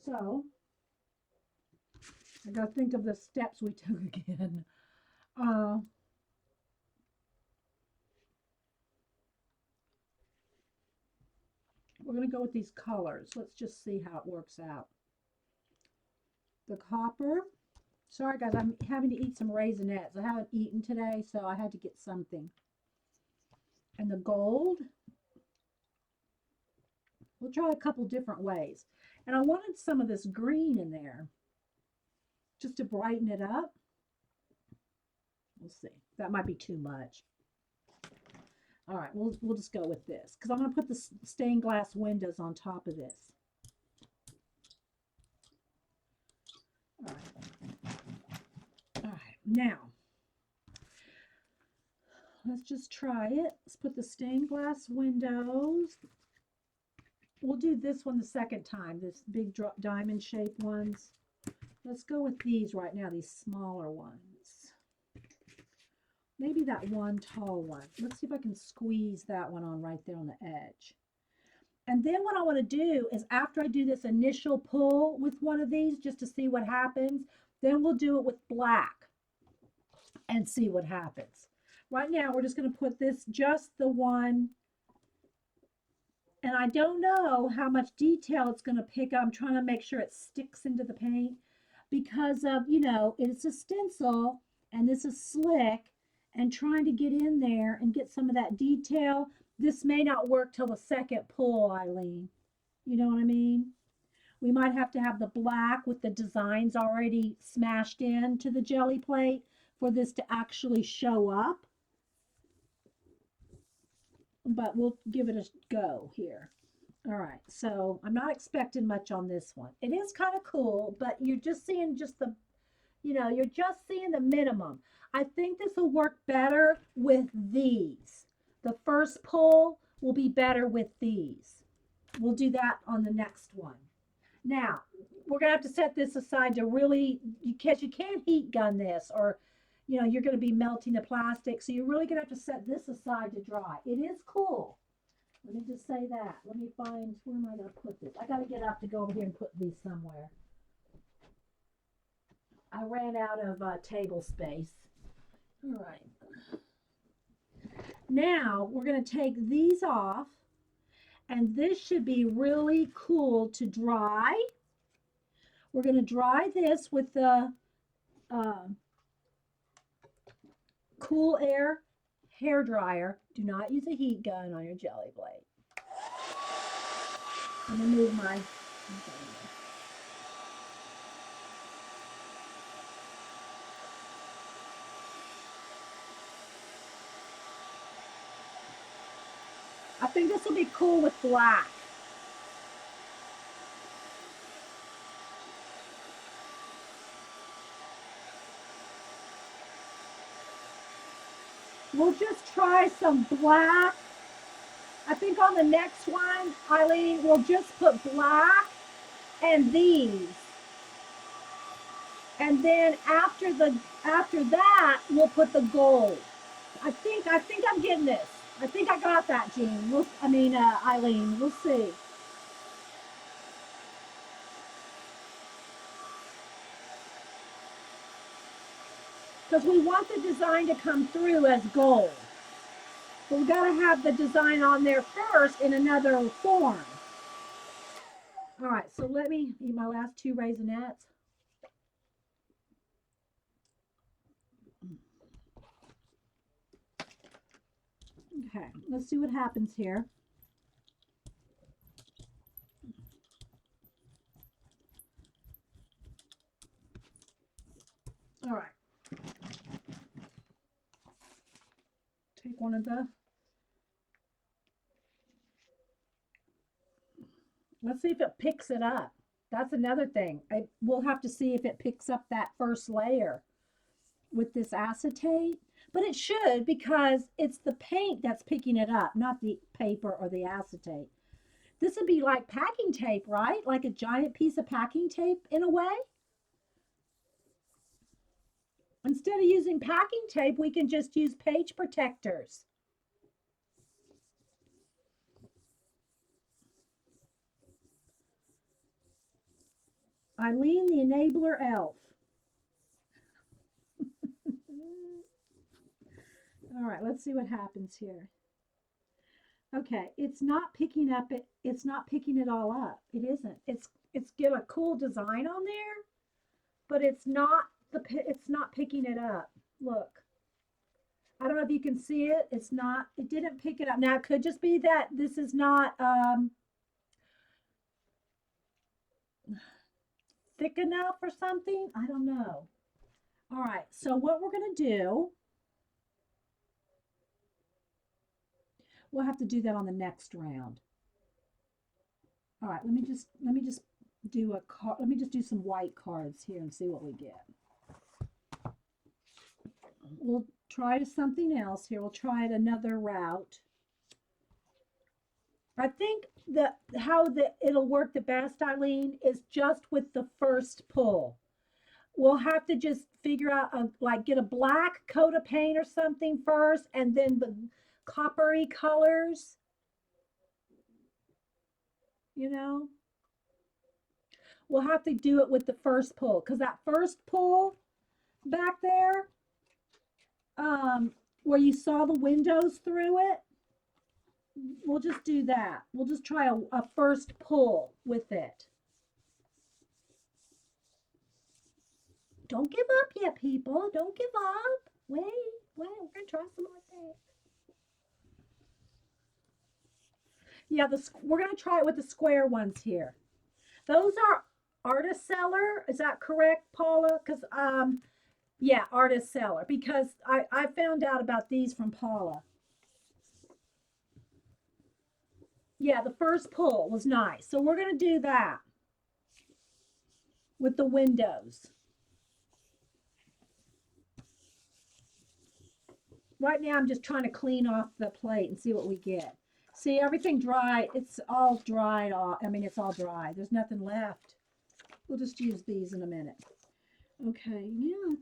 So I got to think of the steps we took again. We're going to go with these colors. Let's just see how it works out. The copper. Sorry, guys, I'm having to eat some Raisinets. I haven't eaten today, so I had to get something. And the gold. We'll try a couple different ways. And I wanted some of this green in there just to brighten it up. We'll see. That might be too much. All right, we'll just go with this because I'm going to put the stained glass windows on top of this. All right. All right, now let's just try it. Let's put the stained glass windows. We'll do this one the second time, this big diamond shaped ones. Let's go with these right now, these smaller ones. Maybe that one tall one. Let's see if I can squeeze that one on right there on the edge. And then what I want to do is after I do this initial pull with one of these, just to see what happens, then we'll do it with black and see what happens. Right now, we're just going to put this, just the one. And I don't know how much detail it's going to pick up. I'm trying to make sure it sticks into the paint because of, you know, it's a stencil and this is slick. And trying to get in there and get some of that detail. This may not work till the second pull, Eileen. You know what I mean? We might have to have the black with the designs already smashed into the jelly plate for this to actually show up. But we'll give it a go here. All right, so I'm not expecting much on this one. It is kind of cool, but you're just seeing just the, you know, you're just seeing the minimum. I think this will work better with these. The first pull will be better with these. We'll do that on the next one. Now, we're going to have to set this aside to really, because you can't heat gun this or, you know, you're going to be melting the plastic. So you're really going to have to set this aside to dry. It is cool. Let me just say that. Let me find, where am I going to put this? I got to get up to go over here and put these somewhere. I ran out of table space. All right. Now we're going to take these off, and this should be really cool to dry. We're going to dry this with the cool air hair dryer. Do not use a heat gun on your jelly blade. I'm going to move my... I think this will be cool with black. We'll just try some black. I think on the next one, Eileen, we'll just put black and these. And then after that, we'll put the gold. I think I'm getting this. I think I got that, Jean. Eileen. We'll see. Because we want the design to come through as gold. But we've got to have the design on there first in another form. All right, so let me eat my last 2 Raisinets. Okay, let's see what happens here. All right. Take one of the... Let's see if it picks it up. That's another thing. We'll have to see if it picks up that first layer with this acetate. But it should, because it's the paint that's picking it up, not the paper or the acetate. This would be like packing tape, right? Like a giant piece of packing tape in a way. Instead of using packing tape, we can just use page protectors. Eileen, the enabler elf. All right, let's see what happens here. Okay, it's not picking up it. It's not picking it all up. It isn't. It's got a cool design on there, but it's not picking it up. Look. I don't know if you can see it. It didn't pick it up. Now it could just be that this is not thick enough or something. I don't know. All right, so what we're going to do, we'll have to do that on the next round. All right, let me just do a card. Let me just do some white cards here and see what we get. We'll try something else here. We'll try it another route. I think it'll work the best, Eileen, is just with the first pull. We'll have to just figure out, get a black coat of paint or something first, and then the coppery colors. You know? We'll have to do it with the first pull, because that first pull back there, where you saw the windows through it, we'll just do that. We'll just try a first pull with it. Don't give up yet, people. Don't give up. Wait, we're gonna try some more things. Yeah, we're gonna try it with the square ones here. Those are Artist Seller. Is that correct, Paula? Because yeah, Artist Seller. Because I found out about these from Paula. Yeah, the first pull was nice. So we're gonna do that with the windows. Right now, I'm just trying to clean off the plate and see what we get. See, everything dry. It's all dried off. I mean, it's all dry. There's nothing left. We'll just use these in a minute. Okay, yeah,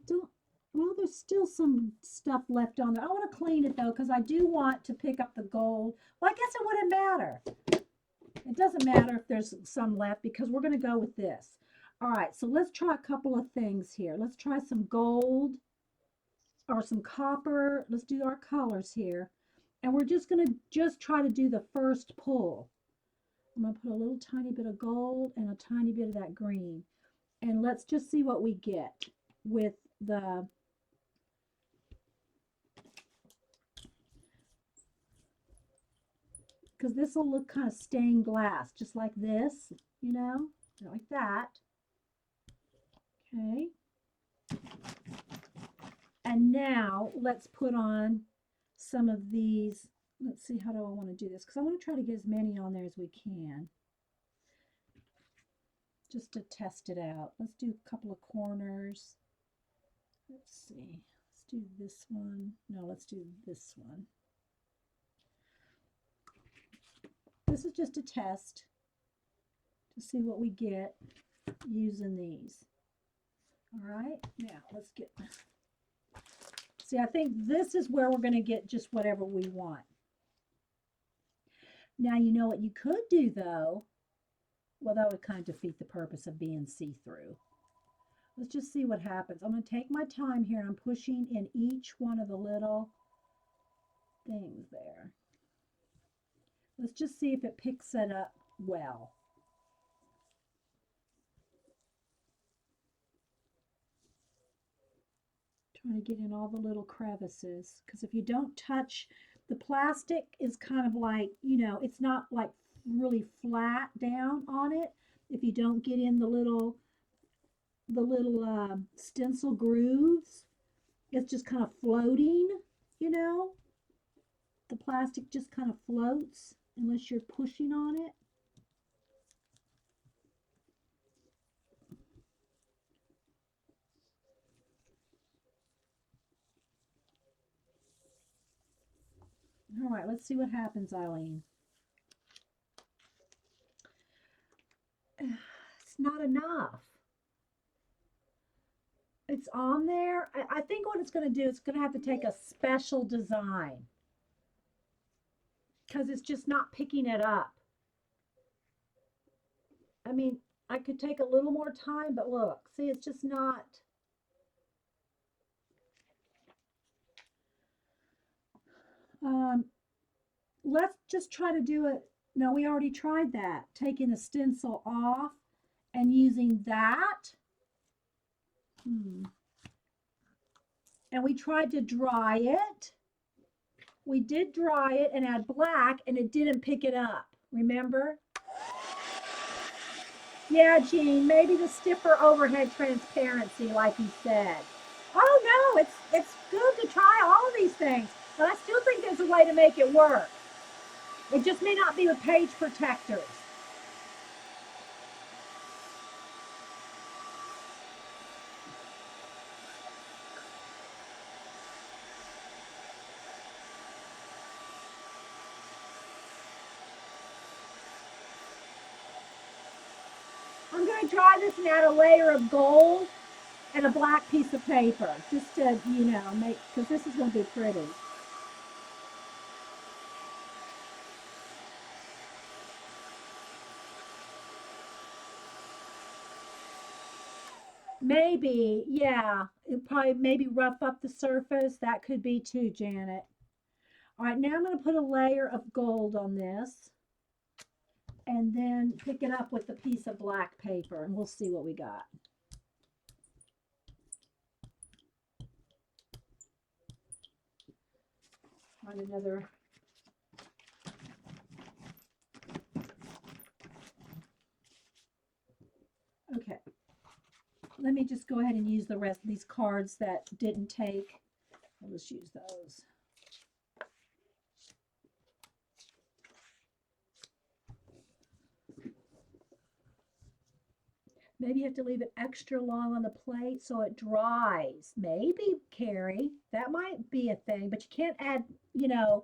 Well, there's still some stuff left on there. I want to clean it though, because I do want to pick up the gold. Well, I guess it wouldn't matter. It doesn't matter if there's some left because we're going to go with this. All right, so let's try a couple of things here. Let's try some gold or some copper. Let's do our colors here. And we're just going to just try to do the first pull. I'm going to put a little tiny bit of gold and a tiny bit of that green. And let's just see what we get with the, because this will look kind of stained glass, just like this, you know, like that. Okay. And now let's put on some of these. Let's see, how do I want to do this? Because I want to try to get as many on there as we can, just to test it out. Let's do a couple of corners. Let's see. Let's do this one. No, let's do this one. This is just a test to see what we get using these. All right, now let's get, see, I think this is where we're going to get just whatever we want. Now, you know what you could do though? Well, that would kind of defeat the purpose of being see-through. Let's just see what happens. I'm going to take my time here and I'm pushing in each one of the little things there. Let's just see if it picks it up well. Trying to get in all the little crevices, because if you don't touch, the plastic is kind of like, you know, it's not like really flat down on it. If you don't get in the little stencil grooves, it's just kind of floating, you know. The plastic just kind of floats unless you're pushing on it. All right, let's see what happens, Eileen. It's not enough. It's on there. I think what it's going to do, it's going to have to take a special design because it's just not picking it up. I mean, I could take a little more time, but look, see, it's just not. Let's just try to do it. No, we already tried that. Taking the stencil off and using that. And we tried to dry it. We did dry it and add black and it didn't pick it up. Remember? Yeah, Jean, maybe the stiffer overhead transparency, like you said. Oh no, it's good to try all of these things, but I still think there's a way to make it work. It just may not be with page protectors. I'm going to try this and add a layer of gold and a black piece of paper, just to, you know, make, because this is going to be pretty. Maybe, yeah. It probably maybe rough up the surface. That could be too, Janet. All right, now I'm going to put a layer of gold on this and then pick it up with a piece of black paper and we'll see what we got. Find another. Okay. Let me just go ahead and use the rest of these cards that didn't take. I'll just use those. Maybe you have to leave it extra long on the plate so it dries. Maybe, Carrie, that might be a thing, but you can't add, you know,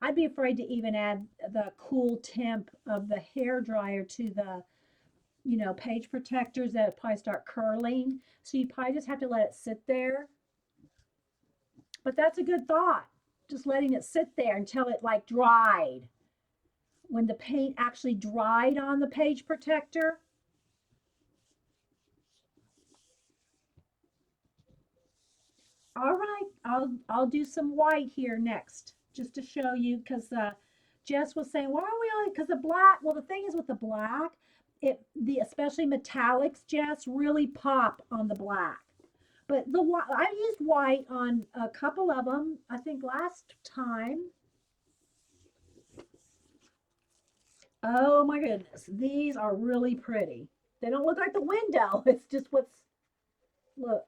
I'd be afraid to even add the cool temp of the hair dryer to the, you know, page protectors that probably start curling. So you probably just have to let it sit there. But that's a good thought. Just letting it sit there until it like dried. When the paint actually dried on the page protector. All right, I'll do some white here next, just to show you, because Jess was saying, why are we only, because the black, well, the thing is with the black, especially metallics, Jess, really pop on the black. But the white, I used white on a couple of them, I think last time. Oh my goodness, these are really pretty. They don't look like the window, it's just look.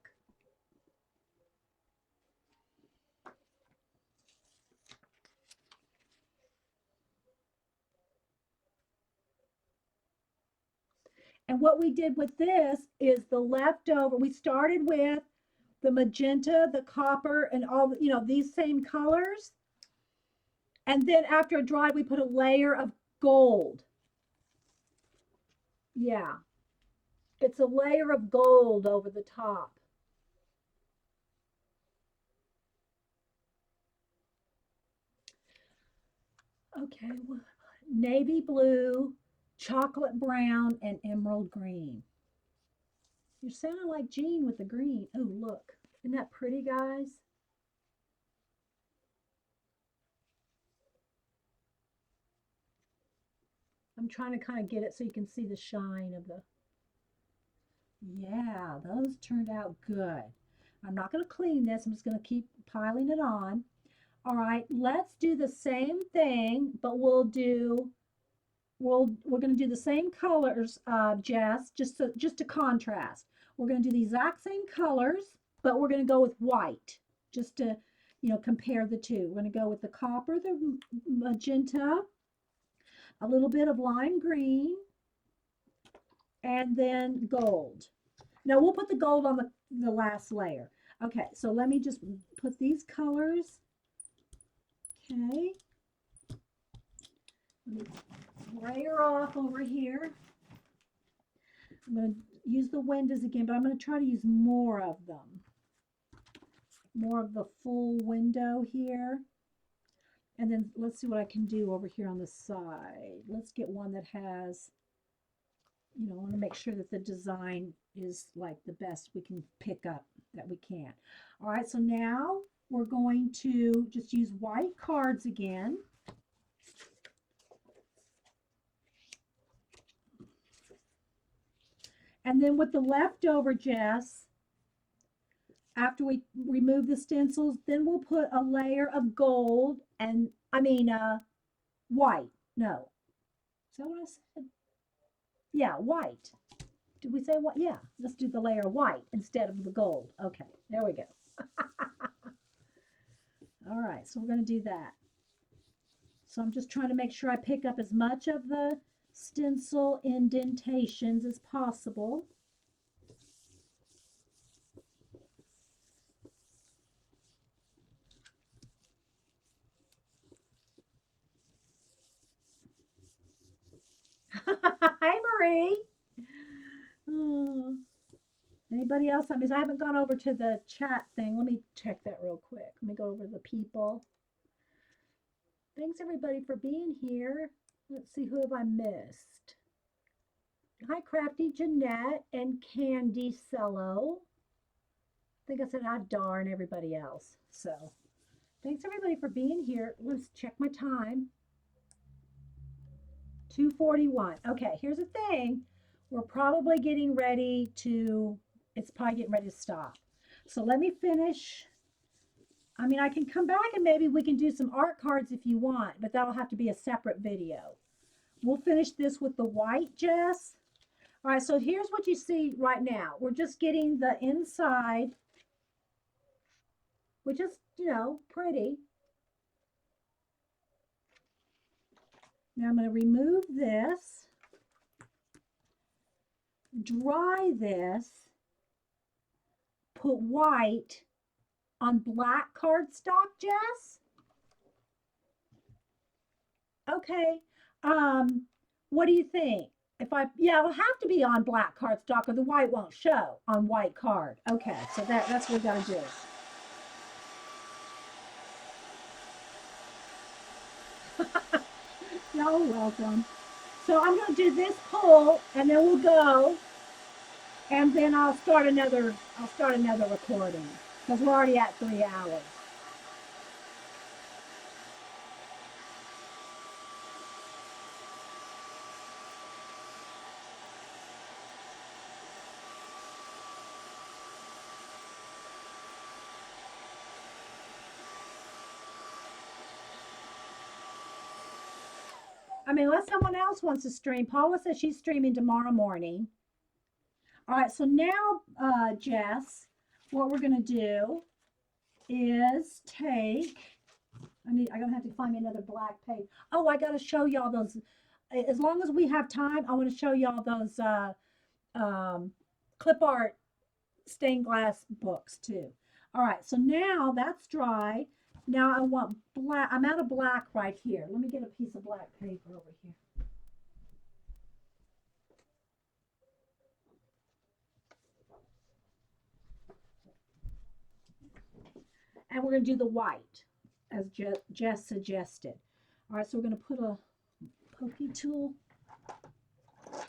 And what we did with this is the leftover, we started with the magenta, the copper, and all, these same colors. And then after it dried, we put a layer of gold. Yeah, it's a layer of gold over the top. Okay, navy blue, chocolate brown, and emerald green. You're sounding like Jean with the green. Oh, look. Isn't that pretty, guys? I'm trying to kind of get it so you can see the shine of the... Yeah, those turned out good. I'm not going to clean this. I'm just going to keep piling it on. All right, let's do the same thing, but we're going to do the same colors, Jess, just to contrast. We're going to do the exact same colors, but we're going to go with white, just to, compare the two. We're going to go with the copper, the magenta, a little bit of lime green, and then gold. Now we'll put the gold on the last layer. Okay, so let me just put these colors. Okay. Let me layer off over here. I'm going to use the windows again, but I'm going to try to use more of them. More of the full window here. And then let's see what I can do over here on the side. Let's get one that has, I want to make sure that the design is like the best we can pick up that we can. All right, so now we're going to just use white cards again. And then with the leftover, Jess, after we remove the stencils, then we'll put a layer of gold and, white. No. Is that what I said? Yeah, white. Did we say what? Yeah, let's do the layer of white instead of the gold. Okay, there we go. All right, so we're going to do that. So I'm just trying to make sure I pick up as much of the stencil indentations as possible. Hi, Marie. Oh. Anybody else? I haven't gone over to the chat thing. Let me check that real quick. Let me go over to the people. Thanks, everybody, for being here. Let's see, who have I missed? Hi, Crafty Jeanette and Candy Cello. I think I said hi, darn everybody else. So, thanks, everybody, for being here. Let's check my time. 2:41. Okay, here's the thing. We're probably getting ready to, it's probably getting ready to stop. So let me finish. I can come back and maybe we can do some art cards if you want, but that'll have to be a separate video. We'll finish this with the white, Jess. All right, so here's what you see right now. We're just getting the inside, which is, pretty. Now I'm going to remove this, dry this, put white on black cardstock, Jess? Okay. What do you think? It'll have to be on black cardstock or the white won't show on white card. Okay, so that's what we got to do. Y'all are welcome. So I'm going to do this pull and then we'll go and then I'll start another recording because we're already at 3 hours. I mean, unless someone else wants to stream. Paula says she's streaming tomorrow morning. All right, so now, Jess, what we're going to do is take, I'm going to have to find me another black page. Oh, I got to show y'all those. As long as we have time, I want to show y'all those um, clip art stained glass books too. All right, so now that's dry. Now I want black. I'm out of black right here. Let me get a piece of black paper over here. And we're going to do the white as Jess suggested. All right, so we're going to put a pokey tool. All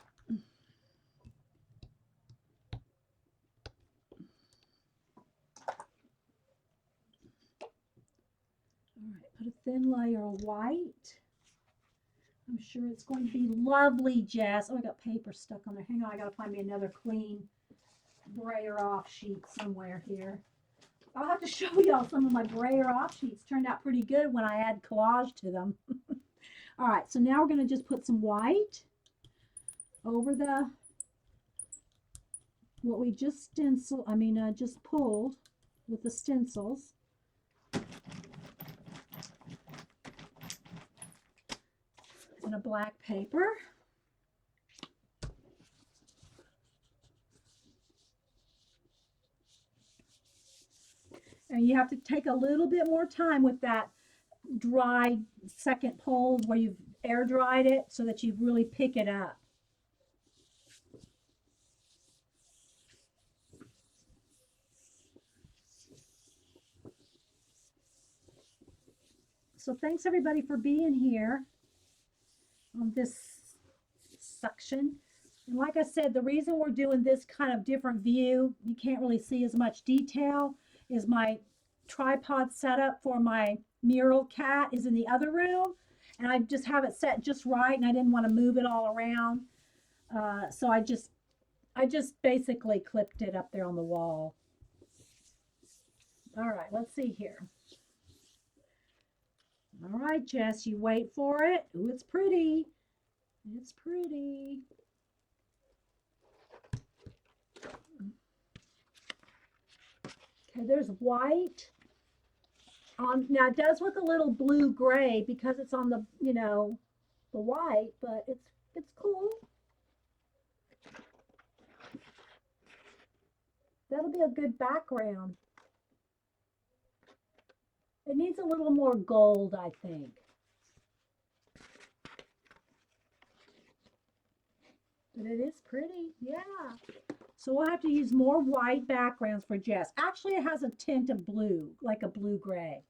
right, put a thin layer of white. I'm sure it's going to be lovely, Jess. Oh, I got paper stuck on there. Hang on, I got to find me another clean brayer off sheet somewhere here. I'll have to show y'all some of my brayer off sheets. Turned out pretty good when I add collage to them. All right, so now we're going to just put some white over the, what we just just pulled with the stencils. And a black paper. And you have to take a little bit more time with that dry second pull where you've air dried it so that you really pick it up. So thanks everybody for being here on this section. And like I said, the reason we're doing this kind of different view, you can't really see as much detail, is my tripod setup for my mural cat is in the other room. And I just have it set just right and I didn't want to move it all around. So I just basically clipped it up there on the wall. All right, let's see here. All right, Jess, you wait for it. Ooh, it's pretty. It's pretty. Okay, there's white. Now it does look a little blue gray because it's on the, the white, but it's cool. That'll be a good background. It needs a little more gold, I think. But it is pretty, yeah. So we'll have to use more white backgrounds for Jess. Actually, it has a tint of blue, like a blue-gray.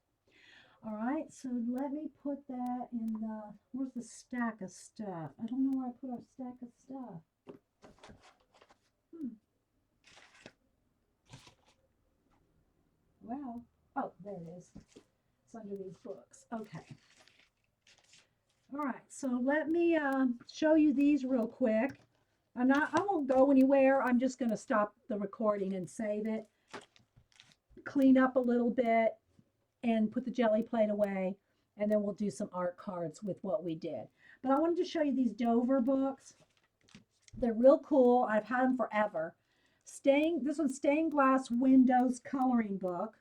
All right, so let me put that in the, where's the stack of stuff? I don't know where I put our stack of stuff. Well, oh, there it is. It's under these books. Okay. All right, so let me show you these real quick. I won't go anywhere. I'm just going to stop the recording and save it. Clean up a little bit and put the jelly plate away. And then we'll do some art cards with what we did. But I wanted to show you these Dover books. They're real cool. I've had them forever. This one's Stained Glass Windows Coloring Book.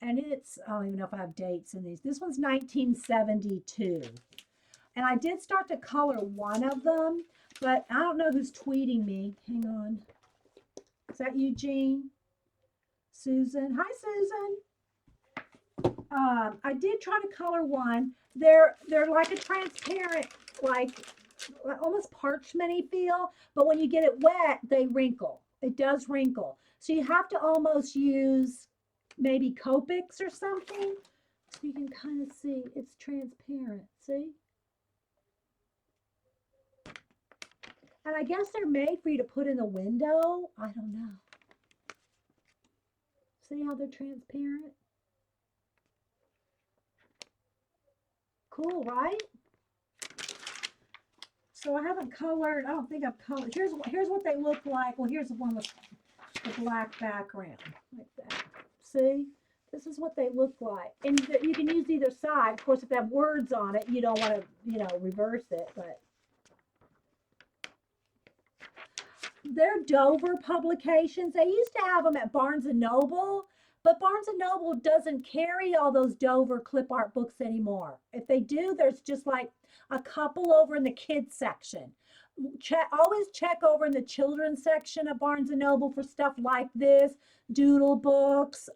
And it's, I don't even know if I have dates in these. This one's 1972. And I did start to color one of them, but I don't know who's tweeting me. Hang on. Is that Eugene? Susan? Hi, Susan. I did try to color one. They're like a transparent, like almost parchment-y feel, but when you get it wet, they wrinkle. It does wrinkle. So you have to almost use maybe Copics or something so you can kind of see it's transparent. See? And I guess they're made for you to put in the window. I don't know. See how they're transparent? Cool, right? So I haven't colored, I don't think I've colored. Here's what they look like. Well, here's the one with the black background, like that. See? This is what they look like. And you can use either side. Of course, if they have words on it, you don't want to, reverse it, but they're Dover publications. They used to have them at Barnes and Noble, but Barnes and Noble doesn't carry all those Dover clip art books anymore. If they do, there's just like a couple over in the kids section. Always check over in the children's section of Barnes and Noble for stuff like this, doodle books,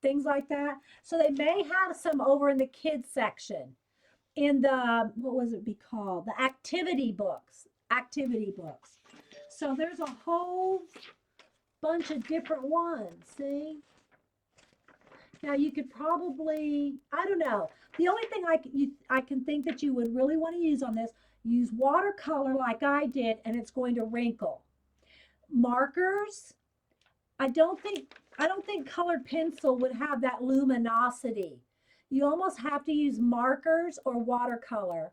things like that. So they may have some over in the kids section, in the, what was it be called? The activity books. So there's a whole bunch of different ones, see? Now you could probably, I don't know. The only thing I can think that you would really want to use on this, use watercolor like I did, and it's going to wrinkle. Markers, I don't think colored pencil would have that luminosity. You almost have to use markers or watercolor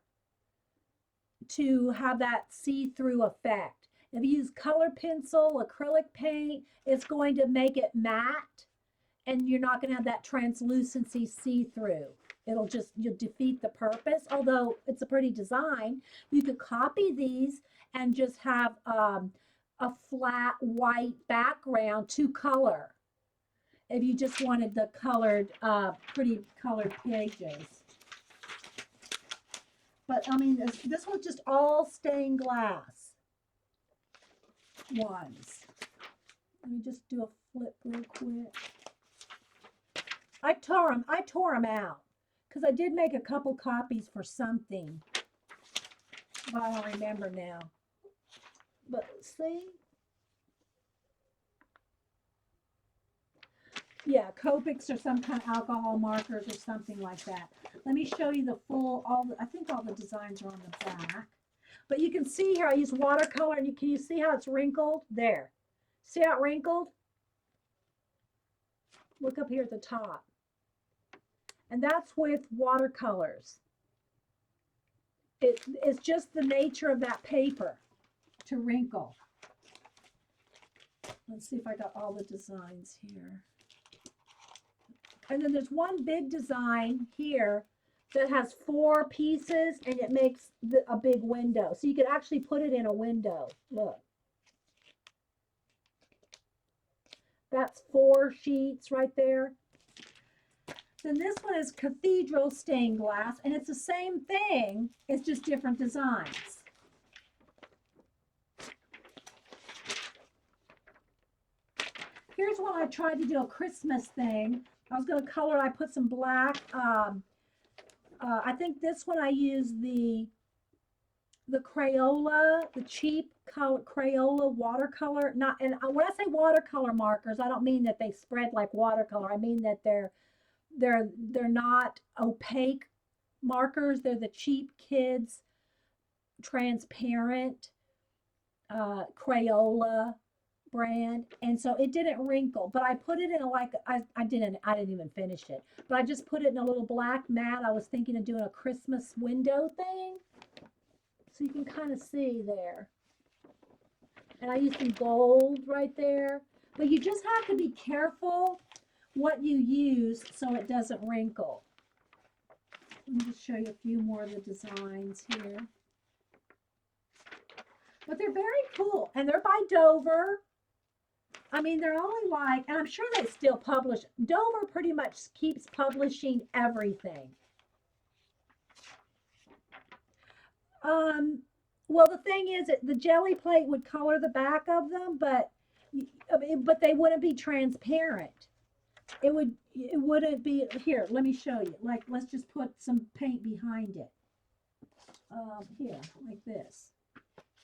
to have that see-through effect. If you use colored pencil, acrylic paint, it's going to make it matte, and you're not going to have that translucency see-through. You'll defeat the purpose. Although it's a pretty design, you could copy these and just have a flat white background to color. If you just wanted the colored, pretty colored pages. But I mean, this was just all stained glass ones. Let me just do a flip real quick. I tore them out because I did make a couple copies for something, but I don't remember now. But see, yeah, Copics or some kind of alcohol markers or something like that. Let me show you the full, I think all the designs are on the back. But you can see here, I use watercolor, and can you see how it's wrinkled? There. See how it wrinkled? Look up here at the top. And that's with watercolors. It's just the nature of that paper to wrinkle. Let's see if I got all the designs here. And then there's one big design here that has 4 pieces, and it makes a big window. So you could actually put it in a window. Look. That's 4 sheets right there. Then this one is Cathedral stained glass, and it's the same thing. It's just different designs. Here's one I tried to do a Christmas thing. I was going to color, I put some black. I think this one I used the Crayola, the cheap Crayola watercolor. And when I say watercolor markers, I don't mean that they spread like watercolor. I mean that they're not opaque markers. They're the cheap kids transparent Crayola brand, and so it didn't wrinkle, but I put it in I didn't even finish it, but I just put it in a little black mat. I was thinking of doing a Christmas window thing, so you can kind of see there. And I used some gold right there, but you just have to be careful what you use so it doesn't wrinkle. Let me just show you a few more of the designs here. But they're very cool, and they're by Dover. I mean, they're only like, and I'm sure they still publish. Dover pretty much keeps publishing everything. Well, the thing is that the Gelli plate would color the back of them, but they wouldn't be transparent. It wouldn't be, here, let me show you. Like, let's just put some paint behind it. Here, like this.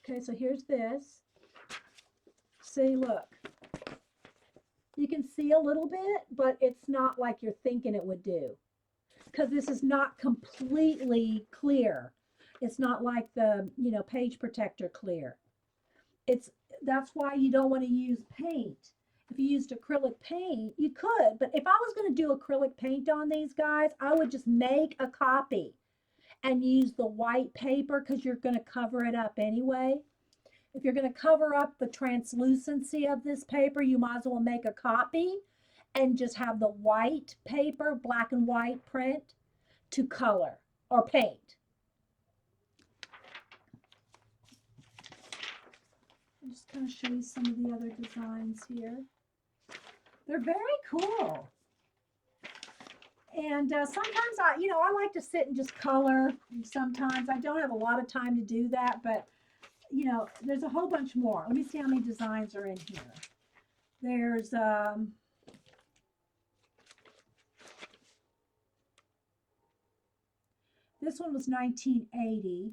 Okay, so here's this. See, look. You can see a little bit, but it's not like you're thinking it would do. Because this is not completely clear. It's not like the, page protector clear. That's why you don't want to use paint. If you used acrylic paint, you could, but if I was going to do acrylic paint on these guys, I would just make a copy and use the white paper because you're going to cover it up anyway. If you're going to cover up the translucency of this paper, you might as well make a copy and just have the white paper, black and white print to color or paint. I'm just going to show you some of the other designs here. They're very cool. And sometimes I like to sit and just color. Sometimes I don't have a lot of time to do that, but there's a whole bunch more. Let me see how many designs are in here. There's this one was 1980.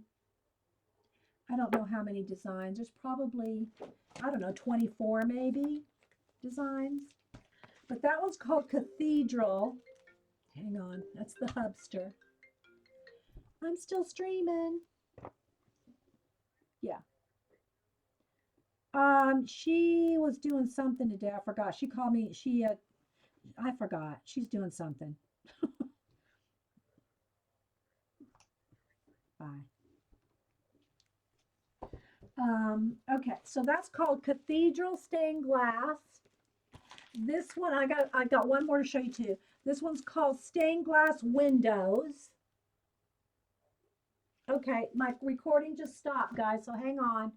I don't know how many designs. There's probably, I don't know, 24 maybe designs. But that one's called Cathedral. Hang on, that's the hubster. I'm still streaming. Yeah. She was doing something today. I forgot. She called me. I forgot. She's doing something. Bye. Okay, so that's called Cathedral Stained Glass. This one, I got one more to show you too. This one's called Stained Glass Windows. Okay, my recording just stopped, guys, so hang on.